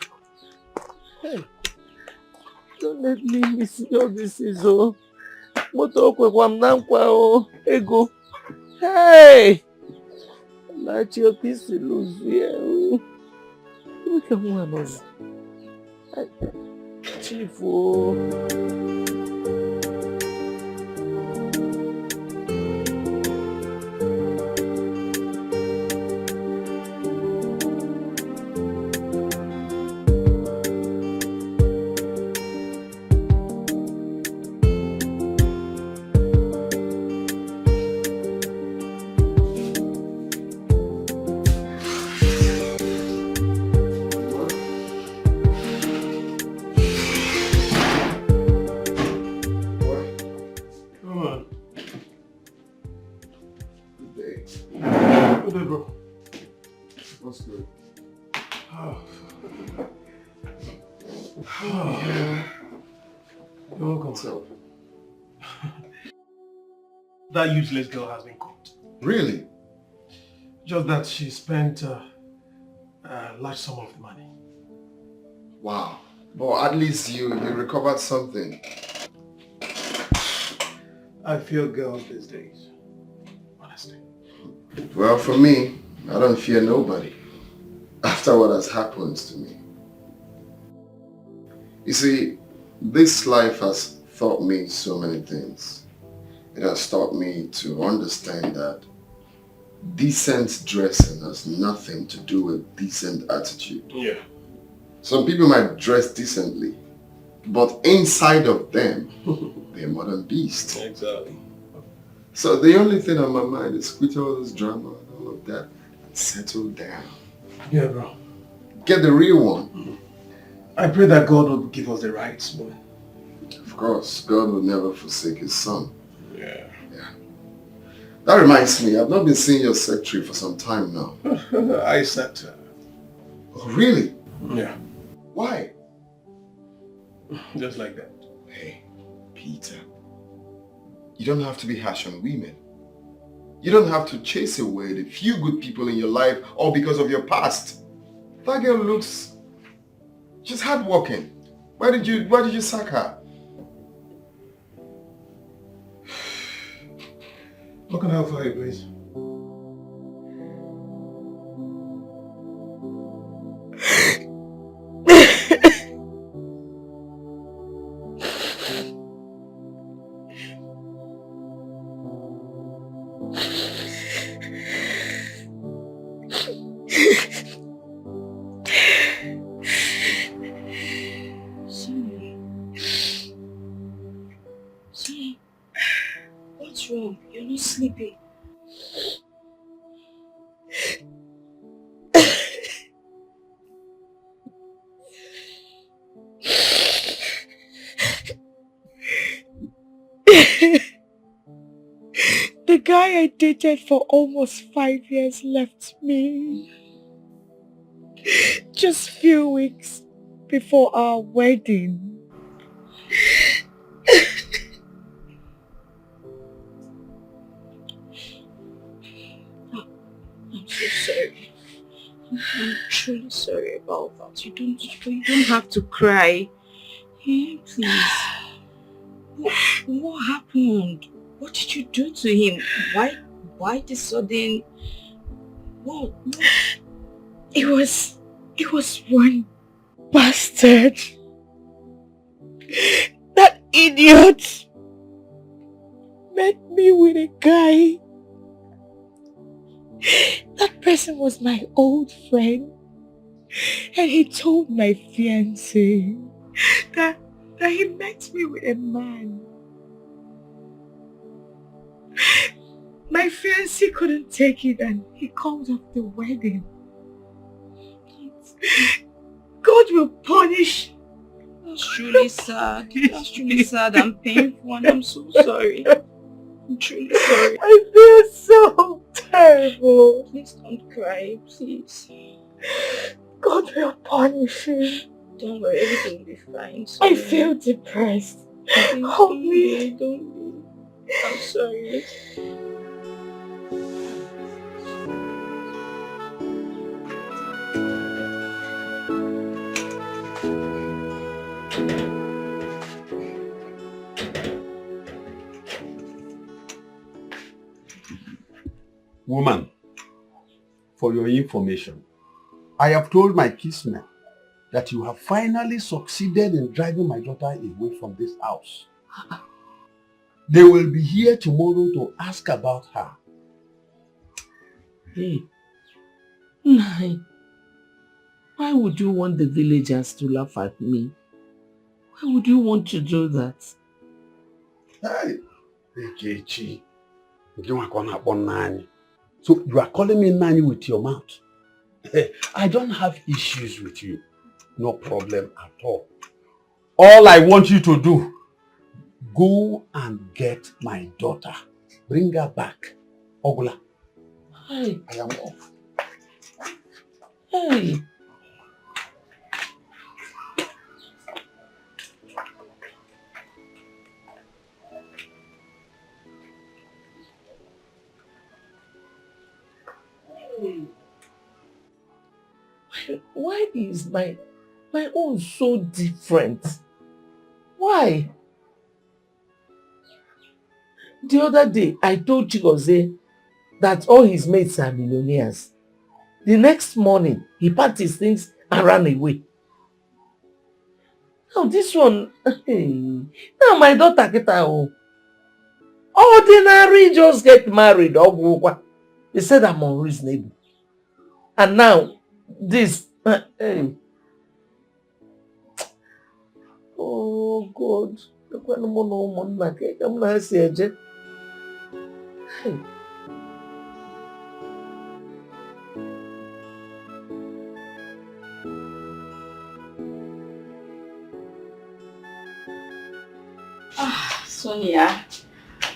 Hey. Don't let me miss all this is oh. Moto kwam nankwa oh. Ego. Hey. Let your peace lose here. Look at one of Chief oh. That useless girl has been caught. Really? Just that she spent a large sum of money. Wow. But at least you recovered something. I fear girls these days, honestly. Well, for me, I don't fear nobody after what has happened to me. You see, this life has taught me so many things. It has taught me to understand that decent dressing has nothing to do with decent attitude. Yeah. Some people might dress decently, but inside of them, they're modern beasts. Exactly. So the only thing on my mind is quit all this drama and all of that and settle down. Yeah, bro. Get the real one. I pray that God will give us the right woman. Of course, God will never forsake his son. Yeah. That reminds me, I've not been seeing your secretary for some time now. I sacked her. Oh, really? Yeah. Why? Just like that. Hey, Peter. You don't have to be harsh on women. You don't have to chase away the few good people in your life all because of your past. That girl looks just hardworking. Why did you sack her? What can I help for you, please? Sorry. What's wrong? You're not sleeping. The guy I dated for almost 5 years left me. Just few weeks before our wedding. I'm so sorry. I'm truly sorry about that. You don't have to cry. Hey, please. What happened? What did you do to him? Why the sudden... What? It was one bastard. That idiot met me with a guy. That person was my old friend. And he told my fiancé that he met me with a man. My fiancé couldn't take it and he called off the wedding. God will punish. That's truly sad. That's truly sad and painful, and I'm so sorry. I'm truly sorry. I feel so terrible. Please don't cry, please. God will punish him. Don't worry, everything will be fine. I feel depressed. Help me. Don't be. I'm sorry. Woman, for your information, I have told my kinsmen that you have finally succeeded in driving my daughter away from this house. They will be here tomorrow to ask about her. Hey, Nai, why would you want the villagers to laugh at me? Why would you want to do that? Hey, Ekechi, so you are calling me Nani with your mouth? I don't have issues with you. No problem at all. All I want you to do, go and get my daughter. Bring her back. Ogula. Hey. I am off. Hey. Why is my own so different? Why? The other day, I told Chigozie that all his mates are millionaires. The next morning, he packed his things and ran away. Now this one, hey, now my daughter get her ordinary just get married. They said I'm unreasonable. And now, this, hey. Oh God. Hey. Sonia,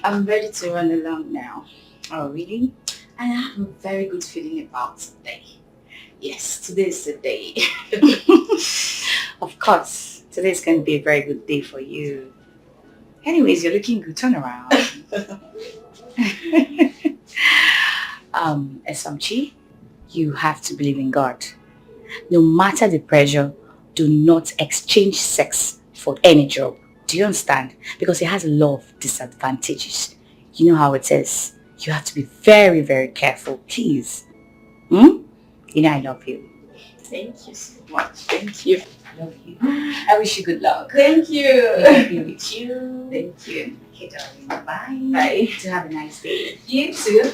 I'm ready to run along now. Oh, really? And I have a very good feeling about today. Yes, today is the day. Of course, today is going to be a very good day for you. Anyways, you're looking good. Turn around. Esamchi, you have to believe in God. No matter the pressure, do not exchange sex for any job. Do you understand? Because it has a lot of disadvantages. You know how it is. You have to be very, very careful, please. You know I love you. Thank you so much. Thank you. I love you. I wish you good luck. Thank you. Happy with you. Thank you. Okay, darling. Bye. Bye. To have a nice day. You too.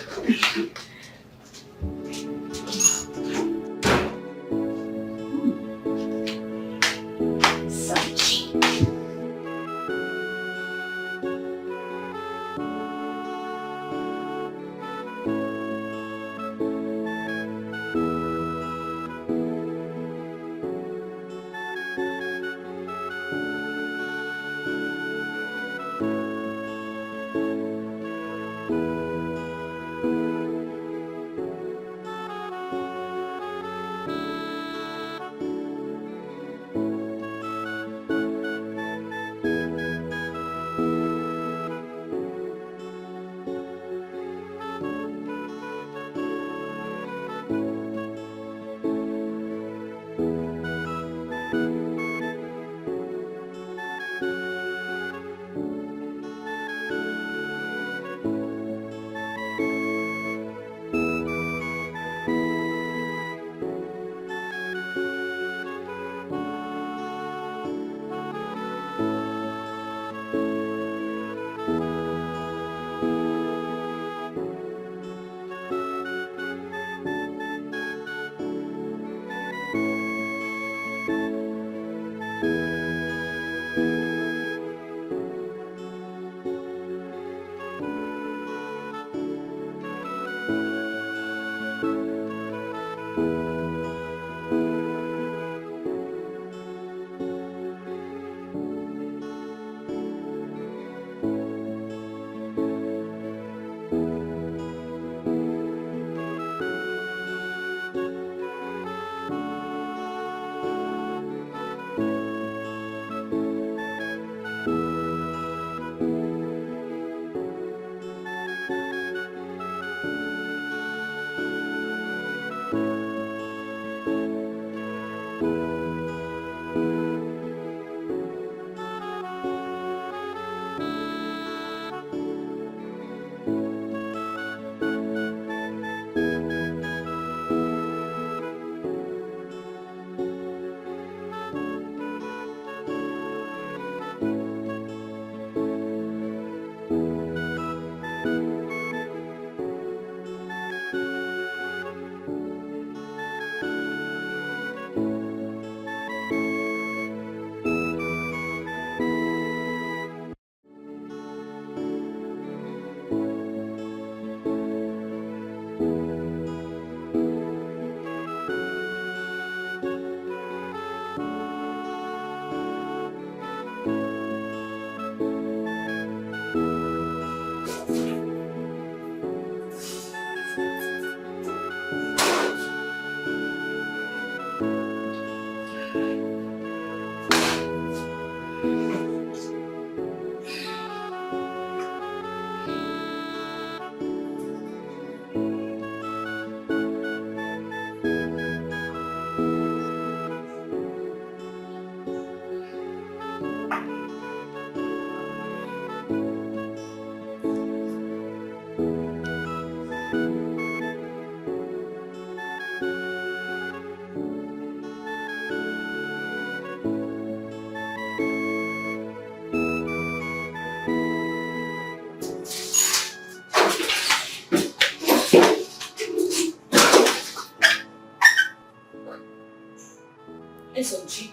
SOG.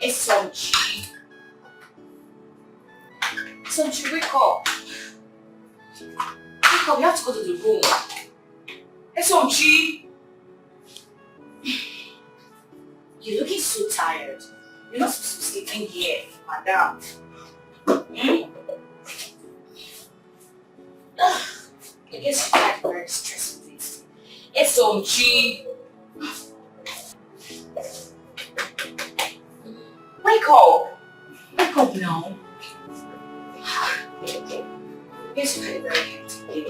SOG. SOG, wake up. Wake up, you have to go to the room. SOG. You're looking so tired. You're not supposed to be sleeping here, madam. I guess you had very stressful days. SOG. Wake up. Wake up now. Yes, you had very hectic day.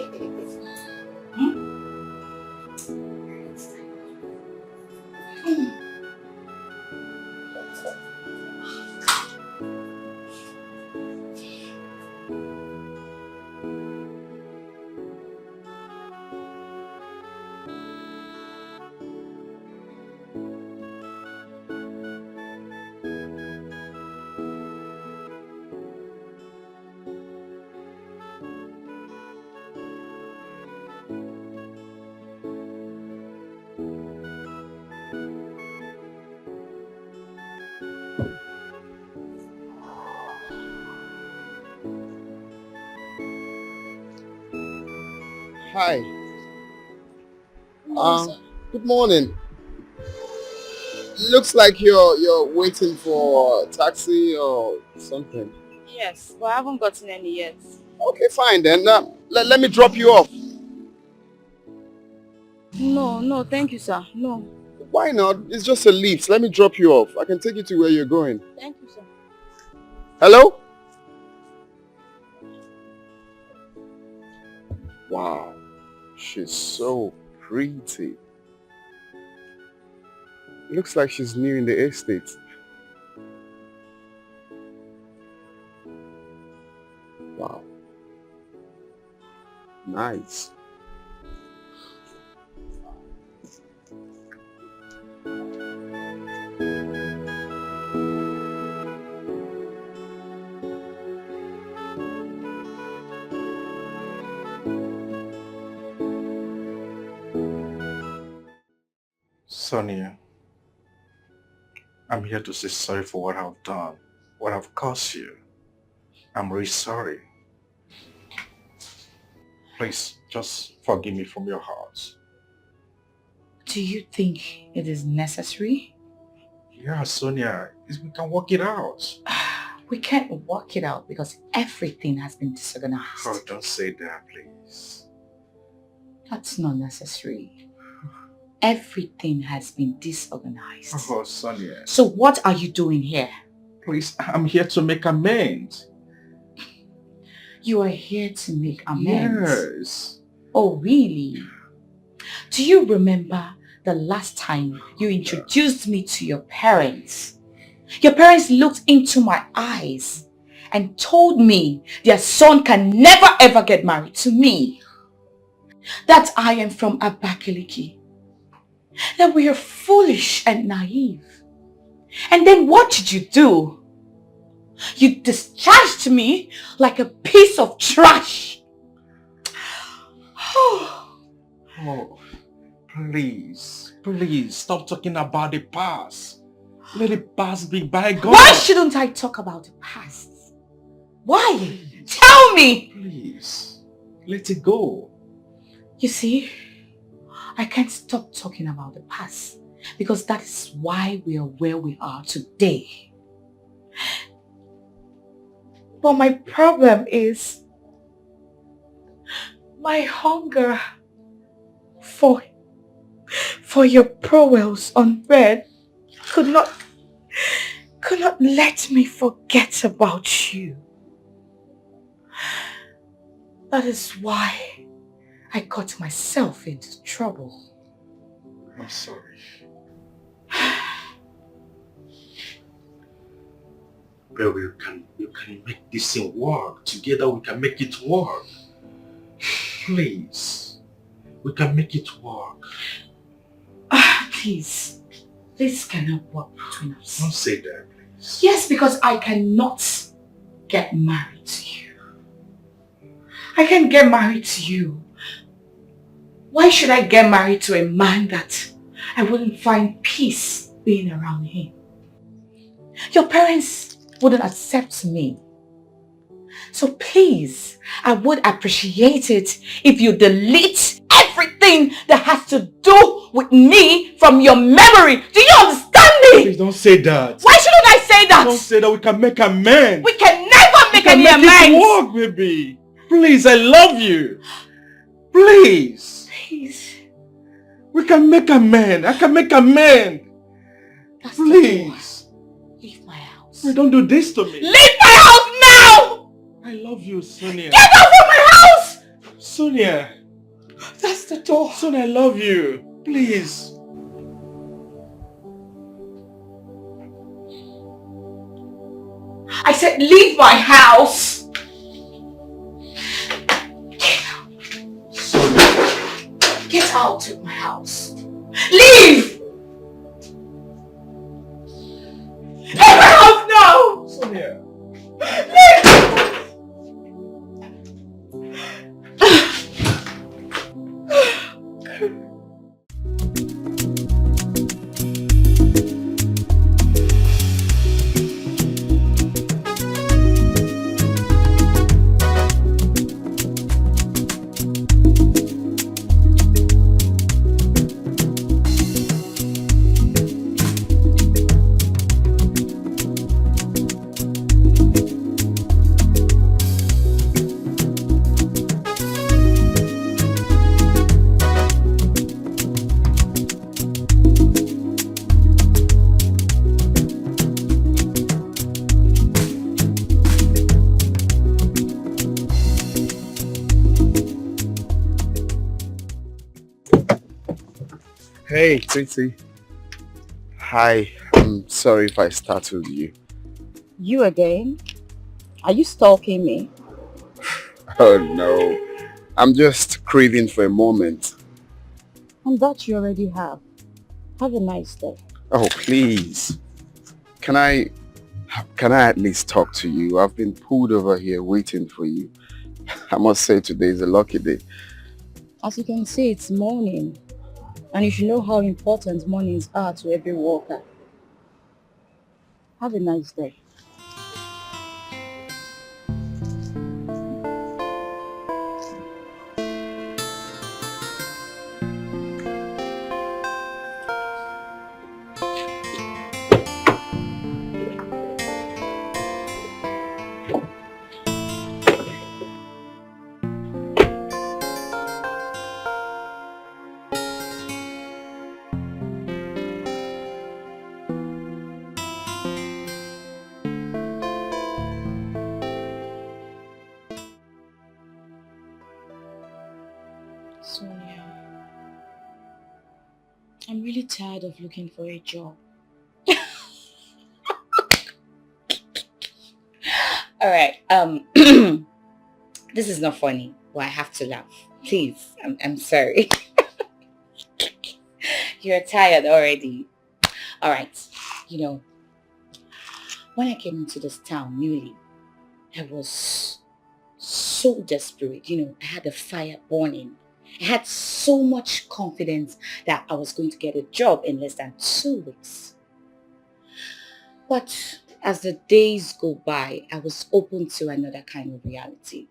Hi. Good morning. Looks like you're waiting for a taxi or something. Yes, but I haven't gotten any yet. Okay, fine then. Let me drop you off. No, thank you, sir. No. Why not? It's just a lift. Let me drop you off. I can take you to where you're going. Thank you, sir. Hello? Wow. She's so pretty. Looks like she's new in the estate. Wow. Nice. Sonia, I'm here to say sorry for what I've done, what I've caused you. I'm really sorry. Please, just forgive me from your heart. Do you think it is necessary? Yeah, Sonia, we can work it out. We can't work it out because everything has been disorganized. Oh, don't say that, please. That's not necessary. Everything has been disorganized. Oh, Sonia. So what are you doing here? Please, I'm here to make amends. You are here to make amends? Yes. Oh, really? Do you remember the last time you introduced me to your parents? Your parents looked into my eyes and told me their son can never ever get married to me. That I am from Abakaliki. That we are foolish and naive. And then what did you do? You discharged me like a piece of trash. Oh, please, stop talking about the past. Let the past be bygone. Why shouldn't I talk about the past? Why? Tell me! Please, let it go. You see, I can't stop talking about the past because that is why we are where we are today. But my problem is my hunger for your prowess on bed could not let me forget about you. That is why I got myself into trouble. I'm sorry. But you can make this thing work. Together we can make it work. Please. We can make it work. Please. This cannot work between us. Don't say that, please. Yes, because I cannot get married to you. I can't get married to you. Why should I get married to a man that I wouldn't find peace being around him. Your parents wouldn't accept me. So please, I would appreciate it if you delete everything that has to do with me from your memory. Do you understand me? Please don't say that. Why shouldn't I say that? Don't say that. We can make amends. We can never make any amends. amends. Work, baby. Please, I love you. Please. Please. We can make amends. I can make amends. Please. Leave my house. Hey, don't do this to me. Leave my house now! I love you, Sonia. Get out of my house! Sonia. That's the door. Sonia, I love you. Please. I said leave my house. Get out of my house. Leave! Leave my house now! Sonia. Leave! Hey, Tracy. Hi, I'm sorry if I startled you. You again? Are you stalking me? Oh no, I'm just craving for a moment. And that you already have. Have a nice day. Oh, please. Can I at least talk to you? I've been pulled over here waiting for you. I must say today is a lucky day. As you can see, it's morning. And you should know how important mornings are to every worker. Have a nice day. Sonia, I'm really tired of looking for a job. Alright, this is not funny, but I have to laugh. Please, I'm sorry. You're tired already. Alright, you know, when I came into this town newly, I was so desperate. You know, I had a fire burning. I had so much confidence that I was going to get a job in less than 2 weeks. But as the days go by, I was open to another kind of reality.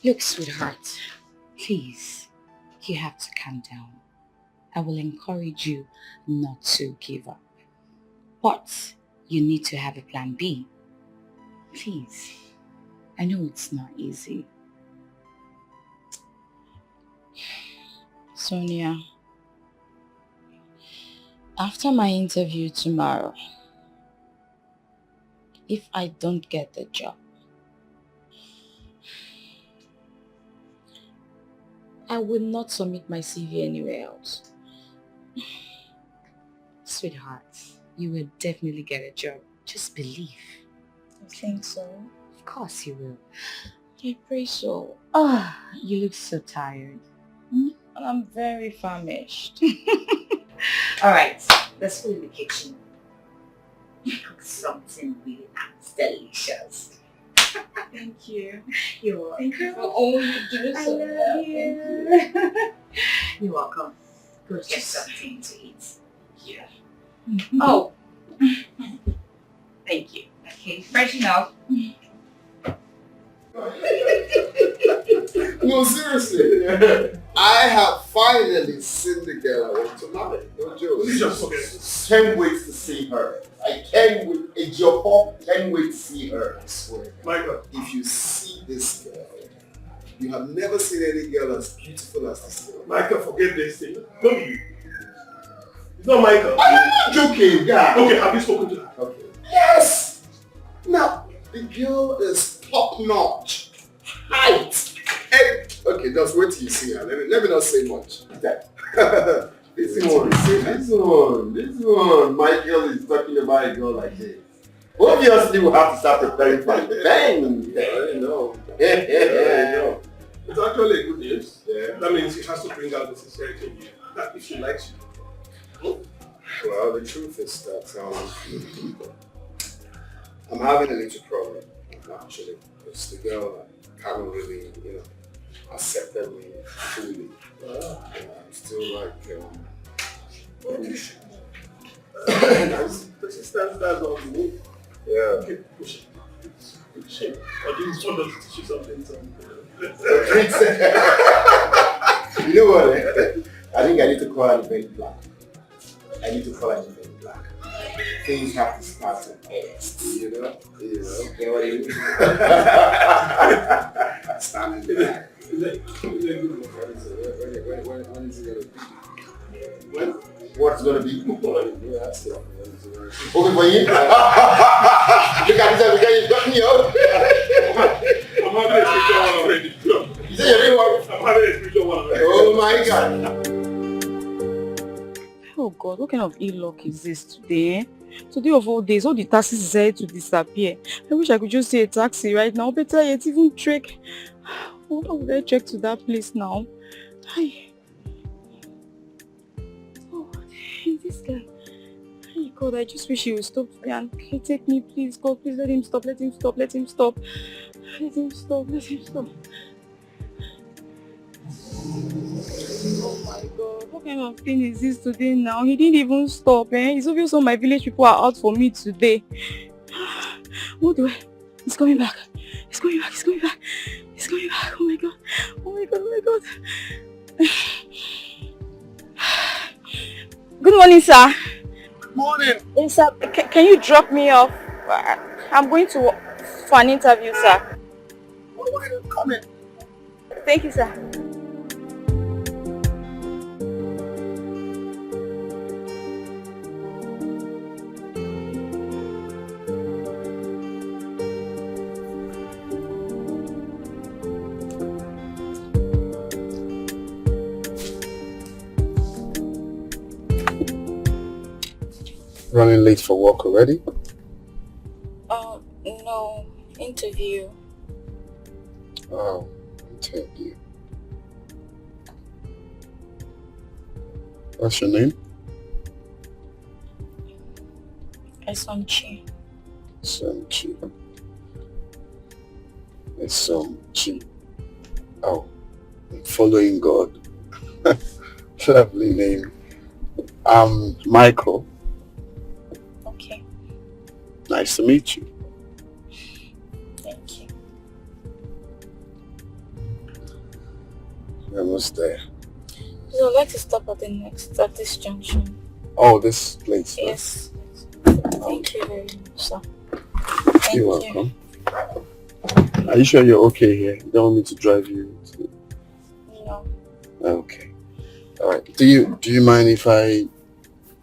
Look, sweetheart, please, you have to calm down. I will encourage you not to give up. But you need to have a plan B. Please, I know it's not easy. Sonia, after my interview tomorrow, if I don't get the job, I will not submit my CV anywhere else. Sweetheart, you will definitely get a job. Just believe. I think so. Of course you will. I pray so. Ah, you look so tired. And I'm very famished. Alright, let's go in the kitchen. Cook something really nice, delicious. Thank you. You're welcome. Thank you for all you do. I love you. You're welcome. Go get something to eat. Yeah. Oh. Thank you. Okay, freshen up. No, seriously. I have finally seen the girl I want to marry. No joke. Can't wait to see her. I can't wait. Can't wait to see her. I swear. My God. If you see this girl, you have never seen any girl as beautiful as this girl. Michael, forget this thing. Don't be you. It's not Michael. I'm not joking, yeah. Okay, have you spoken to her? Okay. Yes! Now, the girl is top notch. Height. Okay, just wait till you see her. Let me not say much. This one. Michael is talking about a girl like this. Obviously, we'll have to start preparing for the bang. I know. Yeah. It's actually a good news. Yeah. That means he has to bring out the sincerity in you. That if she likes you. Well, the truth is that I'm having a little problem, actually, because the girl haven't really, accepted me fully. I'm still like, that's all you need. Yeah. Okay, push it. Push it. Or do you just want us to teach you something? You know what? I think I need to call her event black. Things have to start with S, you know? Get what I mean? Standing back. When is it gonna be? What's gonna be? Okay for you? Look at this, you got me out. I'm having a spiritual one already. You say you're doing what? I'm having a spiritual one already. Oh my God. Oh God, what kind of ill luck is this today? Today of all days, all the taxis decided to disappear. I wish I could just see a taxi right now. Better yet, even trek. How would I trek to that place now? Hi. Oh, this guy. Hey God, I just wish he would stop today and take me, please. God, please let him stop. Let him stop. Let him stop. Let him stop. Let him stop. Oh my God, what kind of thing is this today now? He didn't even stop, eh? It's obvious all my village people are out for me today. What do I? He's coming back. He's coming back. He's coming back. He's coming back. Oh my God. Oh my God. Oh my God. Good morning, sir. Morning. Yes, sir. Can you drop me off? I'm going to for an interview, sir. Why are you coming? Thank you, sir. Running late for work already? No. Interview. Oh, interview. What's your name? Esomchi. Esomchi. Esomchi. Oh, following God. Lovely name. Michael. Okay. Nice to meet you. Thank you. We're almost there. So I'd like to stop at this junction. Oh, this place? Yes. Thank you very much, sir. You're welcome. Are you sure you're okay here? You don't want me to drive you? No. Okay. Alright. Do you mind if I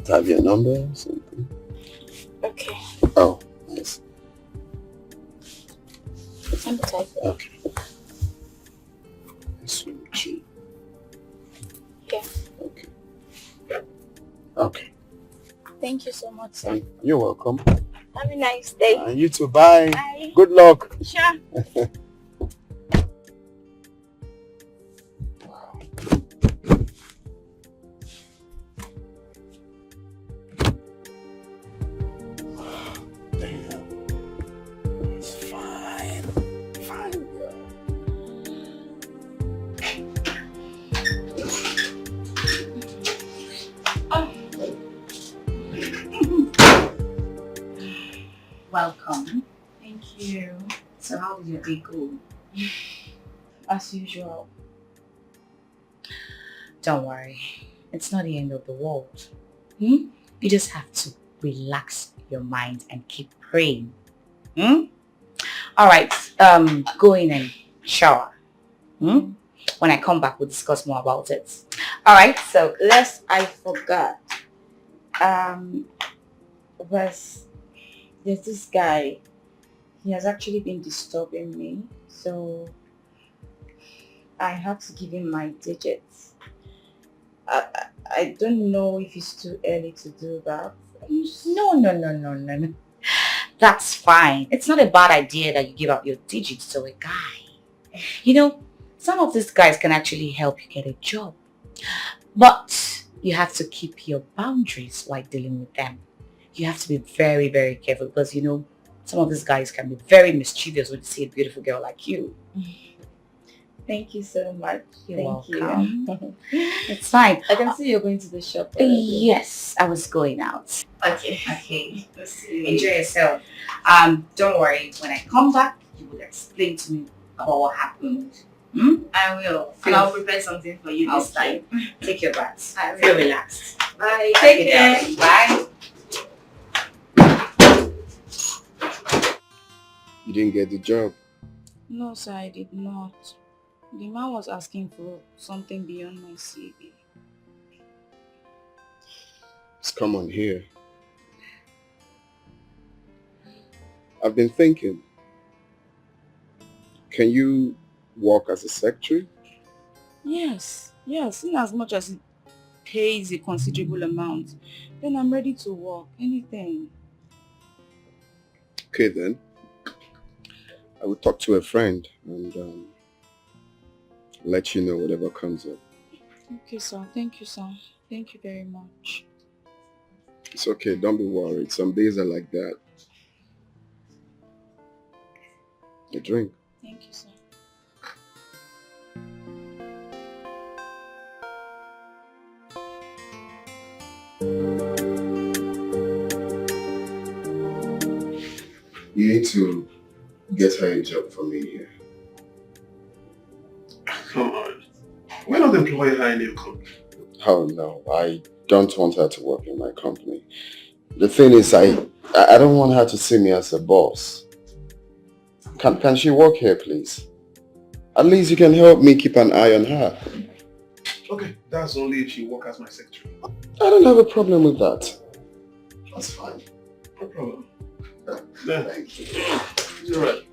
have your number or something? Okay. Oh, nice. I'm typing. Okay. SMG. Yeah. Okay. Okay. Thank you so much, sir. You're welcome. Have a nice day. And you too. Bye. Bye. Good luck. Sure. Welcome. Thank you. So how did your day go? As usual. Don't worry. It's not the end of the world. You just have to relax your mind and keep praying. Alright, go in and shower. When I come back, we'll discuss more about it. Alright, so I forgot. There's this guy. He has actually been disturbing me, so I have to give him my digits. I don't know if it's too early to do that. No. That's fine. It's not a bad idea that you give out your digits to a guy. You know, some of these guys can actually help you get a job. But you have to keep your boundaries while dealing with them. You have to be very, very careful because, you know, some of these guys can be very mischievous when they see a beautiful girl like you. Thank you so much. You're Thank welcome. you. It's fine. I can see you're going to the shop already. Yes, I was going out. Okay. Enjoy yourself. Don't worry. When I come back, you will explain to me about what happened. I will. And I'll prepare something for you this time. Take your bath. I will. Feel relaxed. Bye. Take care. darling. Bye. You didn't get the job. No, sir, I did not. The man was asking for something beyond my CV. Just come on here. I've been thinking, can you work as a secretary? Yes, in as much as it pays a considerable amount, then I'm ready to work. Anything. Okay then. I will talk to a friend and let you know whatever comes up. Okay, sir. Thank you, sir. Thank you very much. It's okay, don't be worried. Some days are like that. A drink. Thank you, sir. You need to get her a job for me here. Come on. Why not employ her in your company? Oh no, I don't want her to work in my company. The thing is, I don't want her to see me as a boss. Can she work here, please? At least you can help me keep an eye on her. Okay, that's only if she works as my secretary. I don't have a problem with that. That's fine. No problem. Yeah. Thank you. You're right.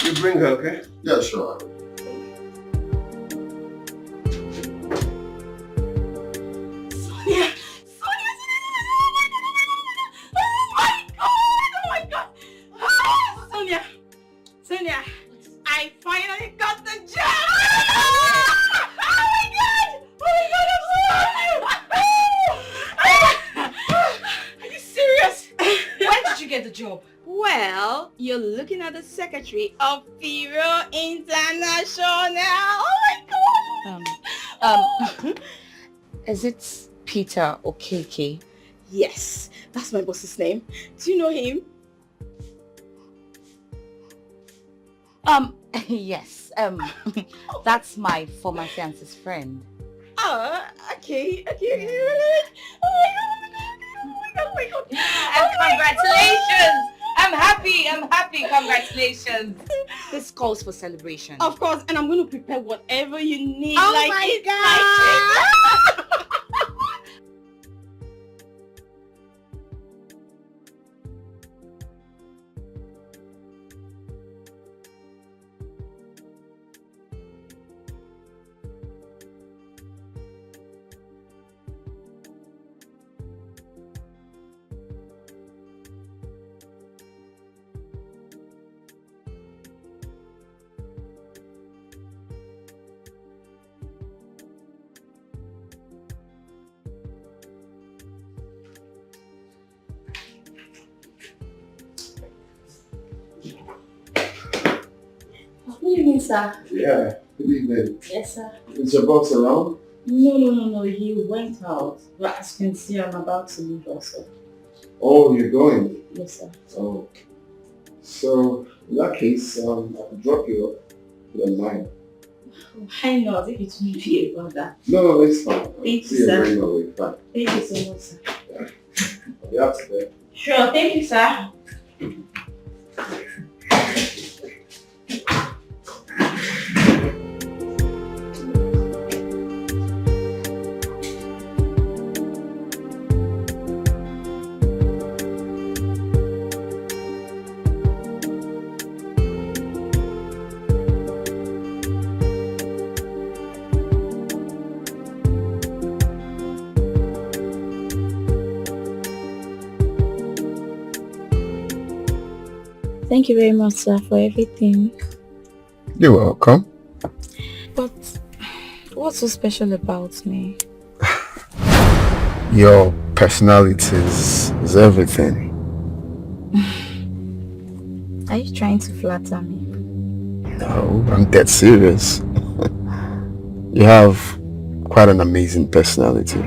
You bring her, okay? Yeah, sure. Sonia, I finally got the job! Oh my god! I'm so happy! Are you serious? When did you get the job? Well, you're looking at the secretary of Firo International. Oh my god! Is it Peter Okeke? Yes, that's my boss's name. Do you know him? Yes. That's my former fiance's friend. Oh, okay. Oh my god. And congratulations! I'm happy. Congratulations. This calls for celebration. Of course, and I'm going to prepare whatever you need. Oh like my god! Good evening, sir. Yeah, good evening. Yes, sir. Is your boss around? No. He went out. But as you can see, I'm about to leave also. Oh, you're going? Yes, sir. Oh, So, in that case, I could drop you off. You don't mind. Why not? If it won't be about that. No, it's fine. Thank you, See you sir. very well. Fine. Thank you so much, sir. Yeah. You have to pay. Sure, thank you, sir. Thank you very much, sir, for everything. You're welcome. But what's so special about me? Your personality is everything. Are you trying to flatter me? No, I'm dead serious. You have quite an amazing personality.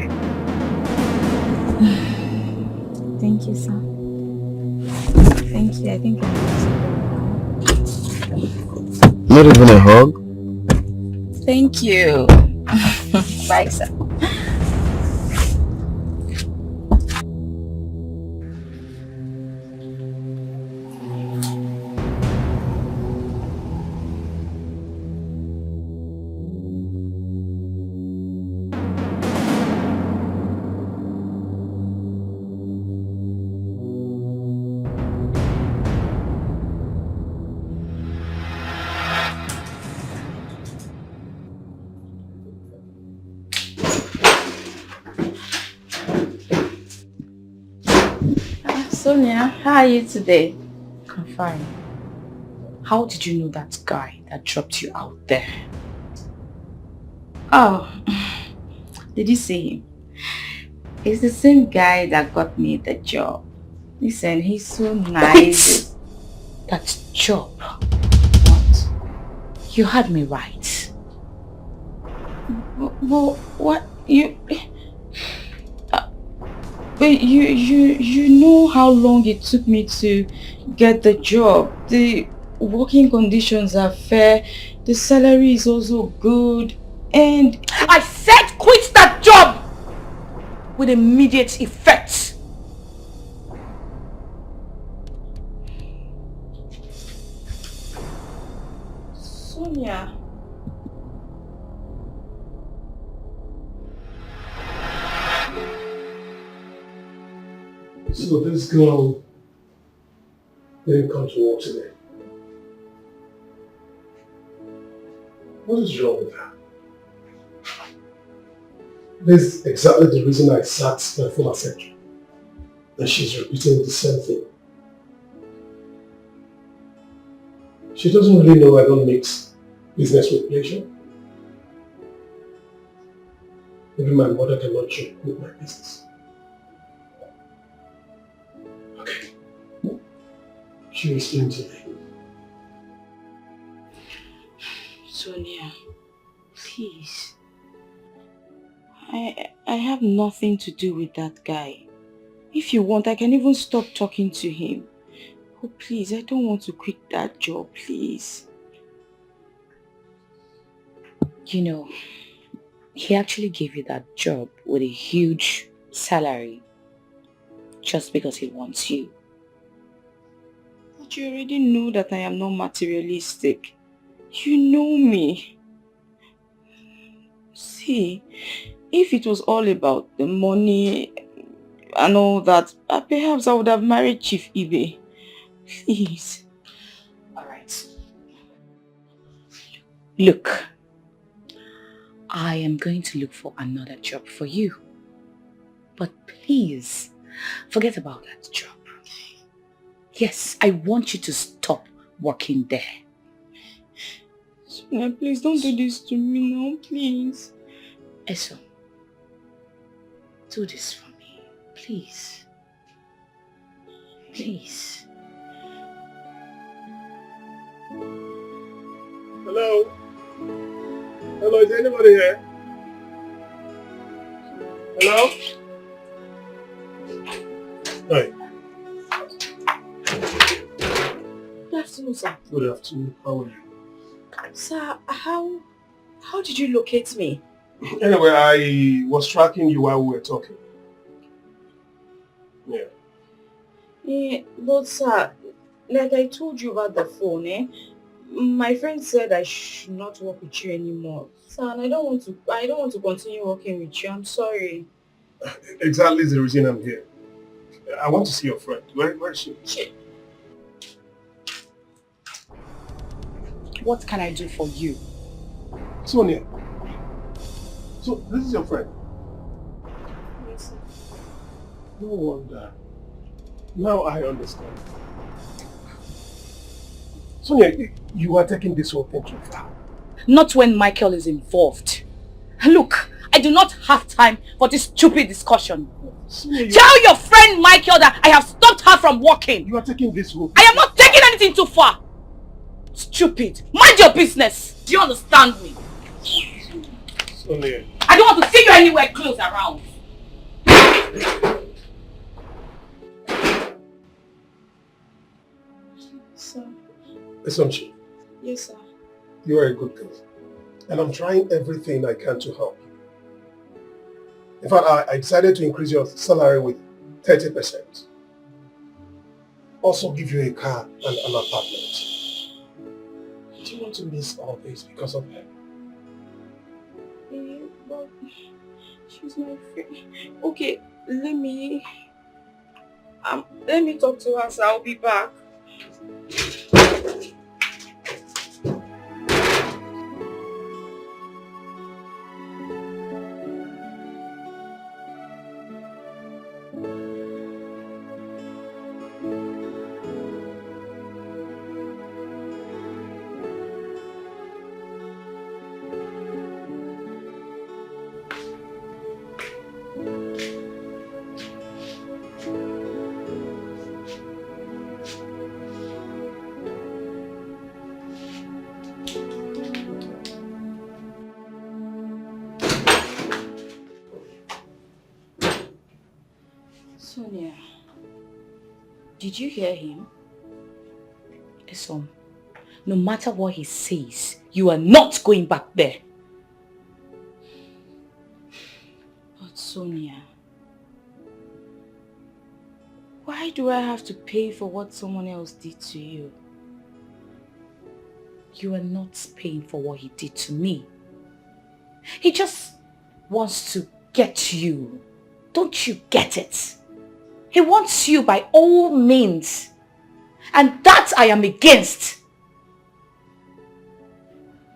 Thank you, sir. Thank you. I think I'm Not even a hug? Thank you. Bye, sir. Sonia, how are you today? I'm fine. How did you know that guy that dropped you out there? Oh, did you see him? It's the same guy that got me the job. Listen, he's so nice. That job? What? You had me right. Well, what? But you know how long it took me to get the job. The working conditions are fair. The salary is also good. And I said quit that job with immediate effect. Sonia. So this girl didn't come to work today. What is wrong with her? This is exactly the reason I sacked my former secretary. And she's repeating the same thing. She doesn't really know I don't mix business with pleasure. Even my mother cannot joke with my business. Okay. She explained to me. Sonia, please. I have nothing to do with that guy. If you want, I can even stop talking to him. Oh, please, I don't want to quit that job, please. You know, he actually gave you that job with a huge salary just because he wants you. But you already know that I am not materialistic. You know me. See, if it was all about the money and all that, perhaps I would have married Chief Ibe. Please. Alright. Look, I am going to look for another job for you. But please, forget about that job. Yes, I want you to stop working there. Sonia, please don't do this to me now, please. Eso, do this for me, please. Please. Hello? Hello, is anybody here? Hello? Hey. afternoon, sir. Good afternoon. How are you? Sir, how did you locate me? Anyway, I was tracking you while we were talking. Yeah. Yeah, but sir, like I told you about the phone, my friend said I should not work with you anymore. Sir, and I don't want to continue working with you. I'm sorry. Exactly the reason I'm here. I want to see your friend. Where is she? What can I do for you? Sonia. So, this is your friend? Yes, sir. No wonder. Now I understand. Sonia, you are taking this whole thing too far. Not when Michael is involved. Look, I do not have time for this stupid discussion. Sonia, Tell your friend Michael that I have stopped her from working. You are taking this whole thing. I am not taking anything too far. Stupid. Mind your business. Do you understand me? Sonia. I don't want to see you anywhere close around. Sir. Assumption. Yes, sir. You are a good girl. And I'm trying everything I can to help you. In fact, I decided to increase your salary with 30%. Also give you a car and an apartment. Do you want to miss all this because of her? But she's my friend. Okay, let me talk to her, so I'll be back. Sonia, did you hear him? Esom, no matter what he says, you are not going back there. But Sonia, why do I have to pay for what someone else did to you? You are not paying for what he did to me. He just wants to get you. Don't you get it? He wants you by all means. And that I am against.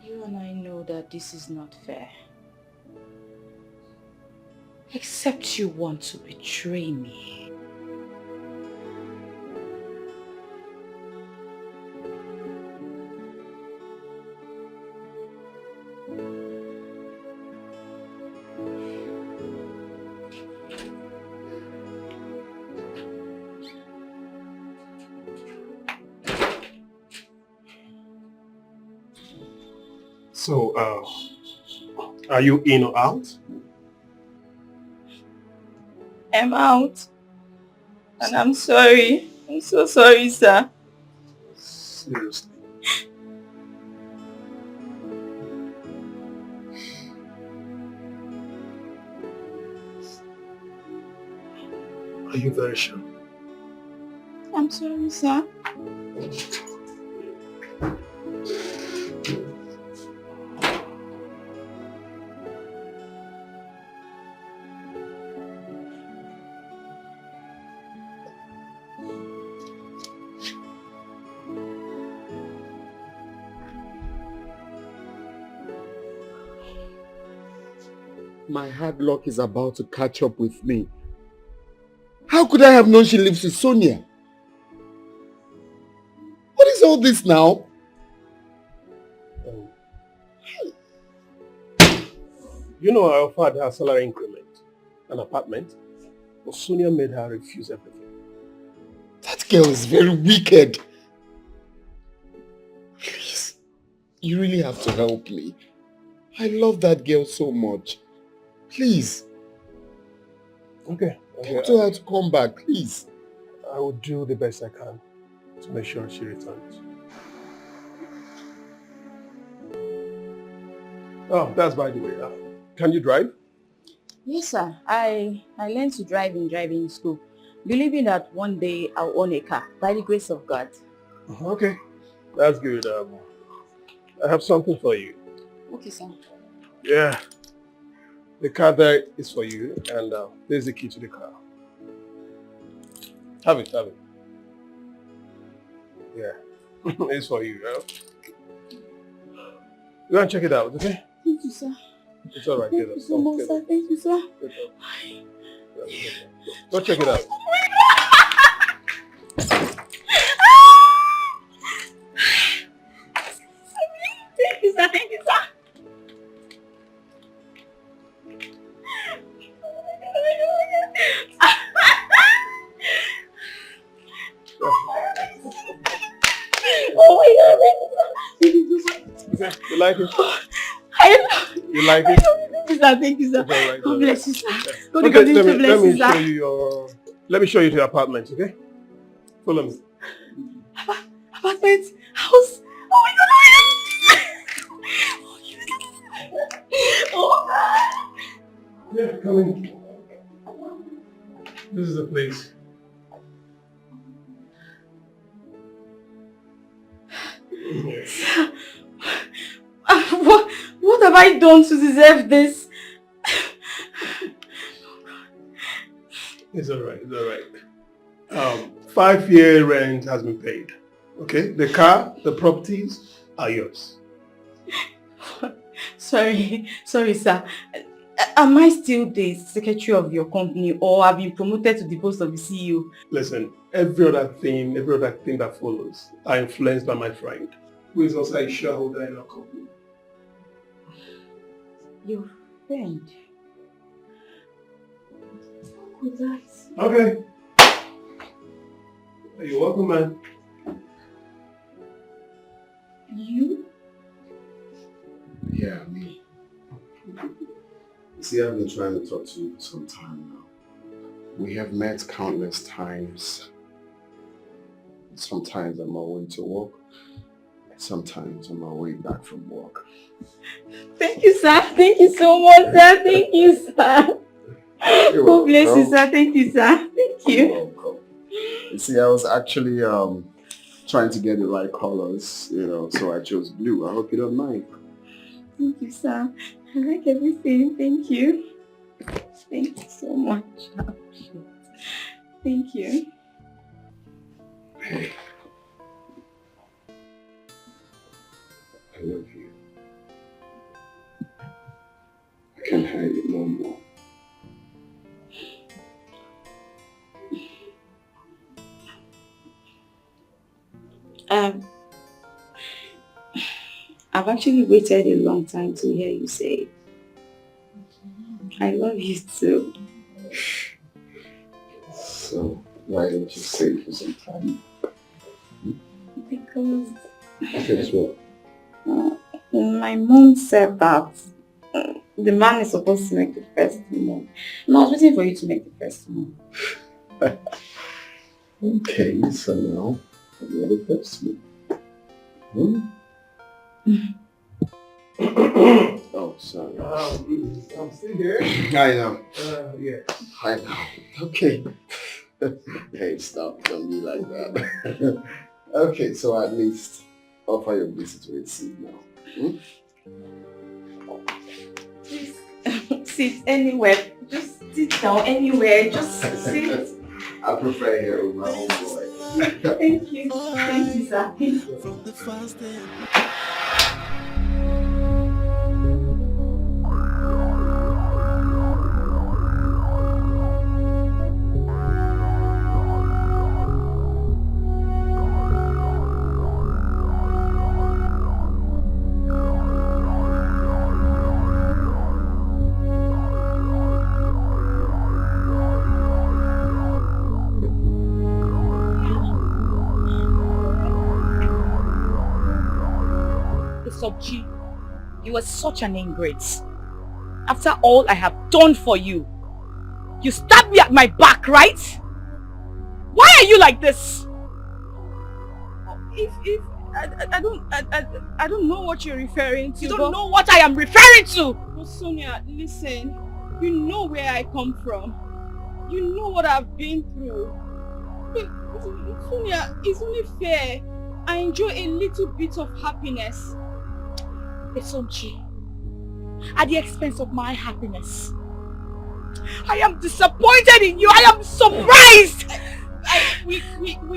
You and I know that this is not fair. Except you want to betray me. So, are you in or out? I'm out. And I'm sorry. I'm so sorry, sir. Seriously. Are you very sure? I'm sorry, sir. My hard luck is about to catch up with me. How could I have known she lives with Sonia? What is all this now? You know I offered her salary increment, an apartment, but Sonia made her refuse everything. That girl is very wicked. Please, you really have to help me. I love that girl so much. Please. Okay. Talk to her to come back, please. I will do the best I can to make sure she returns. Oh, that's by the way. Can you drive? Yes, sir. I learned to drive in driving school, believing that one day I'll own a car, by the grace of God. Okay, that's good. I have something for you. Okay, sir. Yeah, the car there is for you, and there's the key to the car. Have it. Yeah, it's for you. Go and check it out, okay? Thank you, sir. It's all right. Thank you so much, sir. Thank you, sir. Go check it out. Thank you, sir. Thank you, sir. Oh my God, thank you, sir. Okay, you like it? You like it? Thank you, sir. It's all right. God bless you, sir. God Okay, continue to bless you, sir. Let me show you to your apartment, okay? Follow me. Apartment, house. Oh my God, oh God. Yeah, come in. This is the place. What have I done to deserve this? It's all right. 5-year rent has been paid. Okay? The car, the properties are yours. Sorry, sir. Am I still the secretary of your company, or have you promoted to the post of the CEO? Listen, every other thing that follows are influenced by my friend, who is also a shareholder in our company. Your friend? Who's that? Okay. You're welcome, man. You? Yeah, me. See, I've been trying to talk to you for some time now. We have met countless times. Sometimes I'm on my way to work. Sometimes on my way back from work. Thank you, sir. Thank you so much, sir. Thank you, sir. God bless you, sir. Thank you, sir. Thank you. You're welcome. You see, I was actually trying to get the right colors, so I chose blue. I hope you don't mind. Thank you, sir. I like everything. Thank you. Thank you so much. Thank you. Hey. I love you. I can't hide it no more. I've actually waited a long time to hear you say, I love you too. So, why don't you say it for some time? Because... Guess what? My mom said that the man is supposed to make the first move. No, I was waiting for you to make the first move. Okay, so now, you're the first move. Oh, sorry. I'm still here. I know. Yeah. I know. Okay. Hey, stop. Don't be like that. Okay, so at least offer your visit with a seat now. Please sit anywhere. Just sit down anywhere. Just sit. I prefer here with my own boy. Thank you. Thank you, sir. From the first day. You were such an ingrate. After all I have done for you, you stabbed me at my back, right? Why are you like this? If I don't know what you're referring to. You don't know what I am referring to! But Sonia, listen. You know where I come from. You know what I've been through. Sonia, it's only fair. I enjoy a little bit of happiness. Esonchi, at the expense of my happiness. I am disappointed in you. I am surprised. We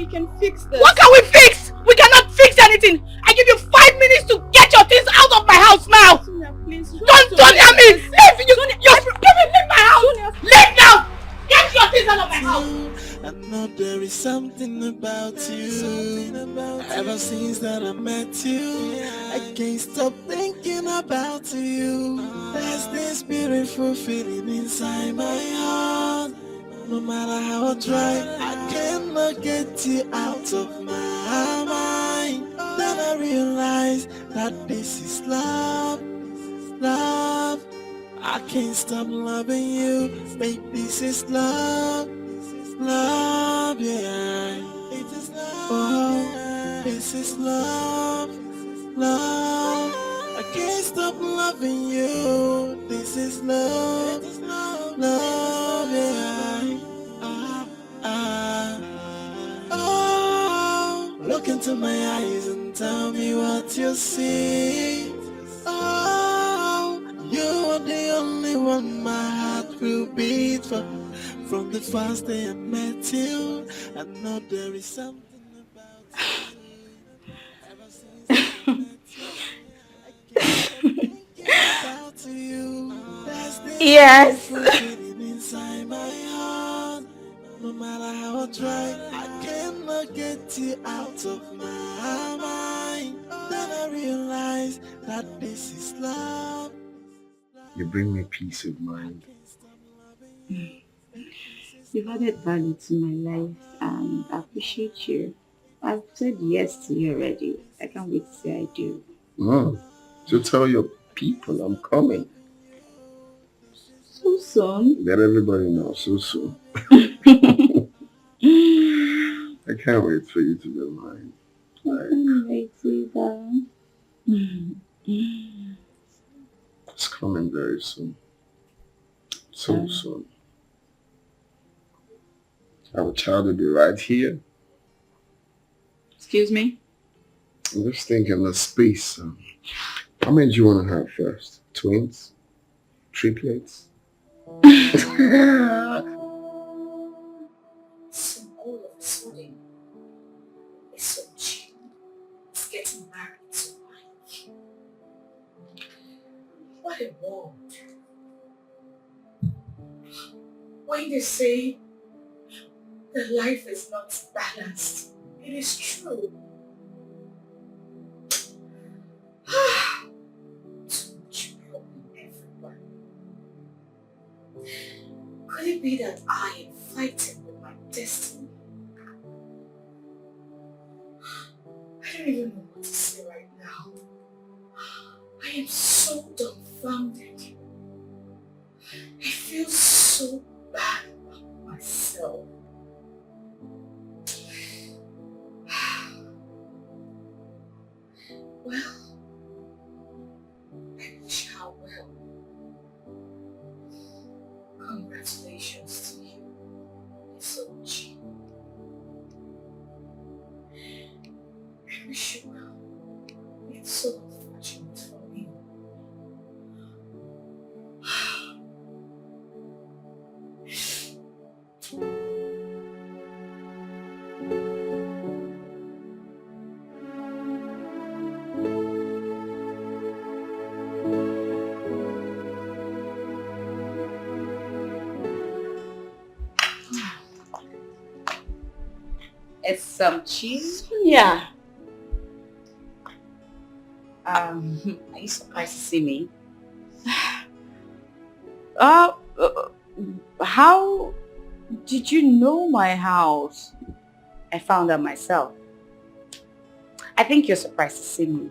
can fix this. What can we fix? We cannot fix anything. I give you 5 minutes to get your things out of my house now. Sonia, please. Don't hear me. Leave you. Leave my house. Sonia. Leave now. Get your things out of my house. I know there is something about you. Ever since that I met you, I can't stop thinking about you. There's this beautiful feeling inside my heart. No matter how I try, I cannot get you out of my mind. Then I realize that this is love, love. I can't stop loving you, babe. This is love, love, yeah. It is love, oh, this is love, love. I can't stop loving you. This is love, love, yeah. Oh, look into my eyes and tell me what you see. Oh, you are the only one my heart will beat for. From the first day I met you, I know there is something about you. Ever since I met you, I can't stop about you. There's this feeling inside my heart. No matter how I try, I cannot get you out of my mind. Then I realize that this is love. You bring me peace of mind. You've added value to my life and I appreciate you. I've said yes to you already. I can't wait to say I do. So tell your people I'm coming. So soon? Let everybody know so soon. I can't wait for you to be mine. I can't wait either. It's coming very soon. So soon. Our child will be right here. Excuse me? I'm just thinking the space. How many do you want to have first? Twins? Triplets? So all of a sudden, it's so cheap. It's getting married to Mike. What a world. When they say that life is not balanced, it is true. Too much problem everywhere. Could it be that I am fighting with my destiny? I don't even know what to say right now. I am so dumbfounded. I feel so bad about myself. Well, I wish how well. Congratulations to you, Isochi. I wish you well. It's so unfortunate for me. It's some cheese. Yeah. Are you surprised to see me? How did you know my house? I found out myself. I think you're surprised to see me.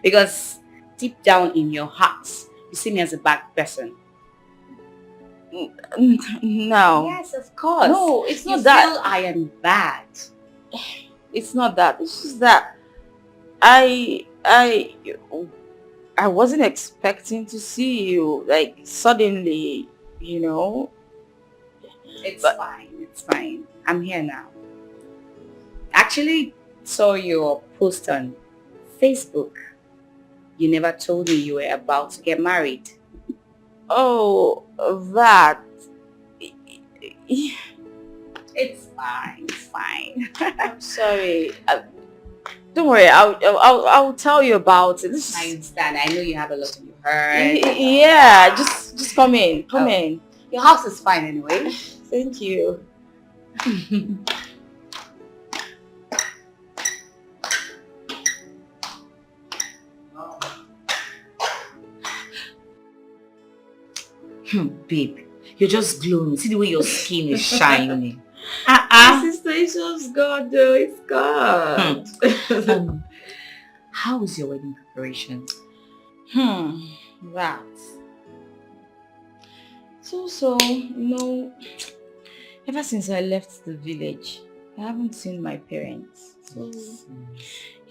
Because deep down in your hearts, you see me as a bad person. No. Yes, of course. No, it's not you that. feel I am bad. It's not that. It's just that I wasn't expecting to see you, like, suddenly, you know. It's fine, it's fine. I'm here now. Actually saw your post on Facebook. You never told me you were about to get married. Oh, that. It's fine, it's fine. I'm sorry. Don't worry, I'll tell you about it. I understand. I know you have a lot on your heart. Yeah, just come in. Come in. Your house is fine anyway. Thank you. Babe, you're just glowing. See the way your skin is shining. Sister, it's just God though. It's God. How is your wedding preparation? That. So, you know, ever since I left the village, I haven't seen my parents. So,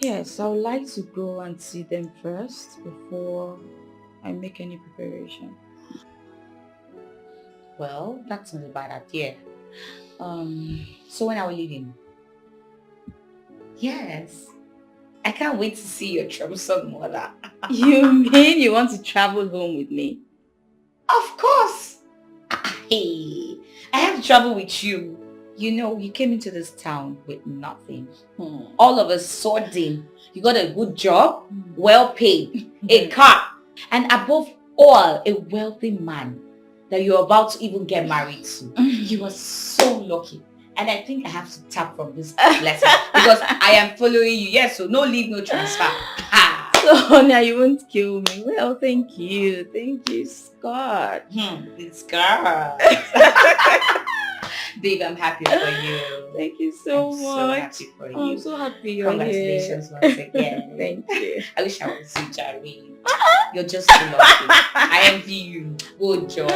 yes, I would like to go and see them first before I make any preparation. Well, that's not a bad idea. So when are we leaving? Yes. I can't wait to see your troublesome mother. You mean you want to travel home with me? Of course. Hey, I have to travel with you. You know, you came into this town with nothing. All of a sudden, you got a good job, well paid, a car, and above all, a wealthy man that you're about to even get married to. You are so lucky. And I think I have to tap from this blessing because I am following you. Yes, so no leave, no transfer. So now you won't kill me. Well, thank you. Thank you, Scott. It's Scott. Babe, I'm happy for you. Thank you so much. So happy for you. I'm so happy you're Congratulations here. once again. Thank you. I wish I was you, Jerry. You're just so lucky. I envy you. Good job.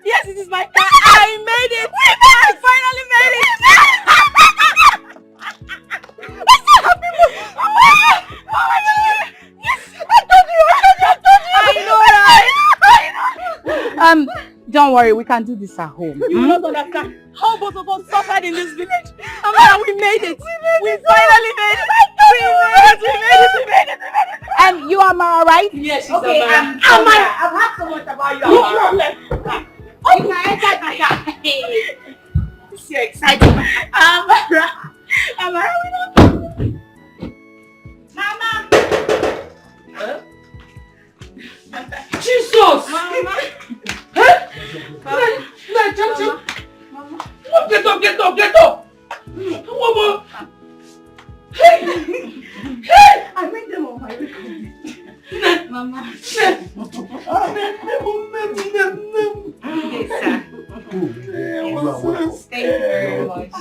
Yes, it is my car. I made it. I finally made it. I'm so happy. Yes, I told you. I know, right? Don't worry, we can do this at home. You will not understand how both of us suffered in this village. And we made it. We finally made it. We made it. And you, Amara, right? Yes, she's okay, Amara. Amara, I've heard so much about you. No problem. Oh, you can enter the car. This is exciting. Amara, we don't. Mama. Jesus! Mama. Jump. Mama. Get up! Mama. Hey! I made them on my way. Mama. Yes, sir. Thank you very much.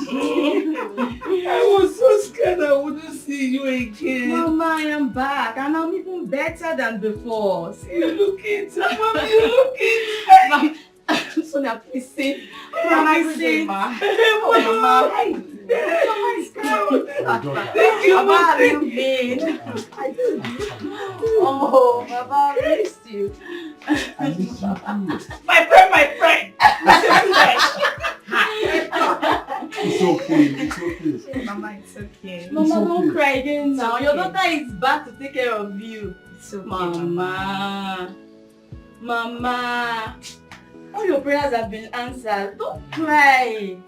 I was so scared I wouldn't see you again. Mama, I am back and I'm even better than before. See, You look it. Mama, you look it. Sonia, please sit. Mama, sit. Mama. Mama, Thank you, Mama, Mama. how have you been? Oh, Mama, I missed you. My friend. It's okay. Mama, it's okay. It's Mama, don't okay. cry again now. okay. Your daughter is back to take care of you. It's okay, Mama. All your prayers have been answered. Don't cry.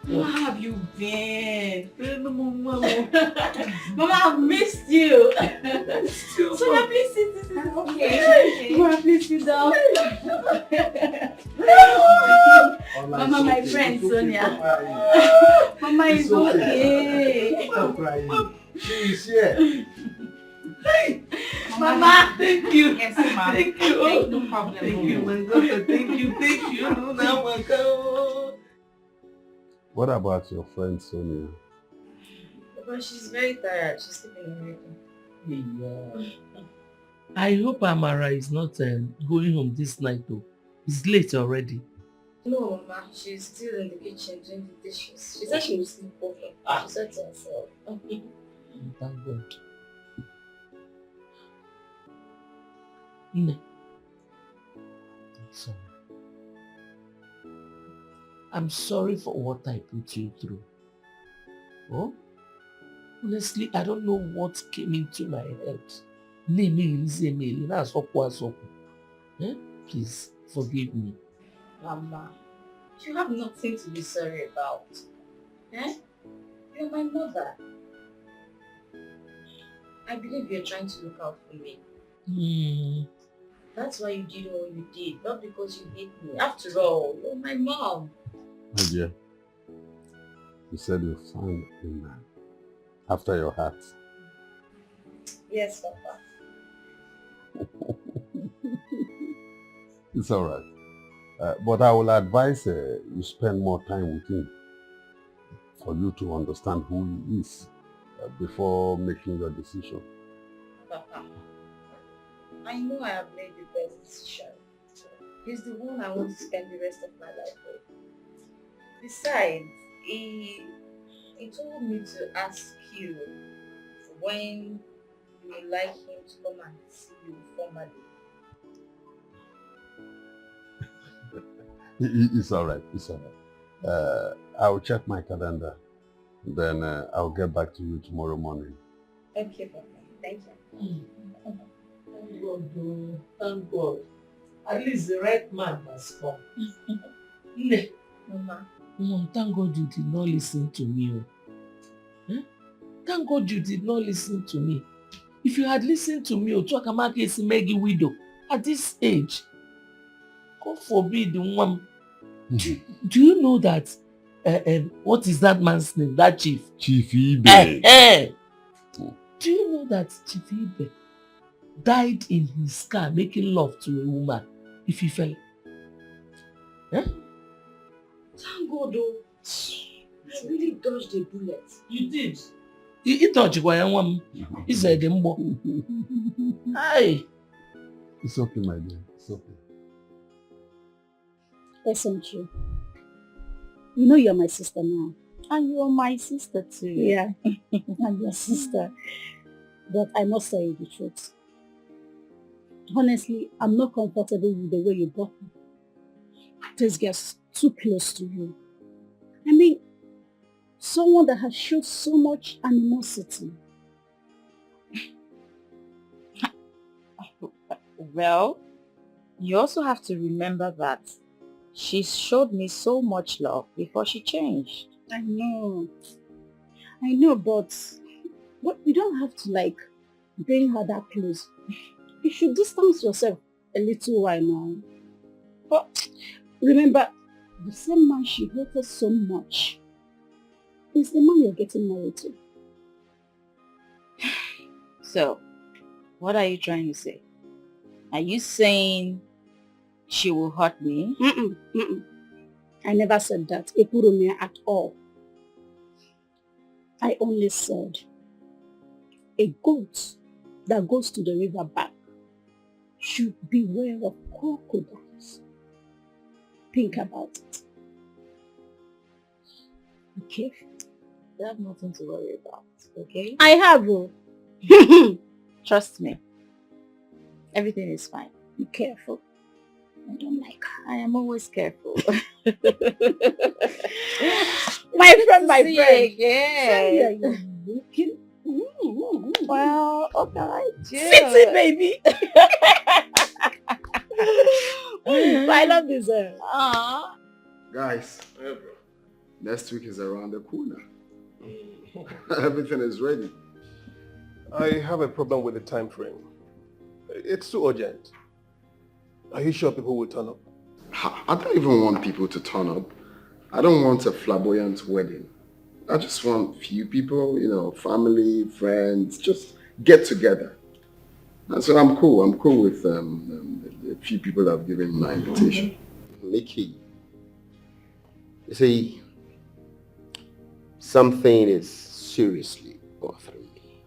Where have you been? Mama, I've missed you. Sonia, please sit. Okay. Mama, please sit down. Mama, my friend Sonia. Mama is okay. Stop crying. She is here. Hey, Mama, thank you. Yes, Mama. Thank you. No problem. Thank you, my daughter. Thank you. Thank you. No, now, my God. What about your friend Sonia? But she's very tired. She's sleeping already. Yeah. I hope Amara is not going home this night though. It's late already. No, Mama. She's still in the kitchen doing the dishes. She said she will sleep over. She said to herself. Thank God. No. Sorry. I'm sorry for what I put you through. Oh? Honestly, I don't know what came into my head. Please, forgive me. Mama, you have nothing to be sorry about. You're my mother. I believe you're trying to look out for me. That's why you did what you did, not because you hate me. After all, you're my mom. My dear, you said you found a man after your heart. Yes, Papa. It's all right. But I will advise you spend more time with him for you to understand who he is before making your decision. Papa, I know I have made the best decision. He's the one I want to spend the rest of my life with. Besides, he told me to ask you when you would like him to come and see you formally. It's all right. It's all right. I'll check my calendar. Then I'll get back to you tomorrow morning. Okay, Papa. Thank you. Thank God, oh. Thank God. At least the right man has come. Mama. Thank God you did not listen to me. Thank God you did not listen to me. If you had listened to me, Otuakamaka is Maggie widow at this age. God forbid the woman. Do you know that? What is that man's name? That chief? Chief Ibe. Do you know that Chief Ibe died in his car making love to a woman if he fell? Thank God, though. I really dodged a bullet. You did. He touched one. He said, "Hi." It's okay, my dear. It's okay. Listen, True. You know you're my sister now. And you're my sister too. Yeah, I'm your sister. But I must tell you the truth. Honestly, I'm not comfortable with the way you brought me. This gets too close to you. I mean, someone that has showed so much animosity. Well, you also have to remember that she showed me so much love before she changed. I know, but you don't have to bring her that close. You should distance yourself a little while now. But remember, the same man she hated so much is the man you're getting married to. So, what are you trying to say? Are you saying she will hurt me? I never said that, Epurumia, at all. I only said a goat that goes to the river bank should beware of crocodiles. Think about it. Okay? You have nothing to worry about, okay? I have. Trust me. Everything is fine. Be careful. I don't like her. I am always careful. my friend. Again. You're looking. Well, okay. Sexy, baby. I love this. Guys, next week is around the corner. Everything is ready. I have a problem with the time frame. It's too urgent. Are you sure people will turn up? I don't even want people to turn up. I don't want a flamboyant wedding. I just want few people, family, friends, just get together. And so I'm cool. I'm cool with the few people that have given my invitation. Mickey, you see, something is seriously bothering me.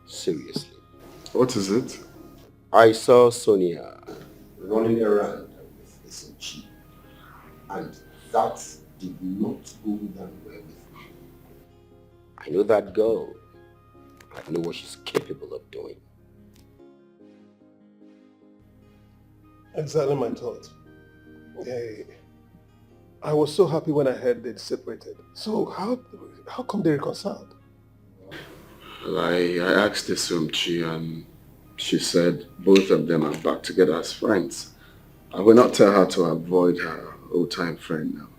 Seriously. What is it? I saw Sonia running around with SMG, and that did not go down well with me. I know that girl. I know what she's capable of doing. Exactly my thought. I was so happy when I heard they'd separated. So how come they reconciled? Well, I asked Isumchi and she said both of them are back together as friends. I will not tell her to avoid her old-time friend now.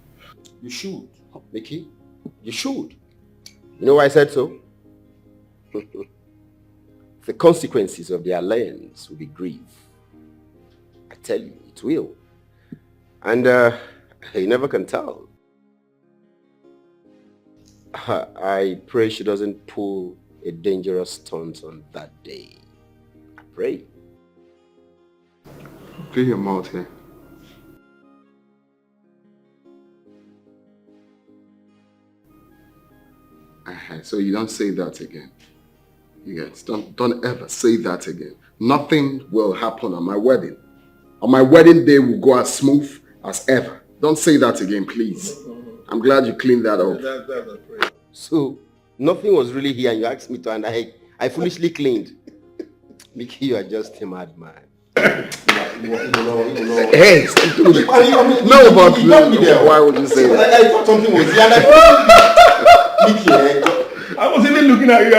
You should, Mickey. You should. You know why I said so? The consequences of the alliance will be grief. I tell you, it will. And you never can tell. I pray she doesn't pull a dangerous stunt on that day. I pray. Clear your mouth here. So you don't say that again. You guys, don't ever say that again. Nothing will happen on my wedding. On my wedding day will go as smooth as ever. Don't say that again, please. I'm glad you cleaned that up. So, nothing was really here and you asked me to, and I foolishly cleaned. Mickey, you are just a madman. Hey, no, but why would you say that? I thought something was here. Mickey, I was even looking at you.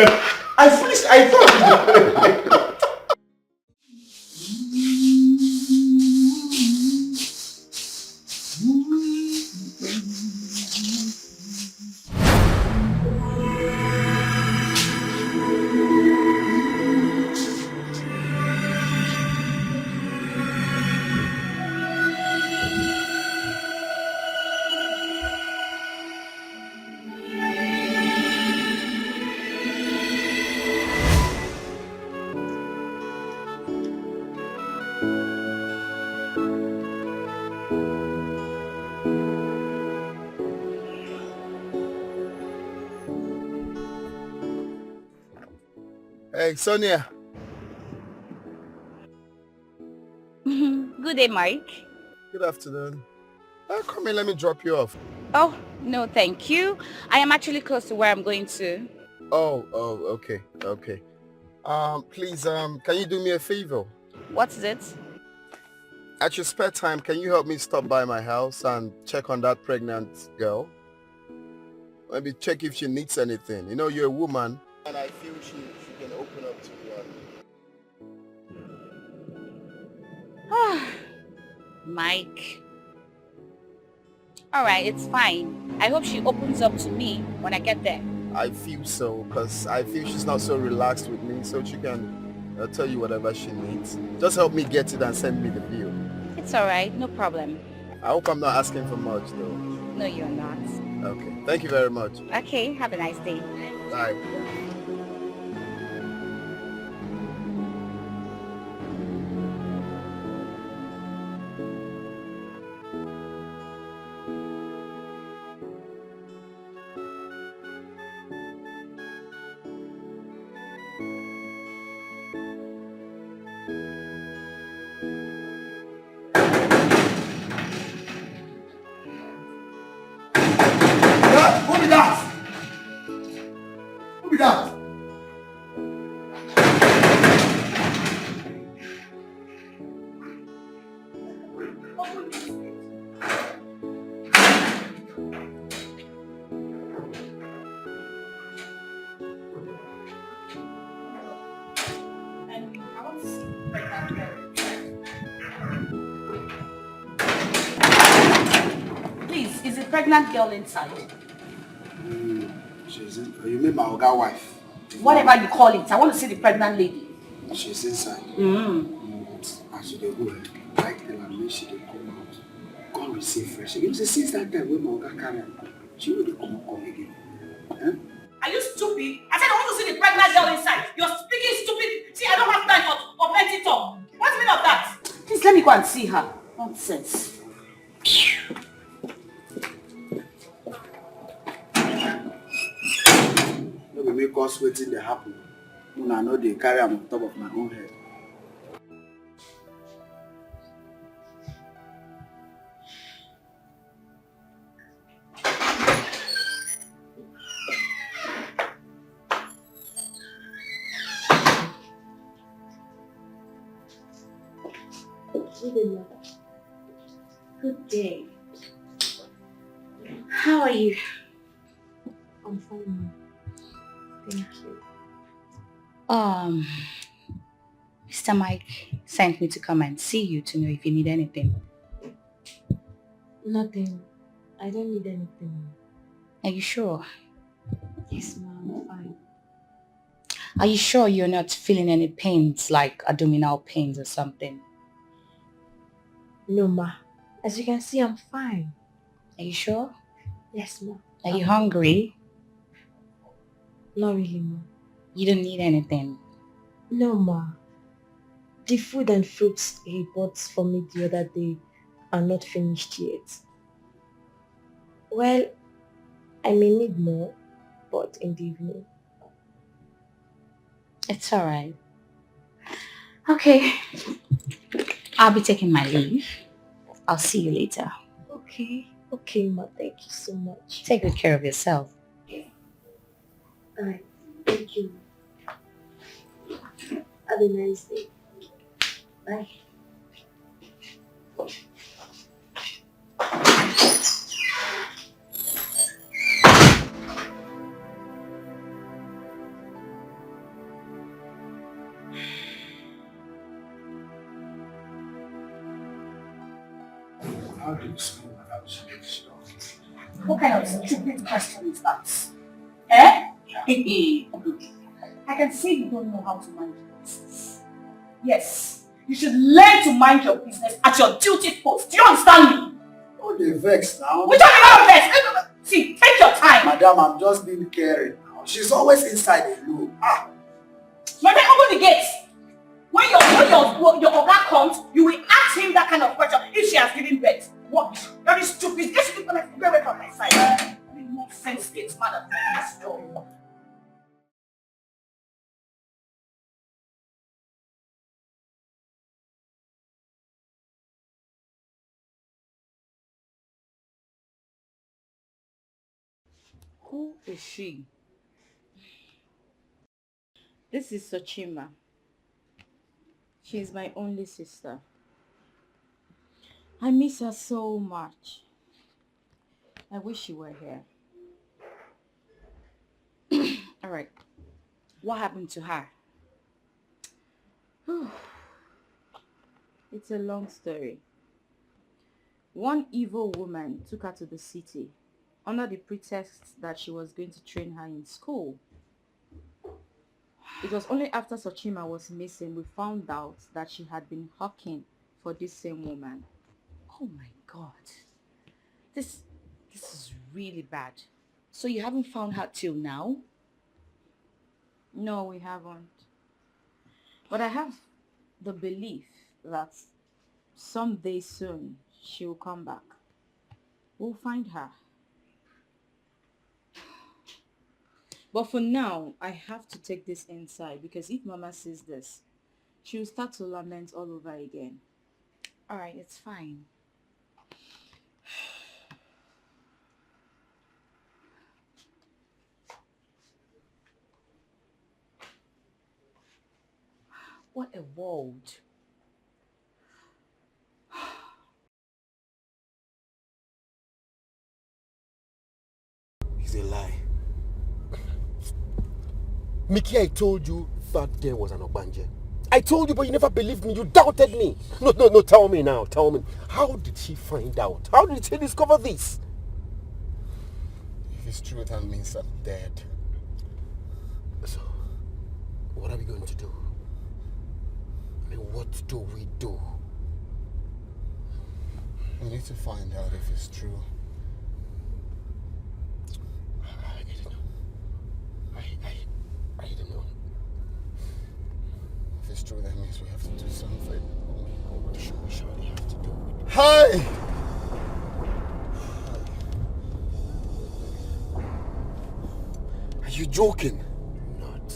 I thought. Hey, Sonia. Good day, Mike. Good afternoon. Come in, let me drop you off. Oh, no, thank you. I am actually close to where I'm going to. Oh, okay. Please, can you do me a favor? What is it? At your spare time, can you help me stop by my house and check on that pregnant girl? Maybe check if she needs anything. You know, you're a woman. And I feel she can open up to you. Mike. Alright, it's fine. I hope she opens up to me when I get there. I feel so, because I feel she's not so relaxed with me, so she can tell you whatever she needs. Just help me get it and send me the bill. It's alright, no problem. I hope I'm not asking for much, though. No, you're not. Okay, thank you very much. Okay, have a nice day. Bye. Please, is a pregnant girl inside? She's in. You mean my Oga wife? Whatever you call it, I want to see the pregnant lady. She's inside. Mm. As they go, I tell her, make she dey come out. you say fresh. You say since that time when my Oga carry am, she will come again. Huh? Are you stupid? I said I want to see the pregnant girl inside. You're speaking stupid. See, I don't have time for plenty talk. What's the meaning of that? Please let me go and see her. Nonsense. No be make us wetin dey happen. Una no dey carry am on top of my own head. Good day. How are you? I'm fine, ma'am. Thank you. Mr. Mike sent me to come and see you to know if you need anything. Nothing. I don't need anything. Are you sure? Yes, ma'am. I'm fine. Are you sure you're not feeling any pains, like abdominal pains or something? No, ma. As you can see, I'm fine. Are you sure? Yes, ma. Are you hungry? Not really, ma. You don't need anything? No, ma. The food and fruits he bought for me the other day are not finished yet. Well, I may need more, but in the evening. It's alright. Okay. I'll be taking my leave. I'll see you later. Okay. Okay, ma. Thank you so much. Take good care of yourself. Alright. Thank you. Have a nice day. Bye. How do you school without changing stuff? What kind of stupid question is that? Eh? I can see you don't know how to mind your business. Yes, you should learn to mind your business at your duty post. Do you understand me? Oh, they vex now. Which one you not vex? See, take your time. Madam, I'm just being caring now. She's always inside alone. Madam, open the gates. When your Oga comes, you will ask him that kind of question if she has given birth. What? Very stupid. Get away from my side. More sense gets mad at this door. Who is she? This is Sochima. She is my only sister. I miss her so much. I wish she were here. Alright. What happened to her? It's a long story. One evil woman took her to the city under the pretext that she was going to train her in school. It was only after Sochima was missing we found out that she had been hawking for this same woman. Oh my God. This is really bad. So you haven't found her till now? No, we haven't. But I have the belief that someday soon she will come back. We'll find her. But for now, I have to take this inside because if Mama sees this, she will start to lament all over again. Alright, it's fine. What a world. It's a lie. Mickey, I told you that there was an Ogbanje. I told you, but you never believed me. You doubted me. No, tell me now. Tell me. How did she find out? How did she discover this? If it's true, that means I'm dead. So, what are we going to do? I mean, what do we do? We need to find out if it's true. I don't know. I don't know. If it's true, that means we have to do something. Oh my God, what should we surely have to do? Hi! Are you joking? Not.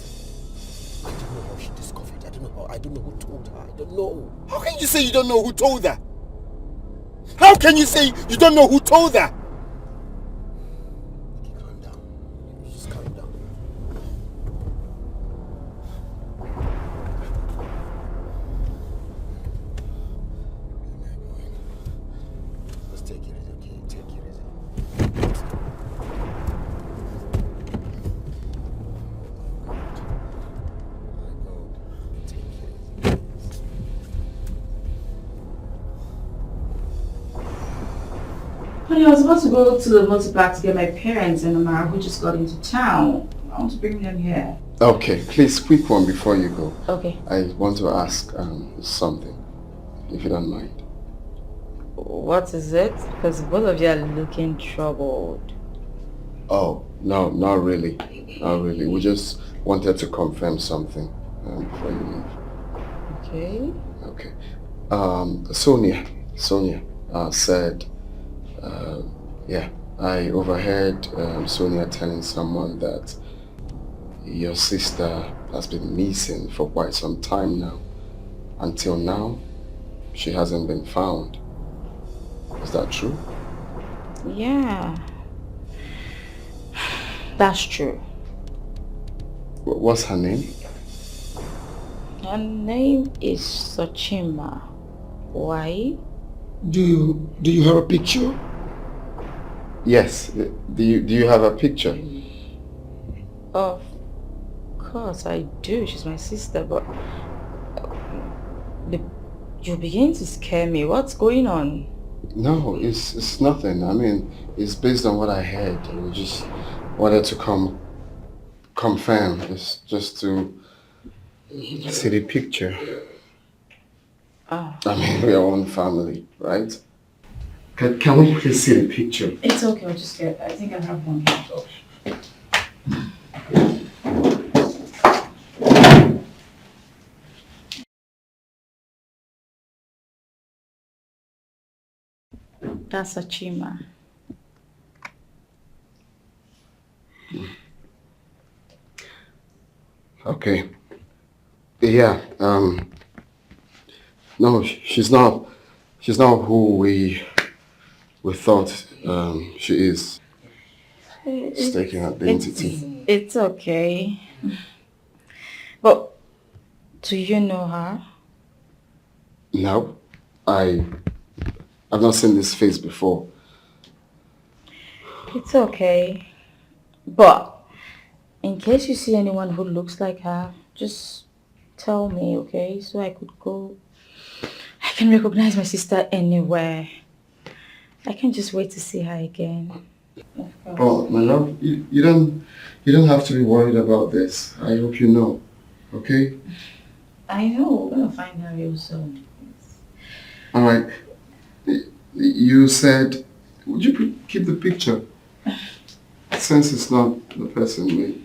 I don't know how she discovered. I don't know who told her. I don't know. How can you say you don't know who told her? How can you say you don't know who told her? Okay, calm down. Just calm down. Let's take it easy, okay? Take it easy. Honey, I was about to go to the motor park to get my parents and Amara who just got into town. I want to bring them here. Okay, please, quick one before you go. Okay. I want to ask something, if you don't mind. What is it? Because both of you are looking troubled. Oh, no, not really. Not really. We just wanted to confirm something before you leave. Okay. Okay. Sonia said, yeah, I overheard Sonia telling someone that your sister has been missing for quite some time now. Until now, she hasn't been found. Is that true? Yeah. That's true. What's her name? Her name is Sochima. Why? Do you have a picture? Yes. Do you have a picture? Of course I do. She's my sister, but you're beginning to scare me. What's going on? No, it's nothing. I mean, it's based on what I heard. We just wanted to confirm. It's just to see the picture. Oh. I mean, we are one family, right? Can we please see the picture? It's okay, I'll just get it. I think I have one here. That's Achima. Okay. Yeah, no, she's not who we thought she is. Mistaken identity. It's okay. But do you know her? No, I've not seen this face before. It's okay. But in case you see anyone who looks like her, just tell me, okay? So I could go. I can recognize my sister anywhere. I can't just wait to see her again. Oh, my love, you don't have to be worried about this. I hope you know, okay? I know, we're gonna find her real soon. All right. You said, would you keep the picture? Since it's not the person we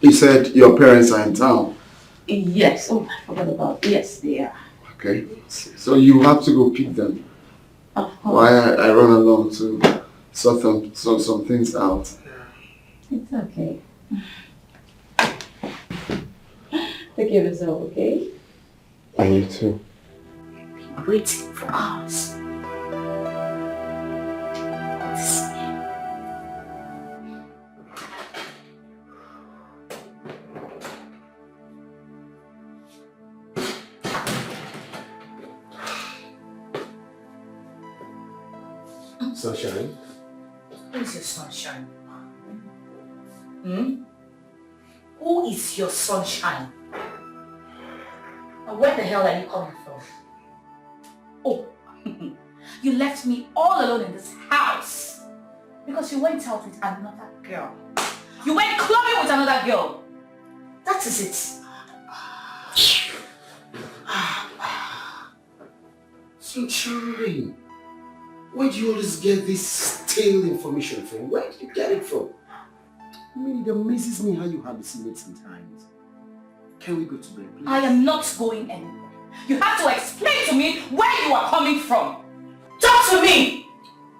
You said your parents are in town. Yes. Oh, I forgot about. Yes, they are. Okay. So you have to go pick them. Of course. While I run along to sort some things out. It's okay. Take care of yourself, okay? And you too. Waiting for us. Sunshine? Who is your sunshine? Who is your sunshine? And where the hell are you coming from? Oh, you left me all alone in this house because you went out with another girl. You went clubbing with another girl. That is it. Sunshine, where do you always get this stale information from? Where do you get it from? I mean, it amazes me how you hallucinate sometimes. Can we go to bed, please? I am not going anywhere. You have to explain to me where you are coming from. Talk to me!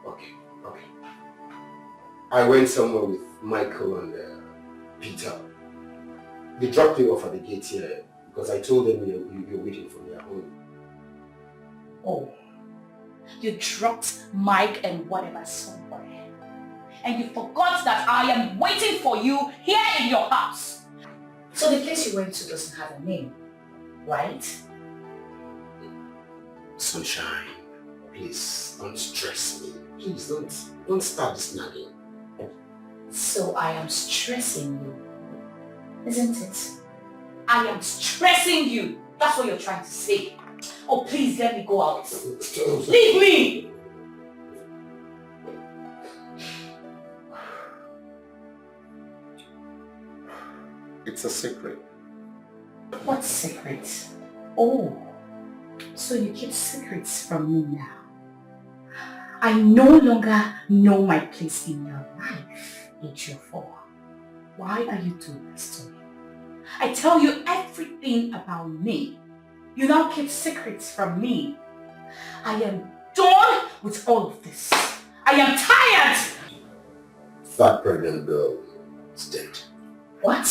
Okay. I went somewhere with Michael and Peter. They dropped me off at the gate here because I told them you're waiting for me at home. Oh, you dropped Mike and whatever somewhere. And you forgot that I am waiting for you here in your house. So the place you went to doesn't have a name, right? Sunshine, please don't stress me. Please don't start this nagging. So I am stressing you, isn't it? I am stressing you. That's what you're trying to say. Oh, please let me go out. Leave me! It's a secret. What secret? Oh, so you keep secrets from me now. I no longer know my place in your life, H4. Why are you doing this to me? I tell you everything about me. You now keep secrets from me. I am done with all of this. I am tired! That pregnant girl is dead. What?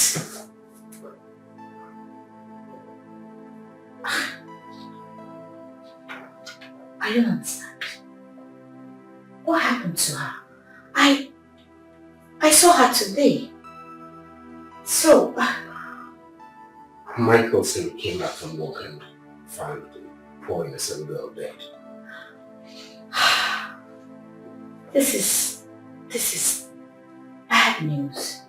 I don't understand. What happened to her? I saw her today. So... Michael said he came back from work and found the poor innocent girl dead. This is bad news.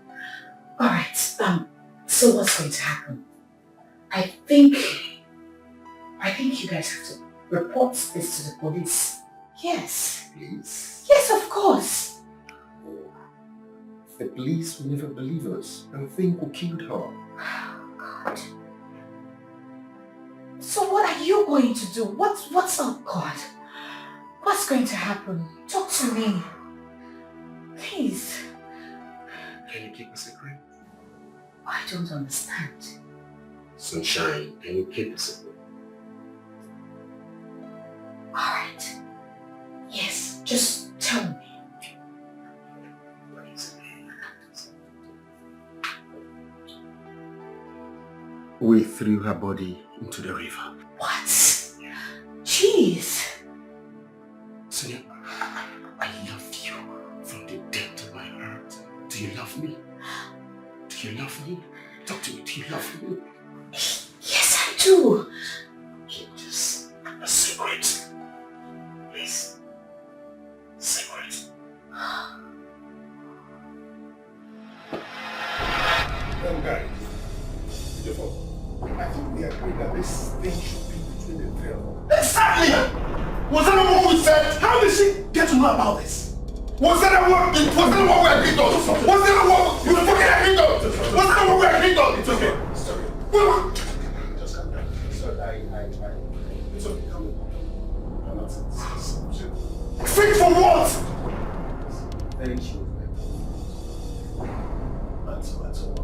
Alright, so what's going to happen? I think you guys have to report this to the police. Yes. Please? Yes, of course. The police will never believe us and think we killed her. God. So what are you going to do? What's up, God? What's going to happen? Talk to me. Please. Can you keep a secret? I don't understand. Sunshine, can you keep a secret? Alright. Yes, just tell me. We threw her body into the river. What? Jeez. Sonia, I love you from the depth of my heart. Do you love me? Do you love me? Talk to me. Do you love me? Yes, I do. Keep this a secret. Please. Secret. Guys, I think we agreed that this thing should be between the three of us. Exactly! Was that not what we said? How did she get to know about this? Was that not what we agreed on? Was that not what you fucking agreed on? Was that not what we agreed on? It's okay. Sorry. Just calm down. Sorry, it's okay. Calm down. I'm not Think for what? Thank you. That's all.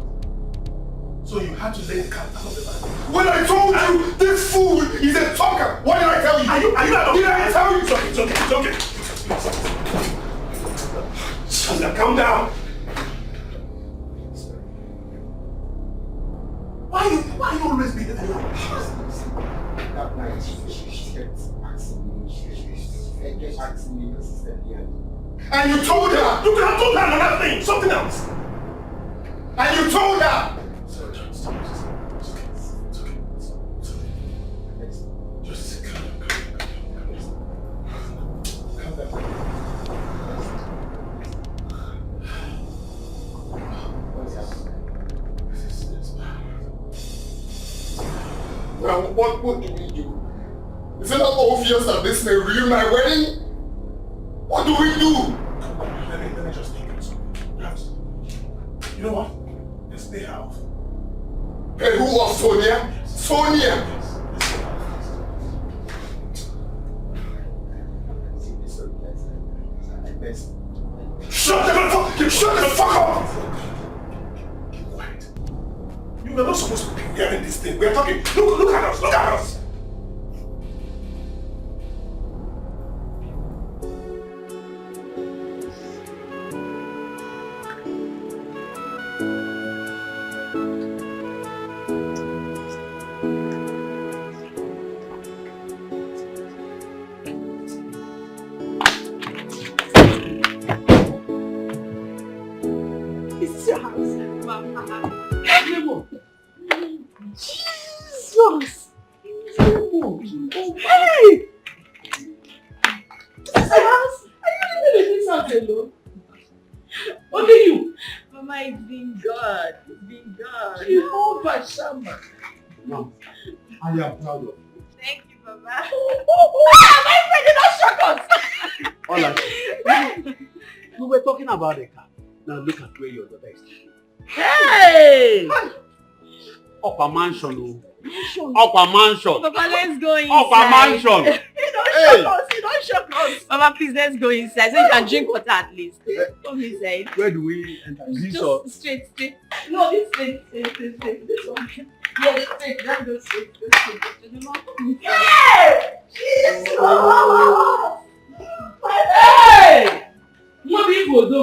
So you had to lay the cat out of the bag. When I told you this fool is a talker, what did I tell you? Did I tell you? It's okay. Now calm down. Why you always being like that? That night she kept asking me consistently. And you told her! You could have told her another thing, something else. And you told her! Now, what do we do? Is it not obvious that this may ruin my wedding? What do we do? Let me just think of something. You know what? Let's pay her off. Pay who off, Sonia? Sonia! Shut the fuck up! Quiet. You were not supposed to be hearing this thing. We're talking. Look at us. Look at us. Jesus! Hey! This is the house? Are you living in this house alone? Only you? Mama, it's been good. It's been good. Jehovah Shammah. Mom, I am proud of you. Thank you, Mama. My friend did not shock us! All right. We were talking about the car. Now look at where your daughter is. Hey! Upper mansion. Upper mansion. Papa, let's go inside. Upper mansion. You don't shock us. You don't shock us. Mama, please, let's go inside so you can drink water at least. Come inside. Where do we enter? This or? Just straight. No, this straight. This one. Yeah, straight. Let's go straight. Yeah! Jesus! Hey! What people do?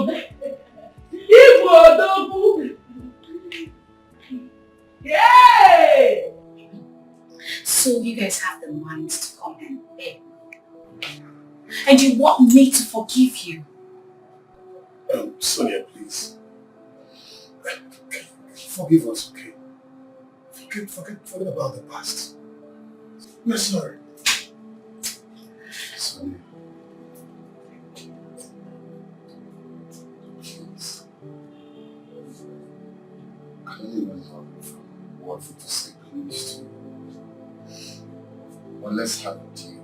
Yay! So you guys have the minds to come and beg me. And you want me to forgive you? Sonia, please. Forgive us, okay? Forget about the past. We're sorry. Sonia. Please. I don't even know what to say please to you. But let's have a deal.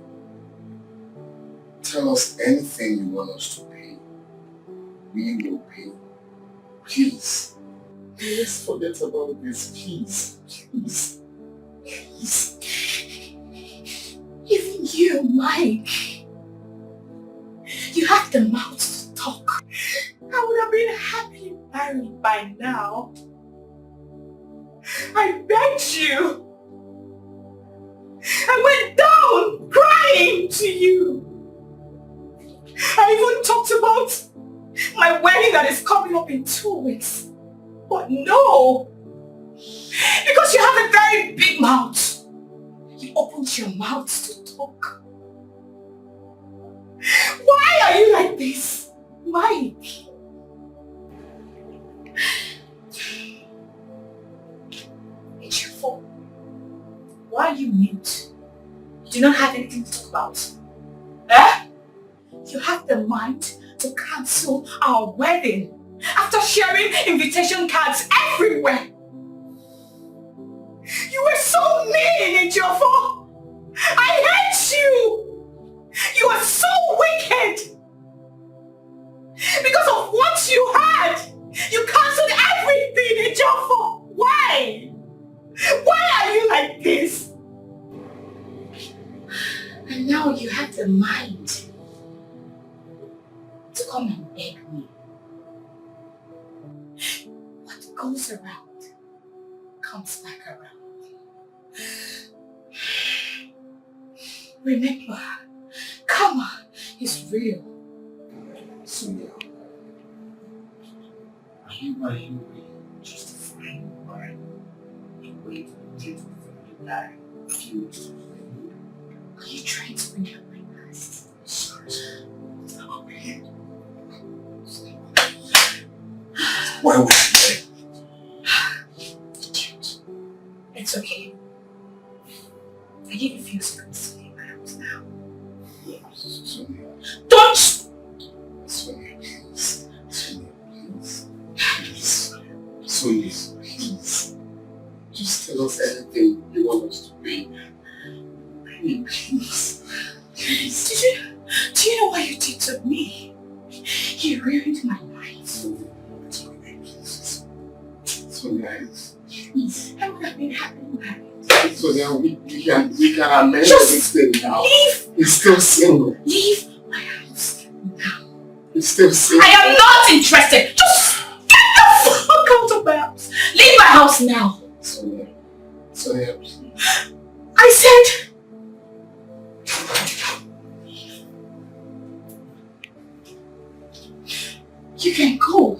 Tell us anything you want us to pay. We will pay. Please. Let's forget about this, please. Please. Even you, Mike. You have the mouth to talk. I would have been happily married by now. I begged you. I went down crying to you. I even talked about my wedding that is coming up in 2 weeks. But no. Because you have a very big mouth. You opened your mouth to talk. Why are you like this, Mike? It's your fault. Why are you mute? You do not have anything to talk about. Eh? You have the mind to cancel our wedding after sharing invitation cards everywhere. You were so mean, Ejiofor. I hate you. You are so wicked. Because of what you had, you cancelled everything, Ejiofor. Why? Why are you like this? And now you have the mind to come and beg me. What goes around comes back around. Remember, karma is real. Sonia, are you really justifying why you wait until the family die a few weeks to claim? Are you trying to bring up my past? Sorry. Why would you say? It's okay. I give you a few seconds to leave my house now. Sonia. Don't! Sonia, please. Sonia, please. Please. Sonia, please. Just tell us anything you want us to pay. Please. Please. Do you know what you did to me? You ruined my life. Sonia, please. Sonia, please. I would have been happy married. Sonia, we can amend Just everything now. leave. It's still single. Leave my house now. It's still single. I am not interested. Just Leave my house now! Sonia, please. I said... You can go.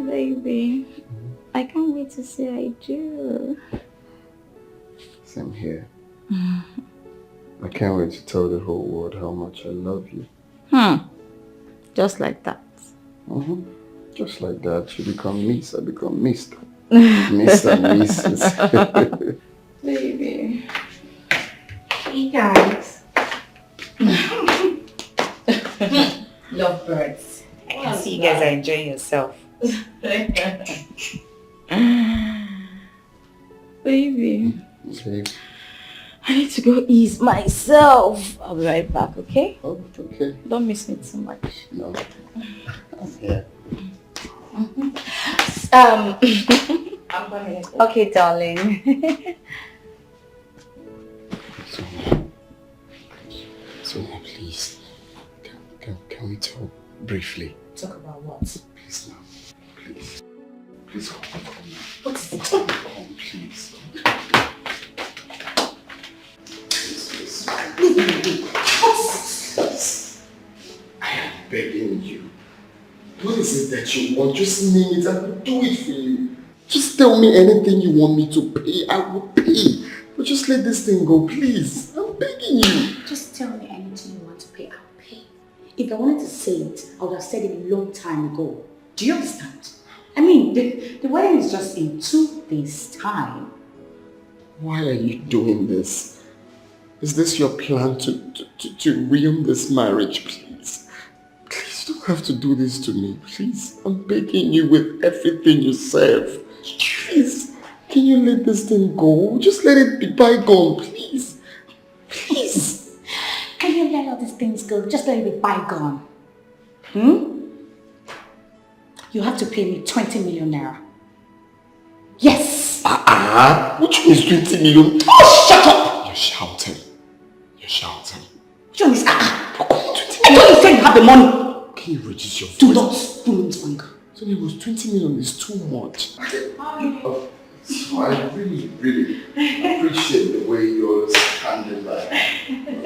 Baby, I can't wait to say I do. Same here. I can't wait to tell the whole world how much I love you. Just like that. Just like that. You become Miss, I become Mr. Miss and Mrs. Baby. Hey guys. Lovebirds. I can see you guys are enjoying yourself. Baby. Okay. I need to go ease myself. I'll be right back, okay? Oh, okay. Don't miss me too much. No. Yeah. I'm going. Okay, darling. Sonia, please. Can we talk briefly? Talk about what? Please now. Please. Please come now. What is it? Come, please. I am begging you. What is it that you want? Just name it. I will do it for you. Just tell me anything you want me to pay. I will pay. But just let this thing go, please. I'm begging you. Just tell me anything you want to pay, I'll pay. If I wanted to say it, I would have said it a long time ago. Do you understand? I mean, the wedding is just in 2 days' time. Why are you doing this? Is this your plan to ruin this marriage, please? Please, you don't have to do this to me, please. I'm begging you with everything you serve. Please, can you let this thing go? Just let it be bygone, please. Please. Can you let all these things go? Just let it be bygone. You have to pay me 20 million naira. Yes! Which one is 20 million? Oh, shut up! You're shouting. You're shouting. Which one is I thought you said you have the money. Can you reduce your voice? Do not pull me finger. So it was 20 million is too much. So I really, really appreciate the way you're standing by.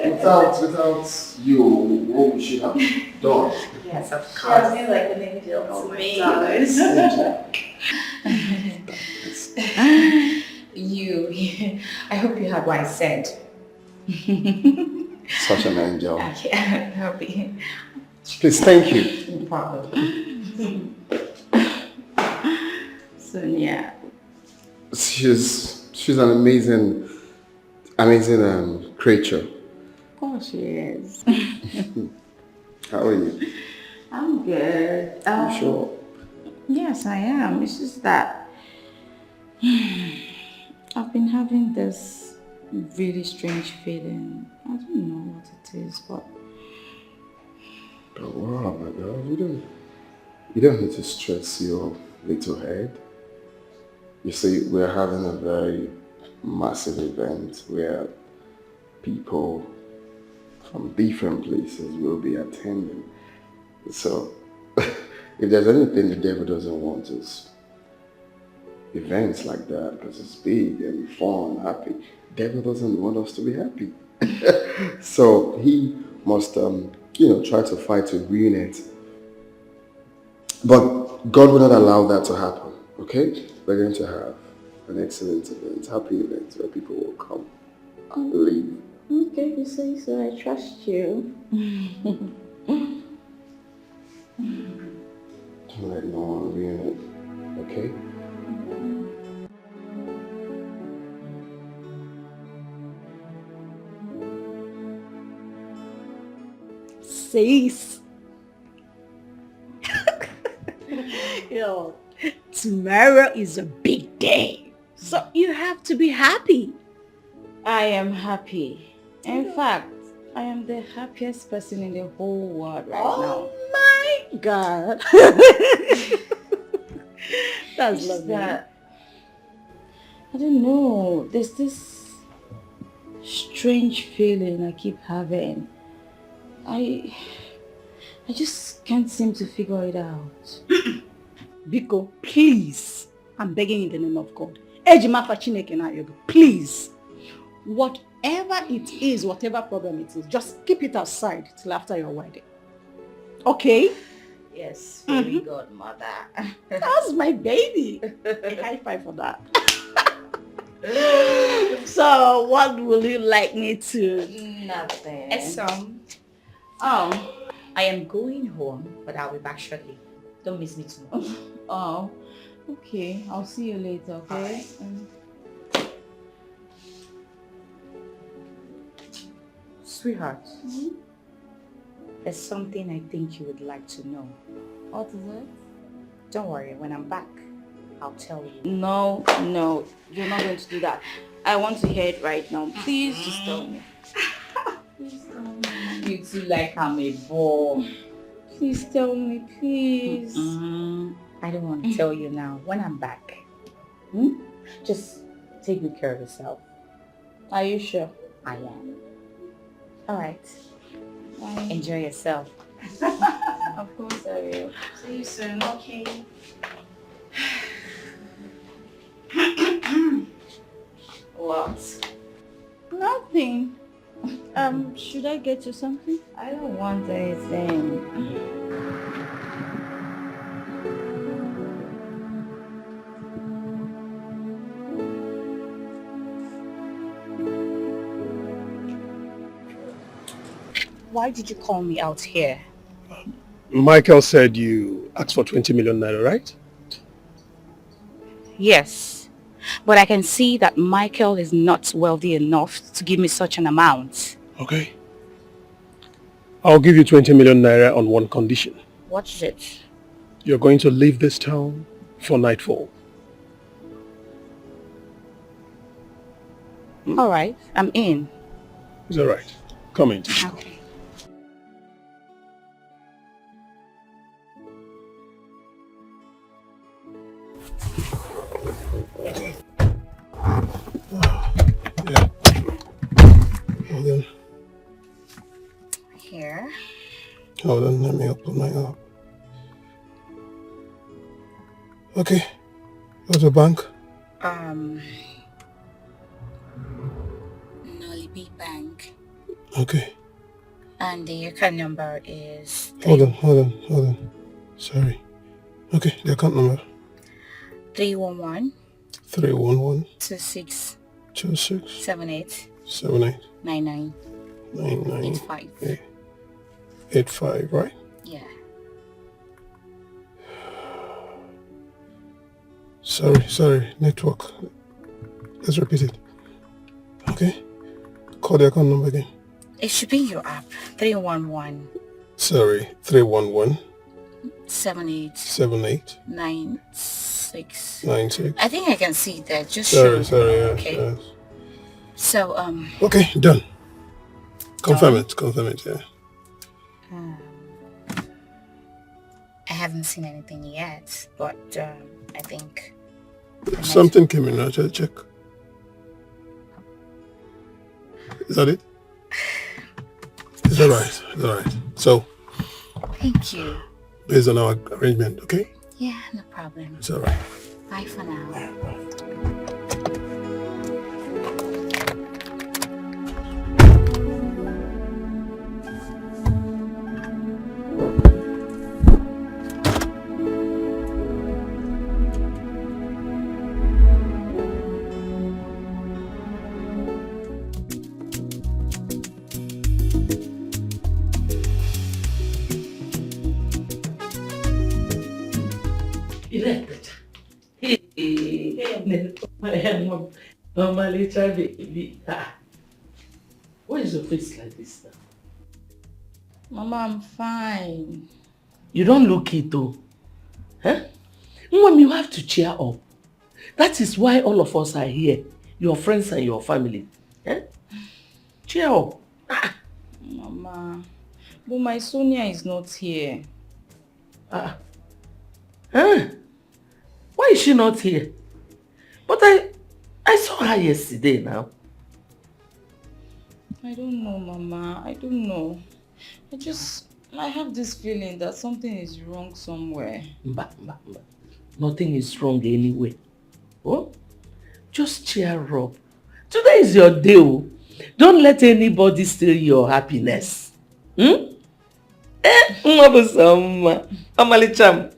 Without you, what we should have done. Yes, of course. She's like an angel to me. You, I hope you heard what I said. Such an angel. Okay, I'm happy. Please, thank you. No problem. Sonia. She's an amazing creature. Of course she is. How are you? I'm good. You sure? Yes, I am. It's just that I've been having this really strange feeling. I don't know what it is, but... But wow, my girl, you don't need to stress your little head. You see, we're having a very massive event where people from different places will be attending. So, if there's anything the devil doesn't want is events like that, because it's big and fun, happy. The devil doesn't want us to be happy. So he must, try to fight to ruin it. But God will not allow that to happen, okay? We're going to have an excellent event, happy event, where people will come and leave. Okay, you say so. I trust you. Don't let no one ruin it, okay? Sis. girl. Tomorrow is a big day. So you have to be happy. I am happy. In fact, I am the happiest person in the whole world right now. Oh my God. That's It's just lovely. that, I don't know, there's this strange feeling I keep having. I just can't seem to figure it out. Biko, please. I'm begging in the name of God. Ejima Chineke na yoga. Please. Whatever it is, whatever problem it is, just keep it aside till after your wedding. Okay? Yes, very good, mother. That's my baby. A high five for that. So, what will you like me to? Nothing. Oh, I am going home, but I'll be back shortly. Don't miss me too much. Oh, okay. I'll see you later, okay? Sweetheart, there's something I think you would like to know. What is it? Don't worry, when I'm back, I'll tell you. No, you're not going to do that. I want to hear it right now. Please just tell me. Please tell me. You too like I'm a bore. Please tell me, please. I don't want to tell you now. When I'm back, just take good care of yourself. Are you sure? I am. All right. Bye. Enjoy yourself. Of course I will. See you soon. Okay. What? Nothing. Should I get you something? I don't want anything. Why did you call me out here? Michael said you asked for 20 million naira, right? Yes, but I can see that Michael is not wealthy enough to give me such an amount. Okay. I'll give you 20 million naira on one condition. What is it? You're going to leave this town for nightfall. All right, I'm in. It's all right. Come in. Okay. Yeah. Hold on. Here. Hold on, let me open my app. Okay. Go to bank. Nollywood Bank. Okay. And the account number is... Hold on. Sorry. Okay, the account number. 311 311 26 26 78 78 99 99 85. 85, right? Yeah. Sorry, network. Let's repeat it. Okay? Call the account number again. It should be in your app. 311 Sorry, 311 78 78 96. 96. I think I can see that. Just Sorry, show. yes, Okay. yes. So, Okay, done. Confirm it, yeah. I haven't seen anything yet, but I think... Something came in, I'll check. Is that it? It's alright. So, Thank you. based on our arrangement, okay? Yeah, no problem. It's alright. Bye for now. Mama, little baby. Why is your face like this now? Mama, I'm fine. You don't look it though. Huh? Mom, you have to cheer up. That is why all of us are here. Your friends and your family. Eh? Cheer up. Mama, but my Sonia is not here. Huh? Why is she not here? But I saw her yesterday now. I don't know, Mama. I don't know. I have this feeling that something is wrong somewhere. Mba. Nothing is wrong anyway. Oh? Just cheer up. Today is your day. Oh. Don't let anybody steal your happiness. Amalicham.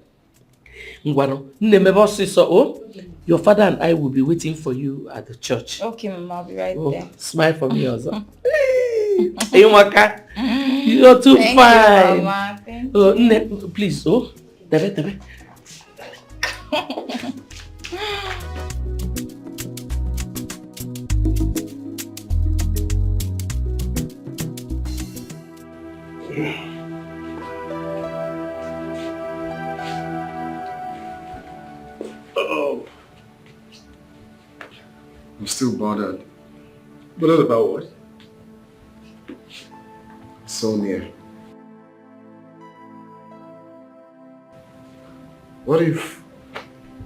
Your father and I will be waiting for you at the church. Okay, Mama, I'll be right there. Smile for me also. Hey, Maka. You're too Thank fine. You, Mama. Thank you. Please, Debe. I'm still bothered. Bothered about what? Sonia. What if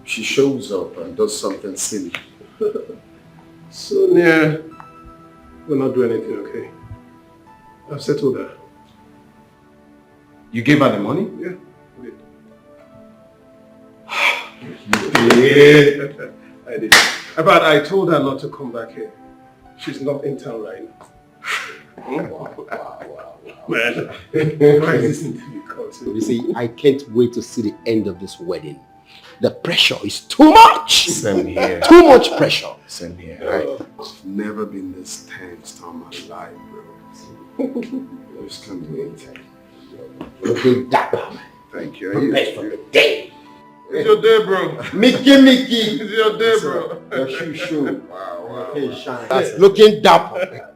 she shows up and does something silly? Sonia will not do anything, okay? I've settled her. You gave her the money? Yeah, I did. You did? I did. But I told her not to come back here. She's not in town right now. Wow. Man, why is this interview called? You see, I can't wait to see the end of this wedding. The pressure is too much. Same here. Too much pressure. Same here. I've never been this tense all my life, bro. I just can't wait. Looking dapper. Thank you. Best for the day. It's your day, bro. Mickey. It's your day, bro. Your shoe. Wow. Your face shine. That's looking dapper.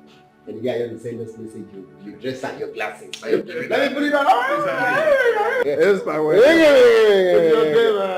And the guy on the same message, you dress and your glasses. Let me put it on. It's my way. It's your day, man.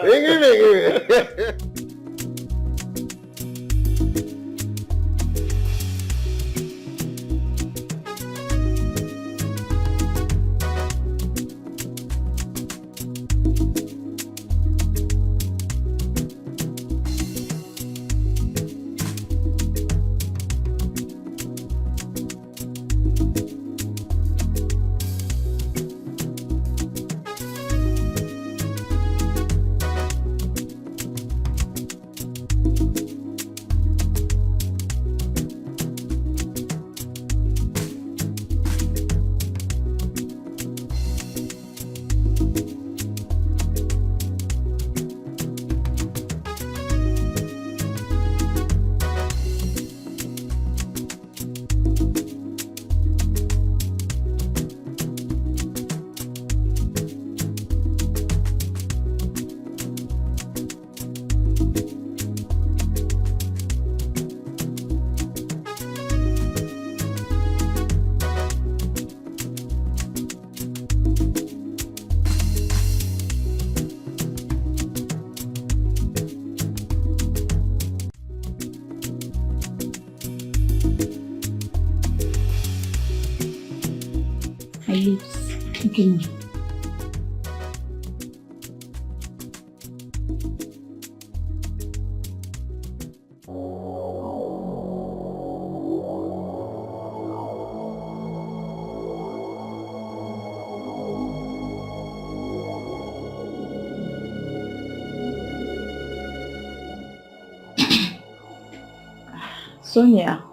Sonia.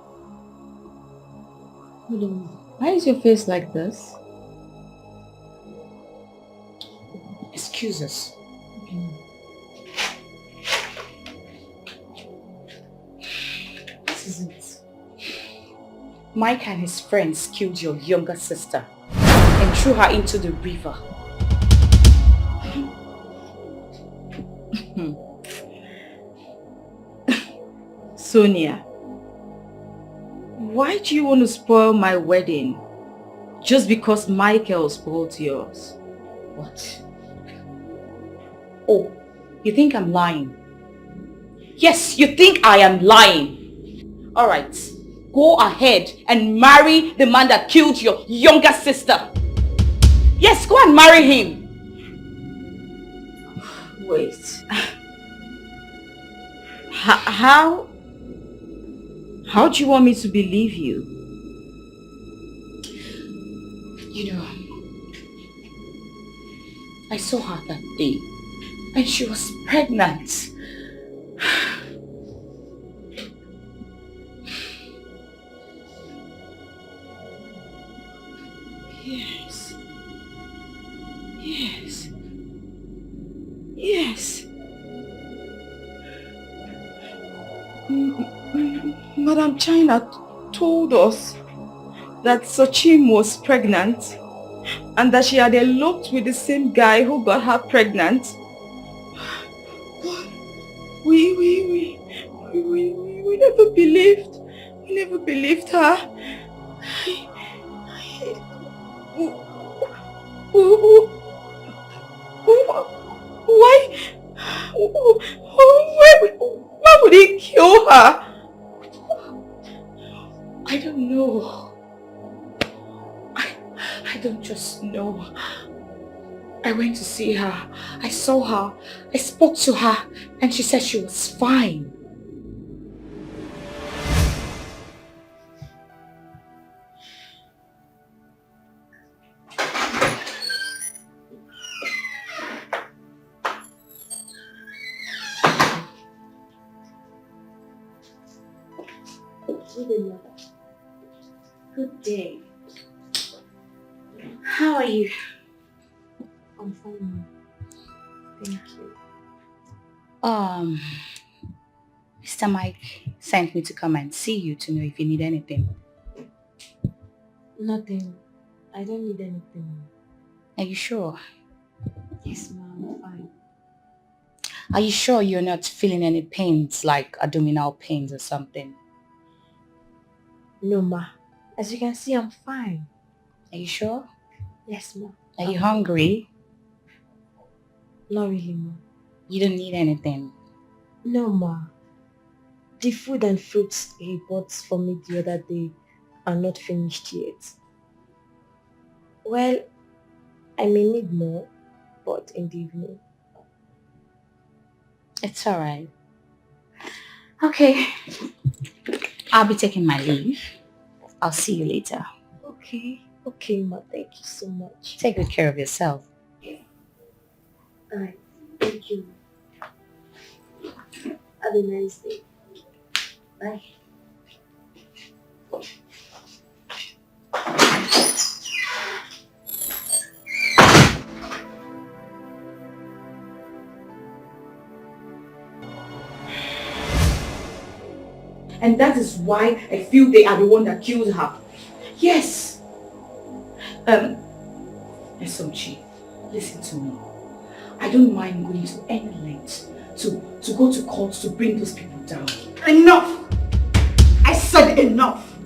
Why is your face like this? Excuse us. This is it. Mike and his friends killed your younger sister and threw her into the river. Sonia, why do you want to spoil my wedding? Just because Michael spoiled yours? What? Oh, You think I'm lying? Yes, you think I am lying. Alright, go ahead and marry the man that killed your younger sister. Yes, go and marry him. Wait. How do you want me to believe you? You know, I saw her that day and she was pregnant. Yes. Yes. Yes. Madam China told us that Sochim was pregnant and that she had eloped with the same guy who got her pregnant. We never believed. We never believed her. Why would he kill her? I don't know. I don't just know. I went to see her. I saw her. I spoke to her and she said she was fine. Good day, mother. Good day. How are you? I'm fine, Mom. Thank you. Mr. Mike sent me to come and see you to know if you need anything. Nothing. I don't need anything. Are you sure? Yes, Mom, I'm fine. Are you sure you're not feeling any pains, like abdominal pains or something? No, Ma. As you can see, I'm fine. Are you sure? Yes, Ma. Are you hungry? Not really, Ma. You don't need anything? No, Ma. The food and fruits he bought for me the other day are not finished yet. Well, I may need more, but in the evening. It's alright. Okay. I'll be taking my leave. I'll see you later. Okay. Okay, Ma. Thank you so much. Take good care of yourself. Alright. Thank you. Have a nice day. Bye. And that is why I feel they are the one that killed her. Yes. SOG, listen to me. I don't mind going to any length to go to court to bring those people down. Enough! I said enough!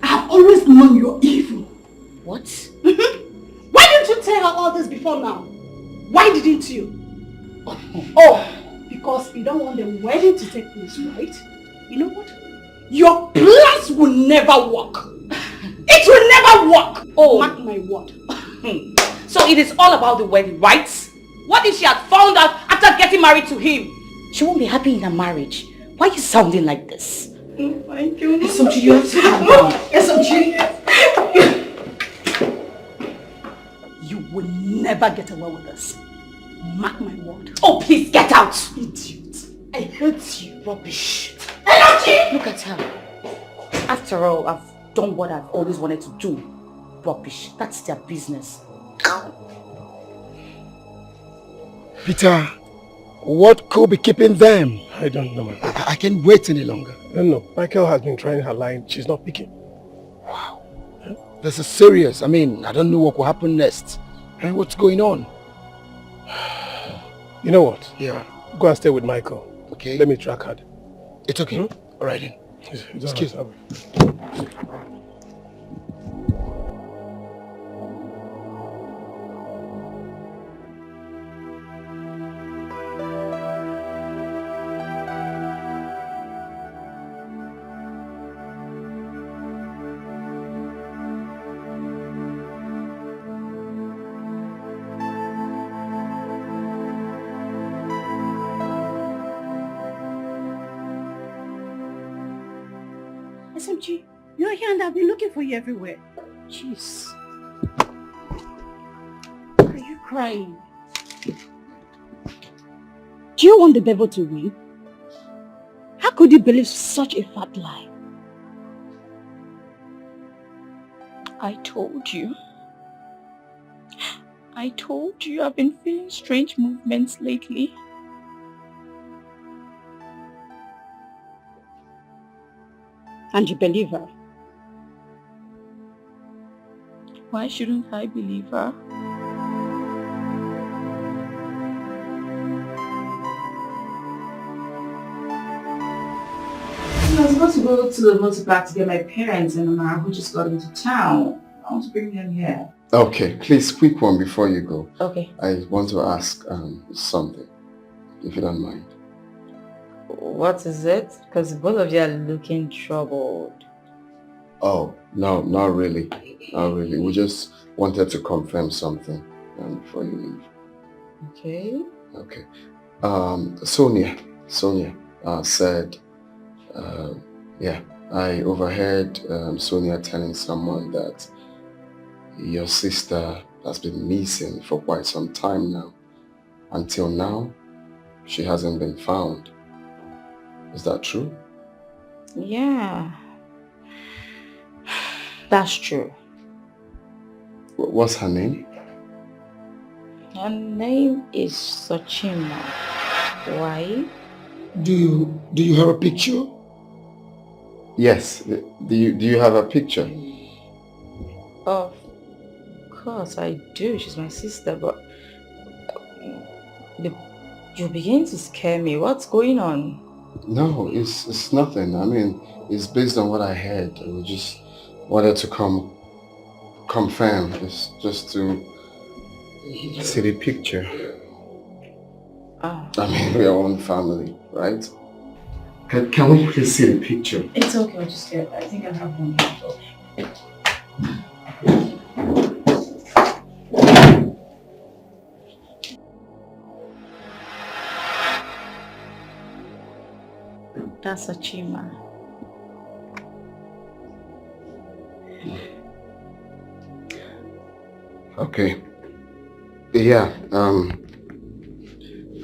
I have always known you're evil. What? Why didn't you tell her all this before now? Why didn't you? Oh, because you don't want the wedding to take place, right? You know what? Your plans will never work. It will never work. Oh, mark my word. So it is all about the wedding, right? What if she had found out after getting married to him? She won't be happy in her marriage. Why are you sounding like this? Oh, thank you. SOG, you have to calm down. SOG. You will never get away with this. Mark my word. Oh, please get out! Idiot. I hate you. Rubbish. Energy! Look at her. After all, I've done what I've always wanted to do. Rubbish. That's their business. Peter, what could be keeping them? I don't know, my brother. I can't wait any longer. No. Michael has been trying her line. She's not picking. Wow. This is serious. I mean, I don't know what will happen next. And what's going on? You know what? Yeah. Go and stay with Michael. Okay. Let me track her. It's okay. All right then. Excuse me. SMG, you're here and I've been looking for you everywhere. Jeez. Why are you crying? Do you want the devil to win? How could you believe such a fat lie? I told you. I told you I've been feeling strange movements lately. And you believe her? Why shouldn't I believe her? I was about to go to the motor park to get my parents and Mama who just got into town. I want to bring them here. Okay, please, quick one before you go. Okay. I want to ask something, if you don't mind. What is it? Because both of you are looking troubled. Oh, no, not really. Not really. We just wanted to confirm something before you leave. Okay. Okay. Sonia said, yeah, I overheard Sonia telling someone that your sister has been missing for quite some time now. Until now, she hasn't been found. Is that true? Yeah. That's true. What's her name? Her name is Sochima. Why? Do you have a picture? Yes. Do you have a picture? Of course I do. She's my sister, but you're beginning to scare me. What's going on? No, it's nothing. I mean, it's based on what I heard. We just wanted to confirm. It's just to see the picture. Oh. I mean, we are one family, right? Can we please see the picture? It's okay, I'll just get it. I think I have one here. That's Sochima. Okay. Yeah,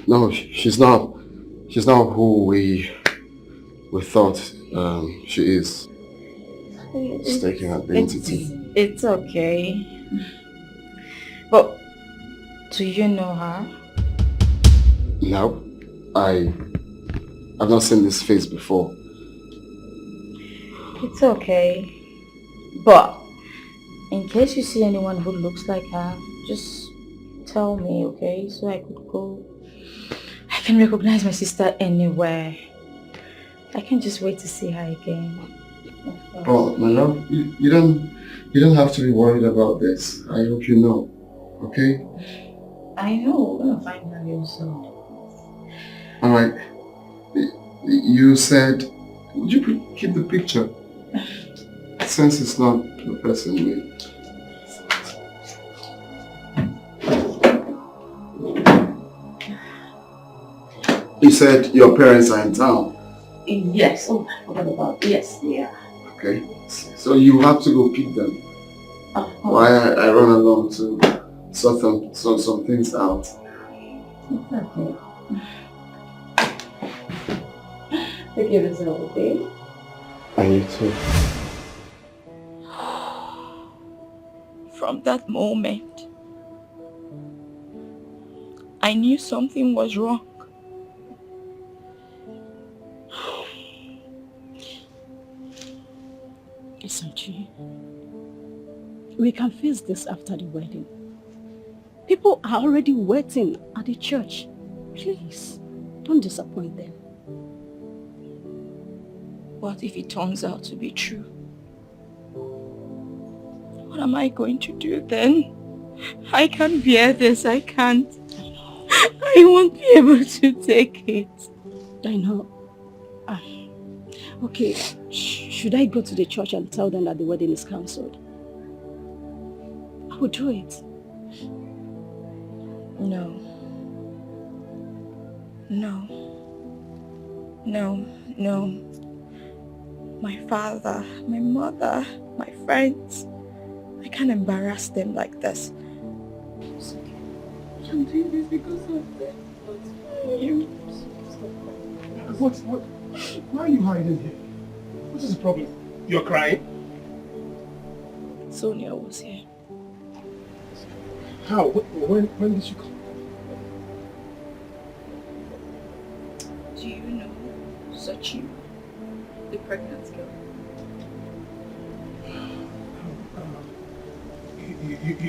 no, she's not who we thought she is. Mistaken identity. It's okay. But do you know her? No, I've not seen this face before. It's okay. But in case you see anyone who looks like her, just tell me, okay? So I could go. I can recognize my sister anywhere. I can't just wait to see her again. Oh, my love, you don't have to be worried about this. I hope you know, okay? I know, we're gonna find her real soon. Alright, you said, would you keep the picture? Since it's not the person we... You said your parents are in town. Yes, oh, I forgot about yes, yeah. Okay, so you have to go pick them. While I run along to sort some things out. It's okay. Take care of yourself, okay? And you too. From that moment, I knew something was wrong. SMG, we can face this after the wedding. People are already waiting at the church. Please, don't disappoint them. What if it turns out to be true? What am I going to do then? I can't bear this, I can't. I won't be able to take it. I know. Okay, should I go to the church and tell them that the wedding is cancelled? I will do it. No. No. No, no. my father, my mother, my friends. I can't embarrass them like this. I'm doing this because of them. You. Why are you hiding here? What is the problem? You're crying? Sonia was here. How? When did she come? Do you know Sochi, the pregnant girl?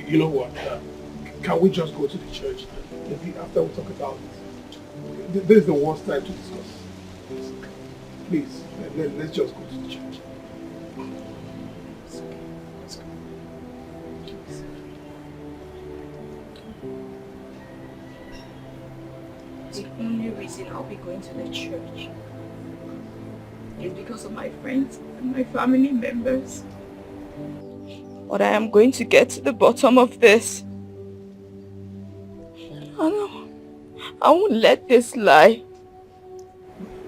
You know what? Can we just go to the church? Maybe after we talk about it. This is the worst time to discuss. Please, let's just go to the church. Let's go. The only reason I'll be going to the church is because of my friends and my family members. But I am going to get to the bottom of this. I won't let this lie.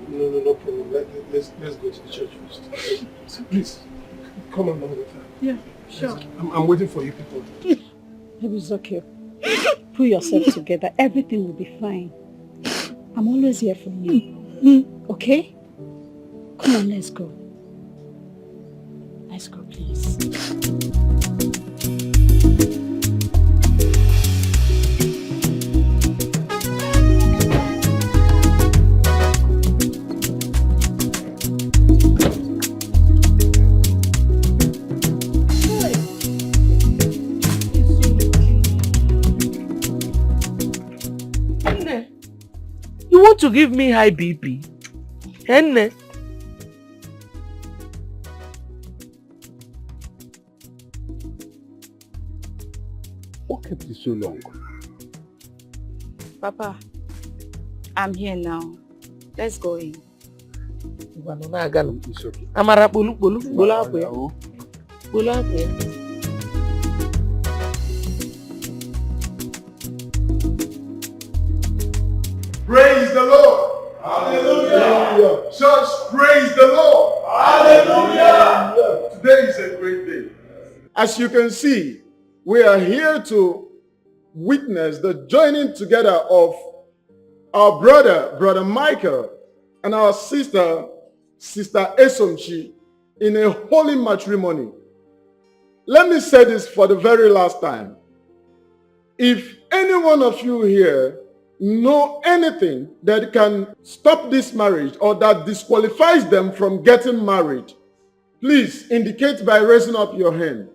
No problem. Let's go to the church first. Please, come along with her. Yeah, sure. I'm waiting for you people. It's okay. Pull yourself together. Everything will be fine. I'm always here for you. Okay? Come on, let's go. Let's go, please. You want to give me high BP? Henne? What kept you so long? Papa, I'm here now. Let's go in. It's okay. Amara bolu hapo ya. Bolu hapo ya. Praise the Lord. Hallelujah. Church, praise the Lord. Hallelujah. Today is a great day. As you can see, we are here to witness the joining together of our brother Michael, and our sister Esomchi, in a holy matrimony. Let me say this for the very last time. If any one of you here know anything that can stop this marriage or that disqualifies them from getting married, please indicate by raising up your hand.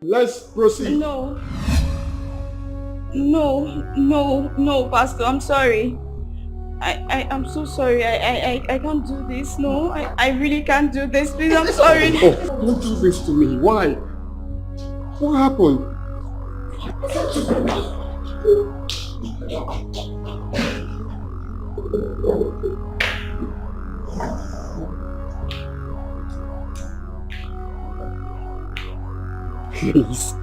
Let's proceed. No, Pastor, I'm sorry. I'm so sorry. I can't do this. No, I really can't do this. Please, I'm sorry. Oh, don't do this to me. Why? What happened? Please,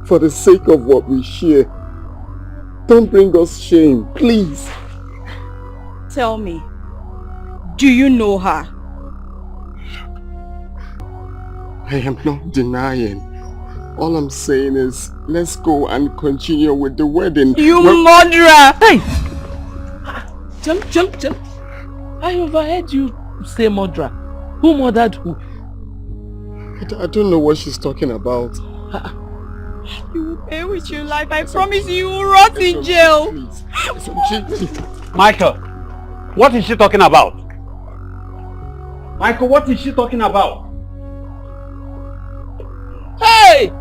for the sake of what we share, don't bring us shame, please. Tell me, do you know her? I am not denying. All I'm saying is, let's go and continue with the wedding. You murderer! Hey! Jump. I overheard you say murderer. Who murdered who? I don't know what she's talking about. You will pay with your life. I promise you will rot in jail. Michael, what is she talking about? Michael, what is she talking about? Hey!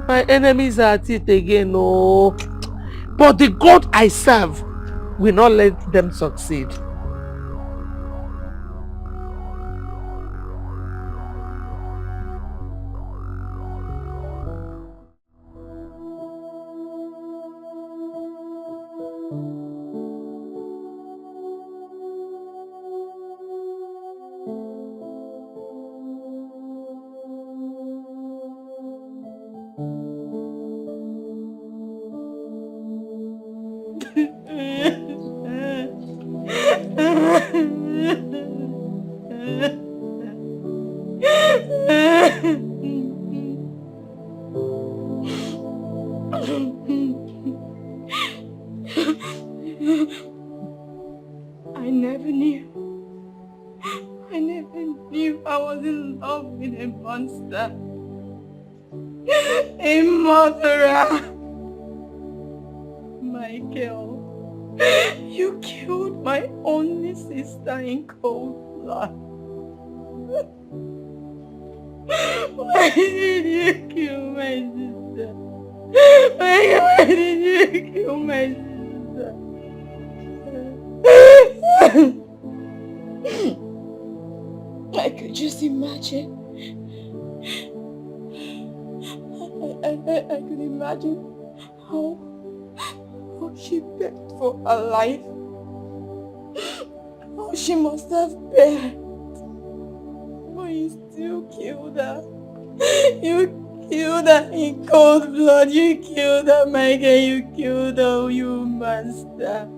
My enemies are at it again, no. But the God I serve will not let them succeed. was in love with a monster. A murderer. Michael, you killed my only sister in cold blood. Why did you kill my sister? Why did you kill my sister? I could just imagine. I could imagine how she begged for her life. How she must have begged. But you still killed her. You killed her in cold blood. You killed her, Michael. You killed her, you monster.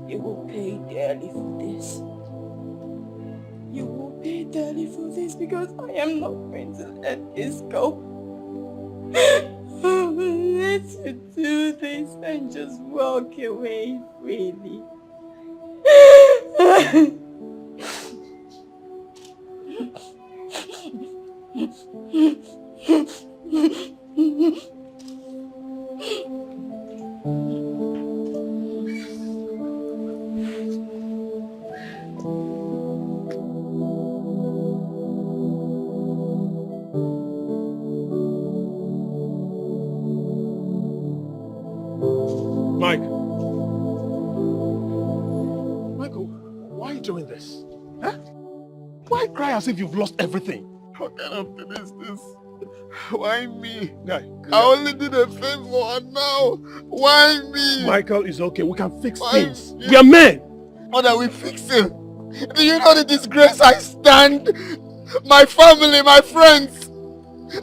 You will pay dearly for this. You will pay dearly for this because I am not going to let this go. Let's do this and just walk away freely. Michael, why are you doing this? Huh? Why cry as if you've lost everything? How can I finish this? Why me? Guy, I only did a favor and now, why me? Michael, it's okay. We can fix Why things. me? We are men. What are we fixing? Do you know the disgrace I stand? My family, my friends.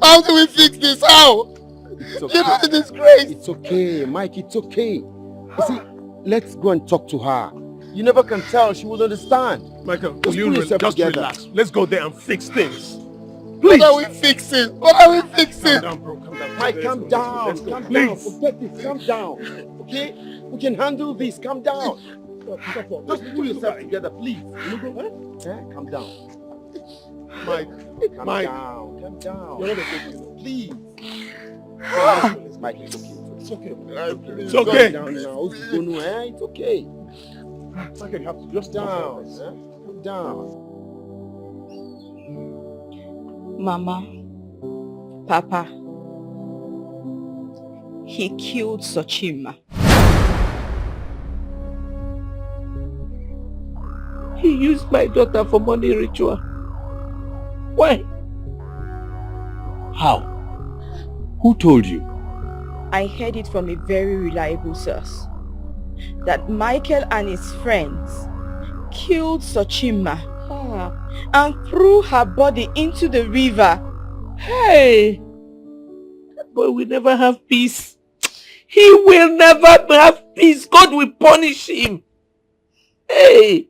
How do we fix this? How? It's okay. You know the disgrace. It's okay, Mike, it's okay. You see, let's go and talk to her. You never can tell, she will understand. Michael, Just will pull you yourself just together. relax. Let's go there and fix things. Please. What are we fixing? What are we fixing? Calm down, bro. Calm down. Mike, calm down. Let's go. Calm down. Please. Forget this. Calm down. Okay? We can handle this. Calm down. Just pull yourself together, please. Calm down. Mike. Calm Mike. down. Calm down. You're not a good person. Please. Mike, it's okay. It's okay. It's okay. Calm down now. It's okay. Mike, you have to just down. Calm down. Mama, Papa, he killed Sochima. He used my daughter for money ritual. Why? How? Who told you? I heard it from a very reliable source that Michael and his friends killed Sochima and threw her body into the river. Hey! That boy will never have peace. He will never have peace. God will punish him. Hey!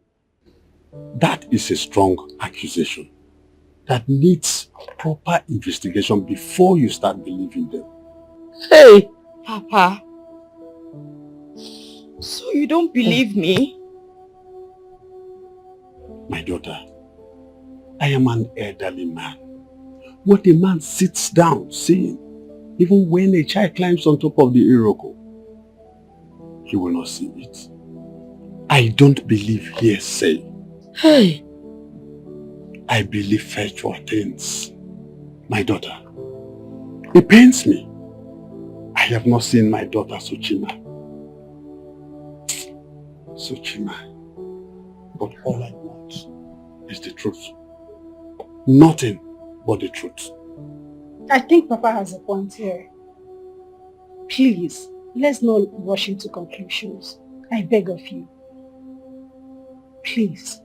That is a strong accusation that needs proper investigation before you start believing them. Hey! Papa, so you don't believe me? My daughter, I am an elderly man. What a man sits down saying, even when a child climbs on top of the Iroko, he will not see it. I don't believe hearsay. Hey! I believe factual things. My daughter, it pains me. I have not seen my daughter Sochima. But all I want is the truth. Nothing but the truth. I think Papa has a point here. Please, let's not rush into conclusions. I beg of you. Please.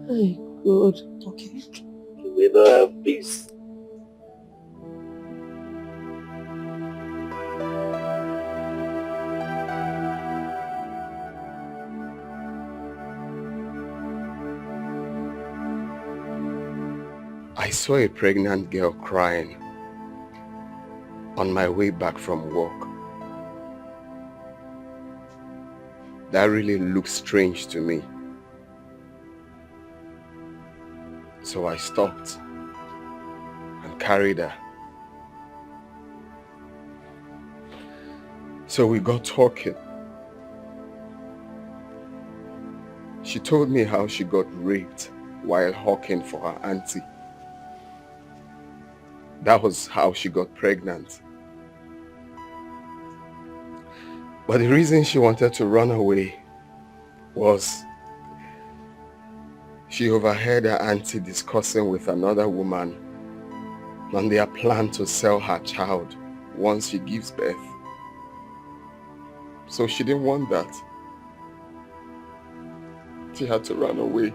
Hey, God. Okay. We don't have peace. I saw a pregnant girl crying on my way back from work. That really looked strange to me. So I stopped and carried her. So we got talking. She told me how she got raped while hawking for her auntie. That was how she got pregnant. But the reason she wanted to run away was she overheard her auntie discussing with another woman on their plan to sell her child once she gives birth. So she didn't want that. She had to run away.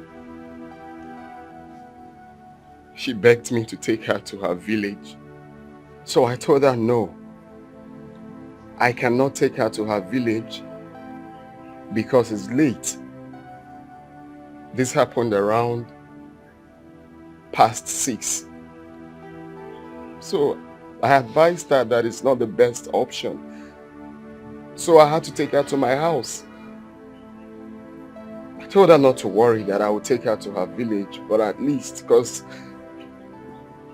She begged me to take her to her village. So I told her no. I cannot take her to her village because it's late. This happened around past 6. So I advised her that it's not the best option. So I had to take her to my house. I told her not to worry, that I would take her to her village, but at least, because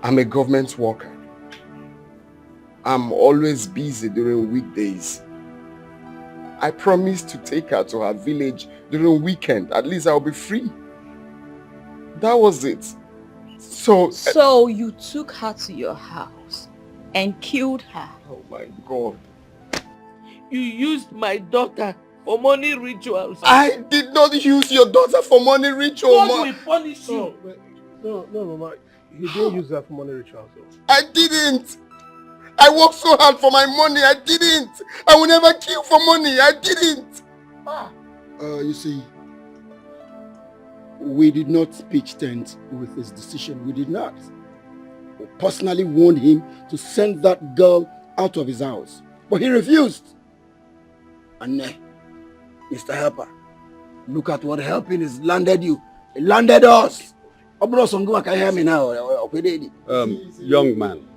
I'm a government worker, I'm always busy during weekdays. I promised to take her to her village during weekend. At least I'll be free. That was it. So you took her to your house and killed her? Oh my God. You used my daughter for money rituals. I did not use your daughter for money rituals. God will punish you. No, Mama. He didn't use that for money rituals. I didn't. I worked so hard for my money. I didn't. I will never kill for money. I didn't. You see, we did not pitch tent with his decision. We did not. We personally warned him to send that girl out of his house. But he refused. And Mr. Helper, look at what helping has landed you. It landed us. Can you hear me now? Young man,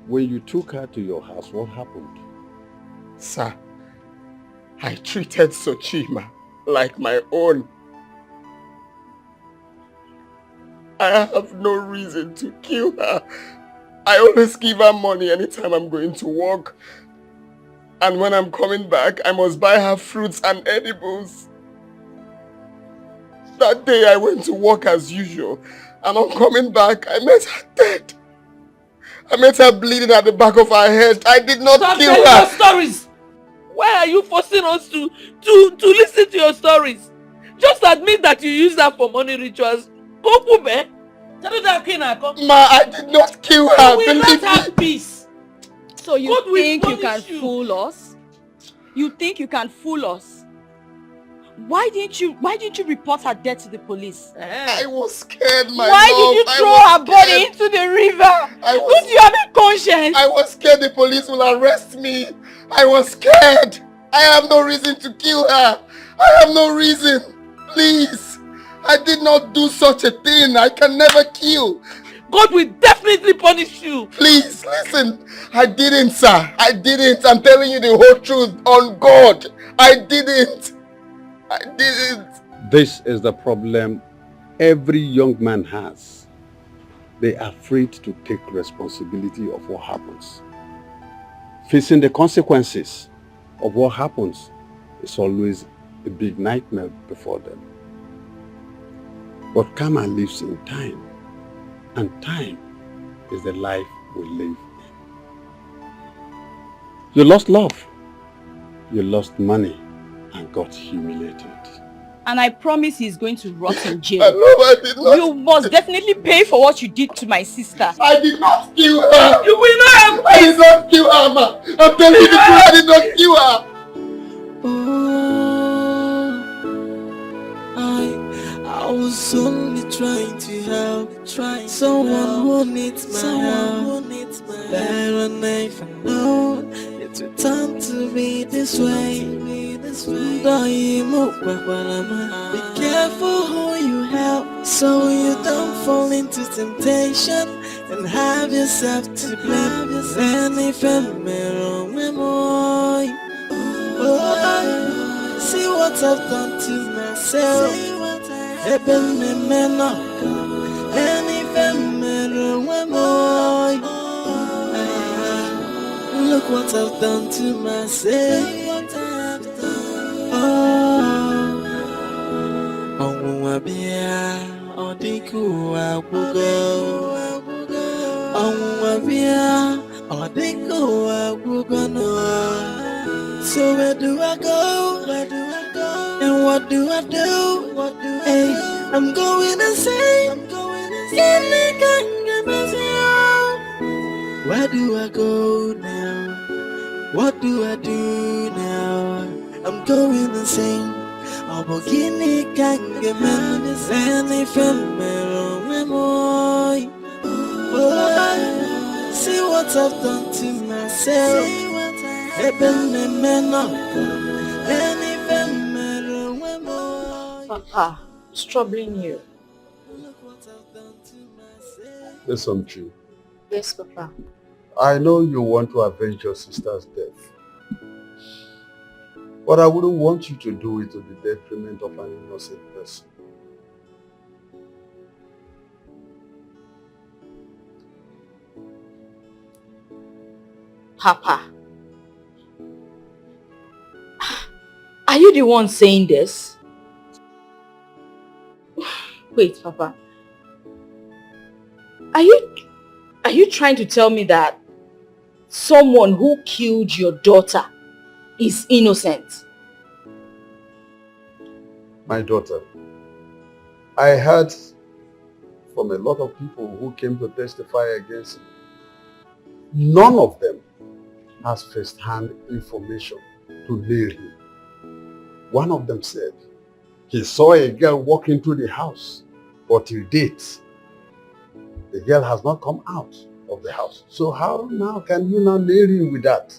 when you took her to your house, what happened? Sir, I treated Sochima like my own. I have no reason to kill her. I always give her money anytime I'm going to work. And when I'm coming back, I must buy her fruits and edibles. That day I went to work as usual, and on coming back, I met her dead. I met her bleeding at the back of her head. I did not kill her. Stop telling your stories! Why are you forcing us to listen to your stories? Just admit that you used her for money rituals. Ma, I did not kill her. We will not have peace. So you think you can fool us? You think you can fool us? Why didn't you report her death to the police? I was scared, my Why love. did you throw her body into the river? Don't you have a conscience? I was scared the police will arrest me. I was scared. I have no reason to kill her. I have no reason. Please. I did not do such a thing. I can never kill. God will definitely punish you. Please, listen. I didn't, sir. I didn't. I'm telling you the whole truth on God. I didn't. I didn't. This is the problem every young man has. They are afraid to take responsibility of what happens. Facing the consequences of what happens is always a big nightmare before them. But karma lives in time, and time is the life we live in. You lost love, you lost money, and got humiliated. And I promise he's going to rot in jail. I did not. You must definitely pay for what you did to my sister. I did not kill her. You will not have I did not kill her, ma. I'm telling you the truth. I did not kill her. I was only trying to help, someone who needs my help. Better never known it would turn to be this way. Be careful who you help, so you don't fall into temptation and have yourself to blame. Any female memory. See what I've done to myself. Eben me mena. Any female memory. Look what I've done to myself. Onwabia odiku agugo. Onwabia odiku agugo no. So where do I go? And what do I do? Hey, I'm going insane. Where do I go now? What do I do now? I'm going insane. Obogini kangeman any female memory. See what I've done to myself. Eben me mena any female memory. Papa, what's troubling you? Listen, Chi. Yes, Papa. I know you want to avenge your sister's death. But I wouldn't want you to do it to the detriment of an innocent person. Papa, are you the one saying this? Wait, Papa. Are you trying to tell me that someone who killed your daughter is innocent? My daughter, I heard from a lot of people who came to testify against you. None of them has first-hand information to nail him. One of them said he saw a girl walk into the house, but till date, the girl has not come out of the house. So how now can you now nail him with that?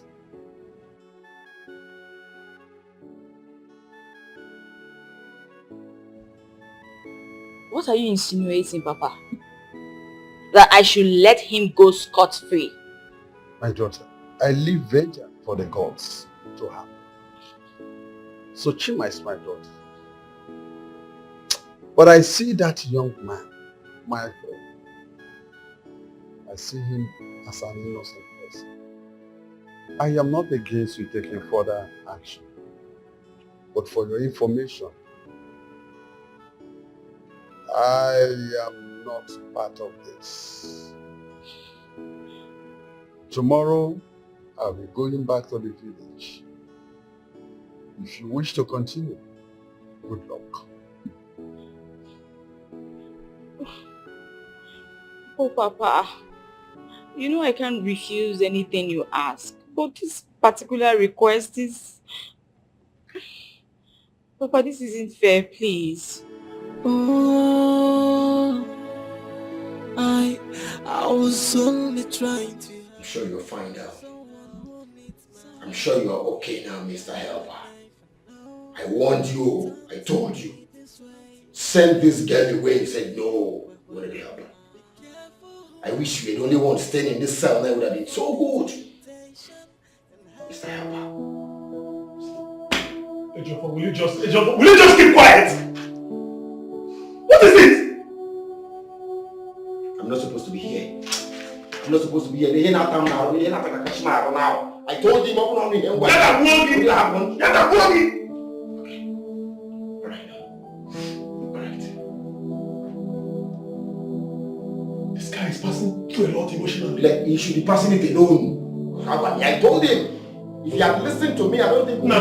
What are you insinuating, Papa? That I should let him go scot-free? My daughter, I leave vengeance for the gods to have. So Chima is my daughter. But I see that young man, my friend. I see him as an innocent person. I am not against you taking further action. But for your information, I am not part of this. Tomorrow, I'll be going back to the village. If you wish to continue, good luck. Oh, Papa, you know I can't refuse anything you ask, but this particular request is... Papa, this isn't fair, please. Oh, I was only trying to... I'm sure you'll find out. I'm sure you're okay now, Mr. Helper. I warned you, I told you. Send this girl away. You said no, you wanted to help her. I wish you were the only one staying in this cell now, would have been so good. Mr. Helper. Ejiofor, will you just keep quiet? What is it? I'm not supposed to be here. I'm not supposed to be here. They're not now. They're not going to now. I told him open on me. What will happen? Okay. Alright. This guy is passing through a lot emotionally. He should be passing it alone. I told him. If he had listened to me, I don't think... Okay.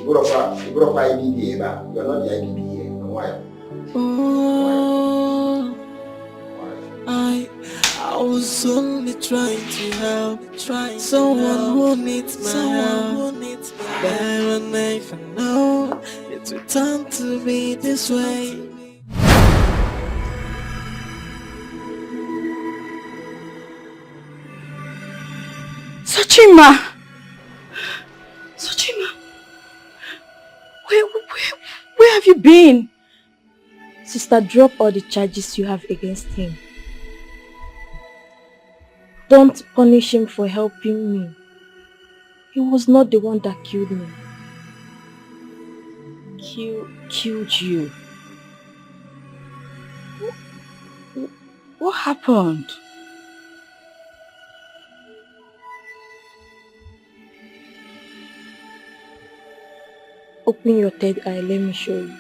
You are not the IDBA. Oh, I was only trying to help, someone who needs my help. Better than if I know it would turn to be this way. Chima! Where have you been? Sister, drop all the charges you have against him. Don't punish him for helping me. He was not the one that killed me. Killed you? What happened? Open your third eye, let me show you.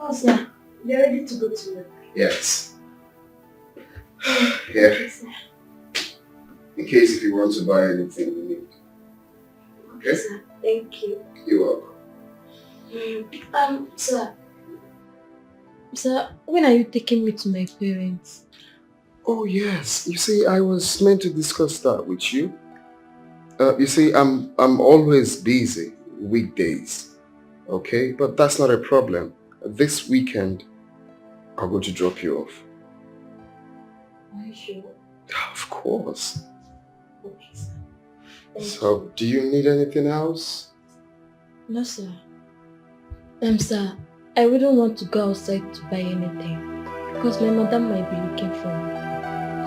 Oh, sir, you're ready to go to work. Yes. Yeah. In case if you want to buy anything you need. Okay? Sir, thank you. You're welcome. Sir, when are you taking me to my parents? Oh yes. You see, I was meant to discuss that with you. You see, I'm always busy weekdays. Okay? But that's not a problem. This weekend, I'm going to drop you off. Are you sure? Of course. Okay, sir. Thank So, do you need anything else? No, sir. Sir, I wouldn't want to go outside to buy anything because my mother might be looking for me.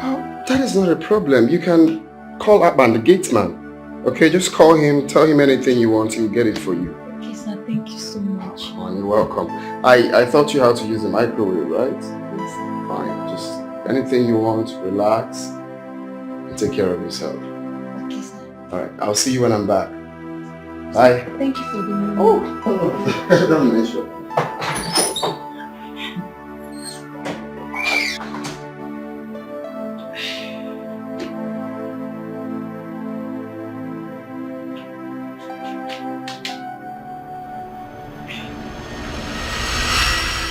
Oh, that is not a problem. You can call up and the gate man. Okay, just call him, tell him anything you want, he'll get it for you. Okay, sir. Thank you so much. Oh, you're welcome. I taught you how to use the microwave, right? Yes, sir. Fine. Just anything you want, relax, and take care of yourself. Okay, sir. Alright, I'll see you when I'm back. Bye. Thank you for the money. Oh, don't mention.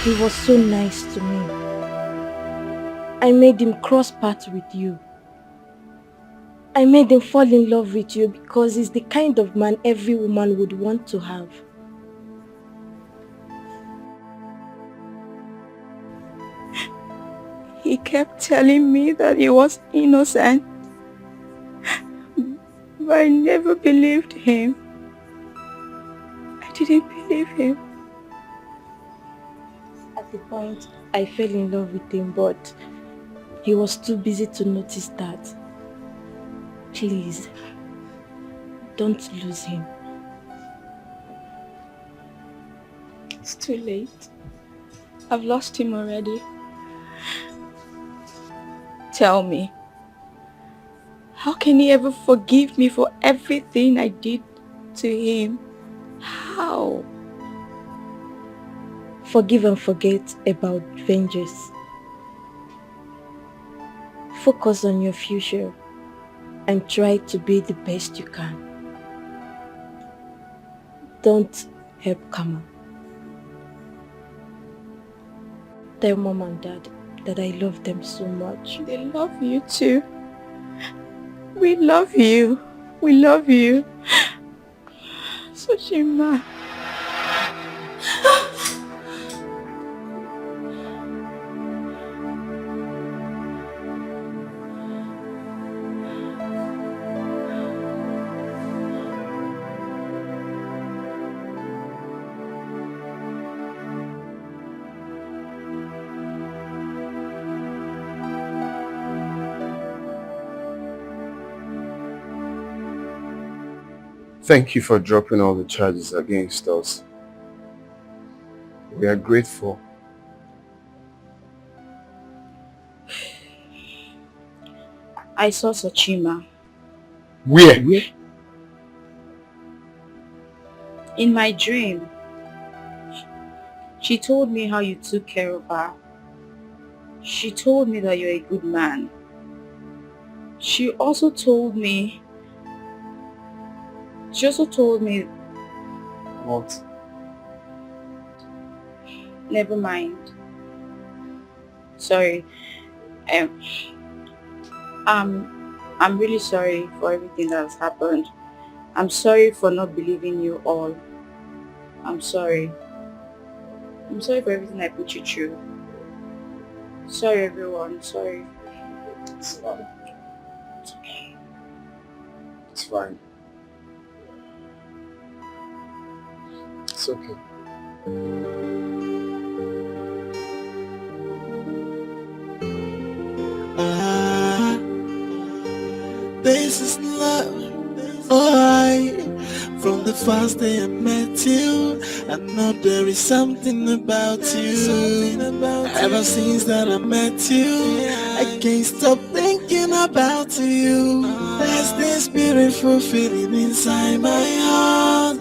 He was so nice to me. I made him cross paths with you. I made him fall in love with you because he's the kind of man every woman would want to have. He kept telling me that he was innocent, but I never believed him. I didn't believe him. At the point, I fell in love with him, but he was too busy to notice that. Please, don't lose him. It's too late. I've lost him already. Tell me, how can he ever forgive me for everything I did to him? How? Forgive and forget about vengeance. Focus on your future and try to be the best you can. Don't help karma. Tell mom and dad that I love them so much. They love you too. We love you. We love you. Sochima. Thank you for dropping all the charges against us. We are grateful. I saw Sochima. Where? In my dream. She told me how you took care of her. She told me that you're a good man. She also told me What? never mind. Sorry. I'm really sorry for everything that has happened. I'm sorry for not believing you all. I'm sorry. I'm sorry for everything I put you through. Sorry everyone, sorry. It's fine. It's fine. It's okay. This is love, alright. From the first day I met you, I know there is something about you. Ever since that I met you, I can't stop thinking about you. There's this beautiful feeling inside my heart.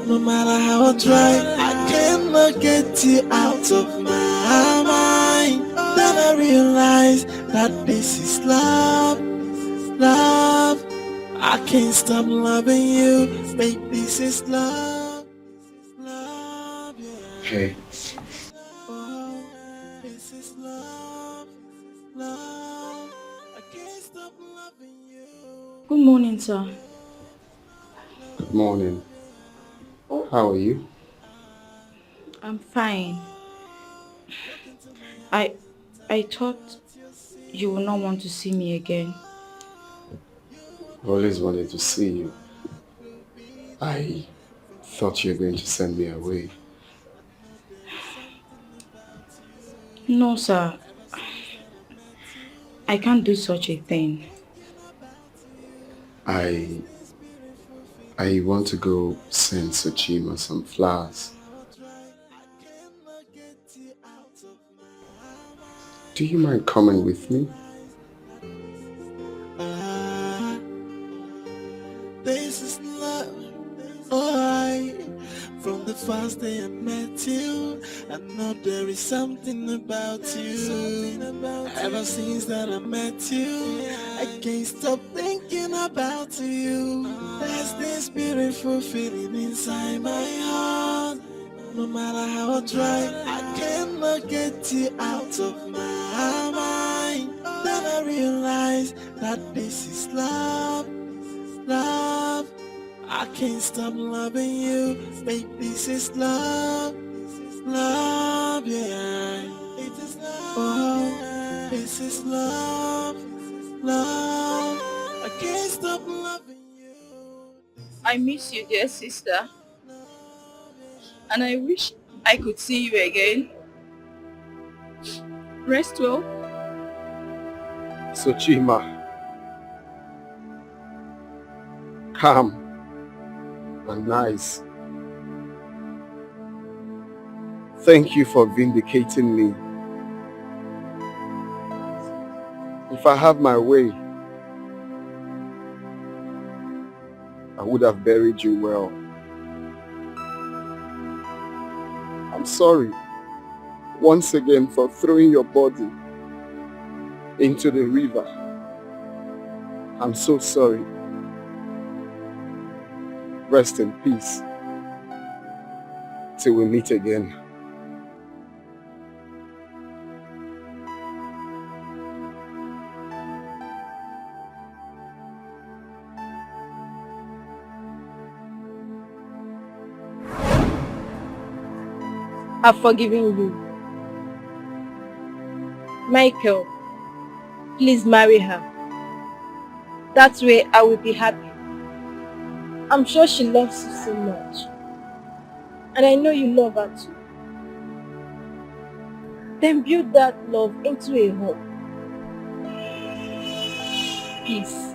No matter how I try, I cannot get you out of my mind. Then I realize that this is love, love. I can't stop loving you, babe, this is love, love, yeah. Hey. Oh, this is love, love. I can't stop loving you. Good morning, sir. Good morning. How are you? I'm fine. I thought you would not want to see me again. I always wanted to see you. I thought you were going to send me away. No, sir. I can't do such a thing. I want to go send Sochima some flowers. Do you mind coming with me? This is love, alright. From the first day I met you, I know there is something about you. Ever since that I met you, I can't stop thinking about you. There's this beautiful feeling inside my heart. No matter how I try, I cannot get you out of my mind. Then I realize that this is love, love. I can't stop loving you, babe, this is love, love, yeah. It is love, oh, this is love, love. I can't stop loving you. I miss you, dear sister. And I wish I could see you again. Rest well. Sochima. Calm and nice. Thank you for vindicating me. If I have my way, I would have buried you well. I'm sorry once again for throwing your body into the river. I'm so sorry. Rest in peace till we meet again. I've forgiven you. Michael, please marry her. That way I will be happy. I'm sure she loves you so much. And I know you love her too. Then build that love into a home. Peace.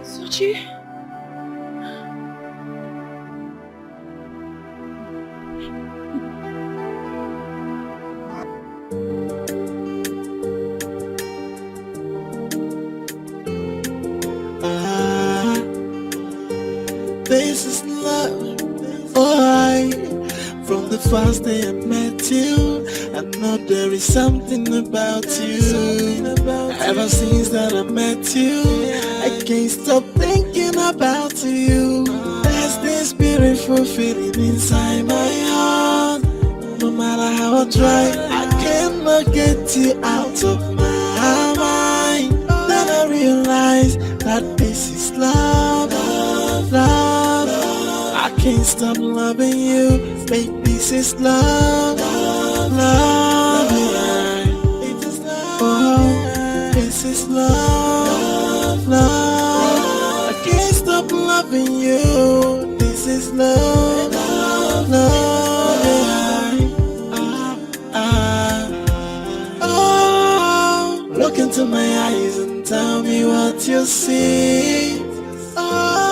Sochi? This is love, alright. From the first day I met you, I know there is something about you. Ever since that I met you, I can't stop thinking about you. There's this beautiful feeling inside my heart. No matter how I try, I cannot get you out of my mind. Then I realize that this is love, love. I can't stop loving you, babe, this is love, love, yeah. It is love, oh, This is love, love. I can't stop loving you. This is love, love, love. Oh, look into my eyes and tell me what you see. Oh.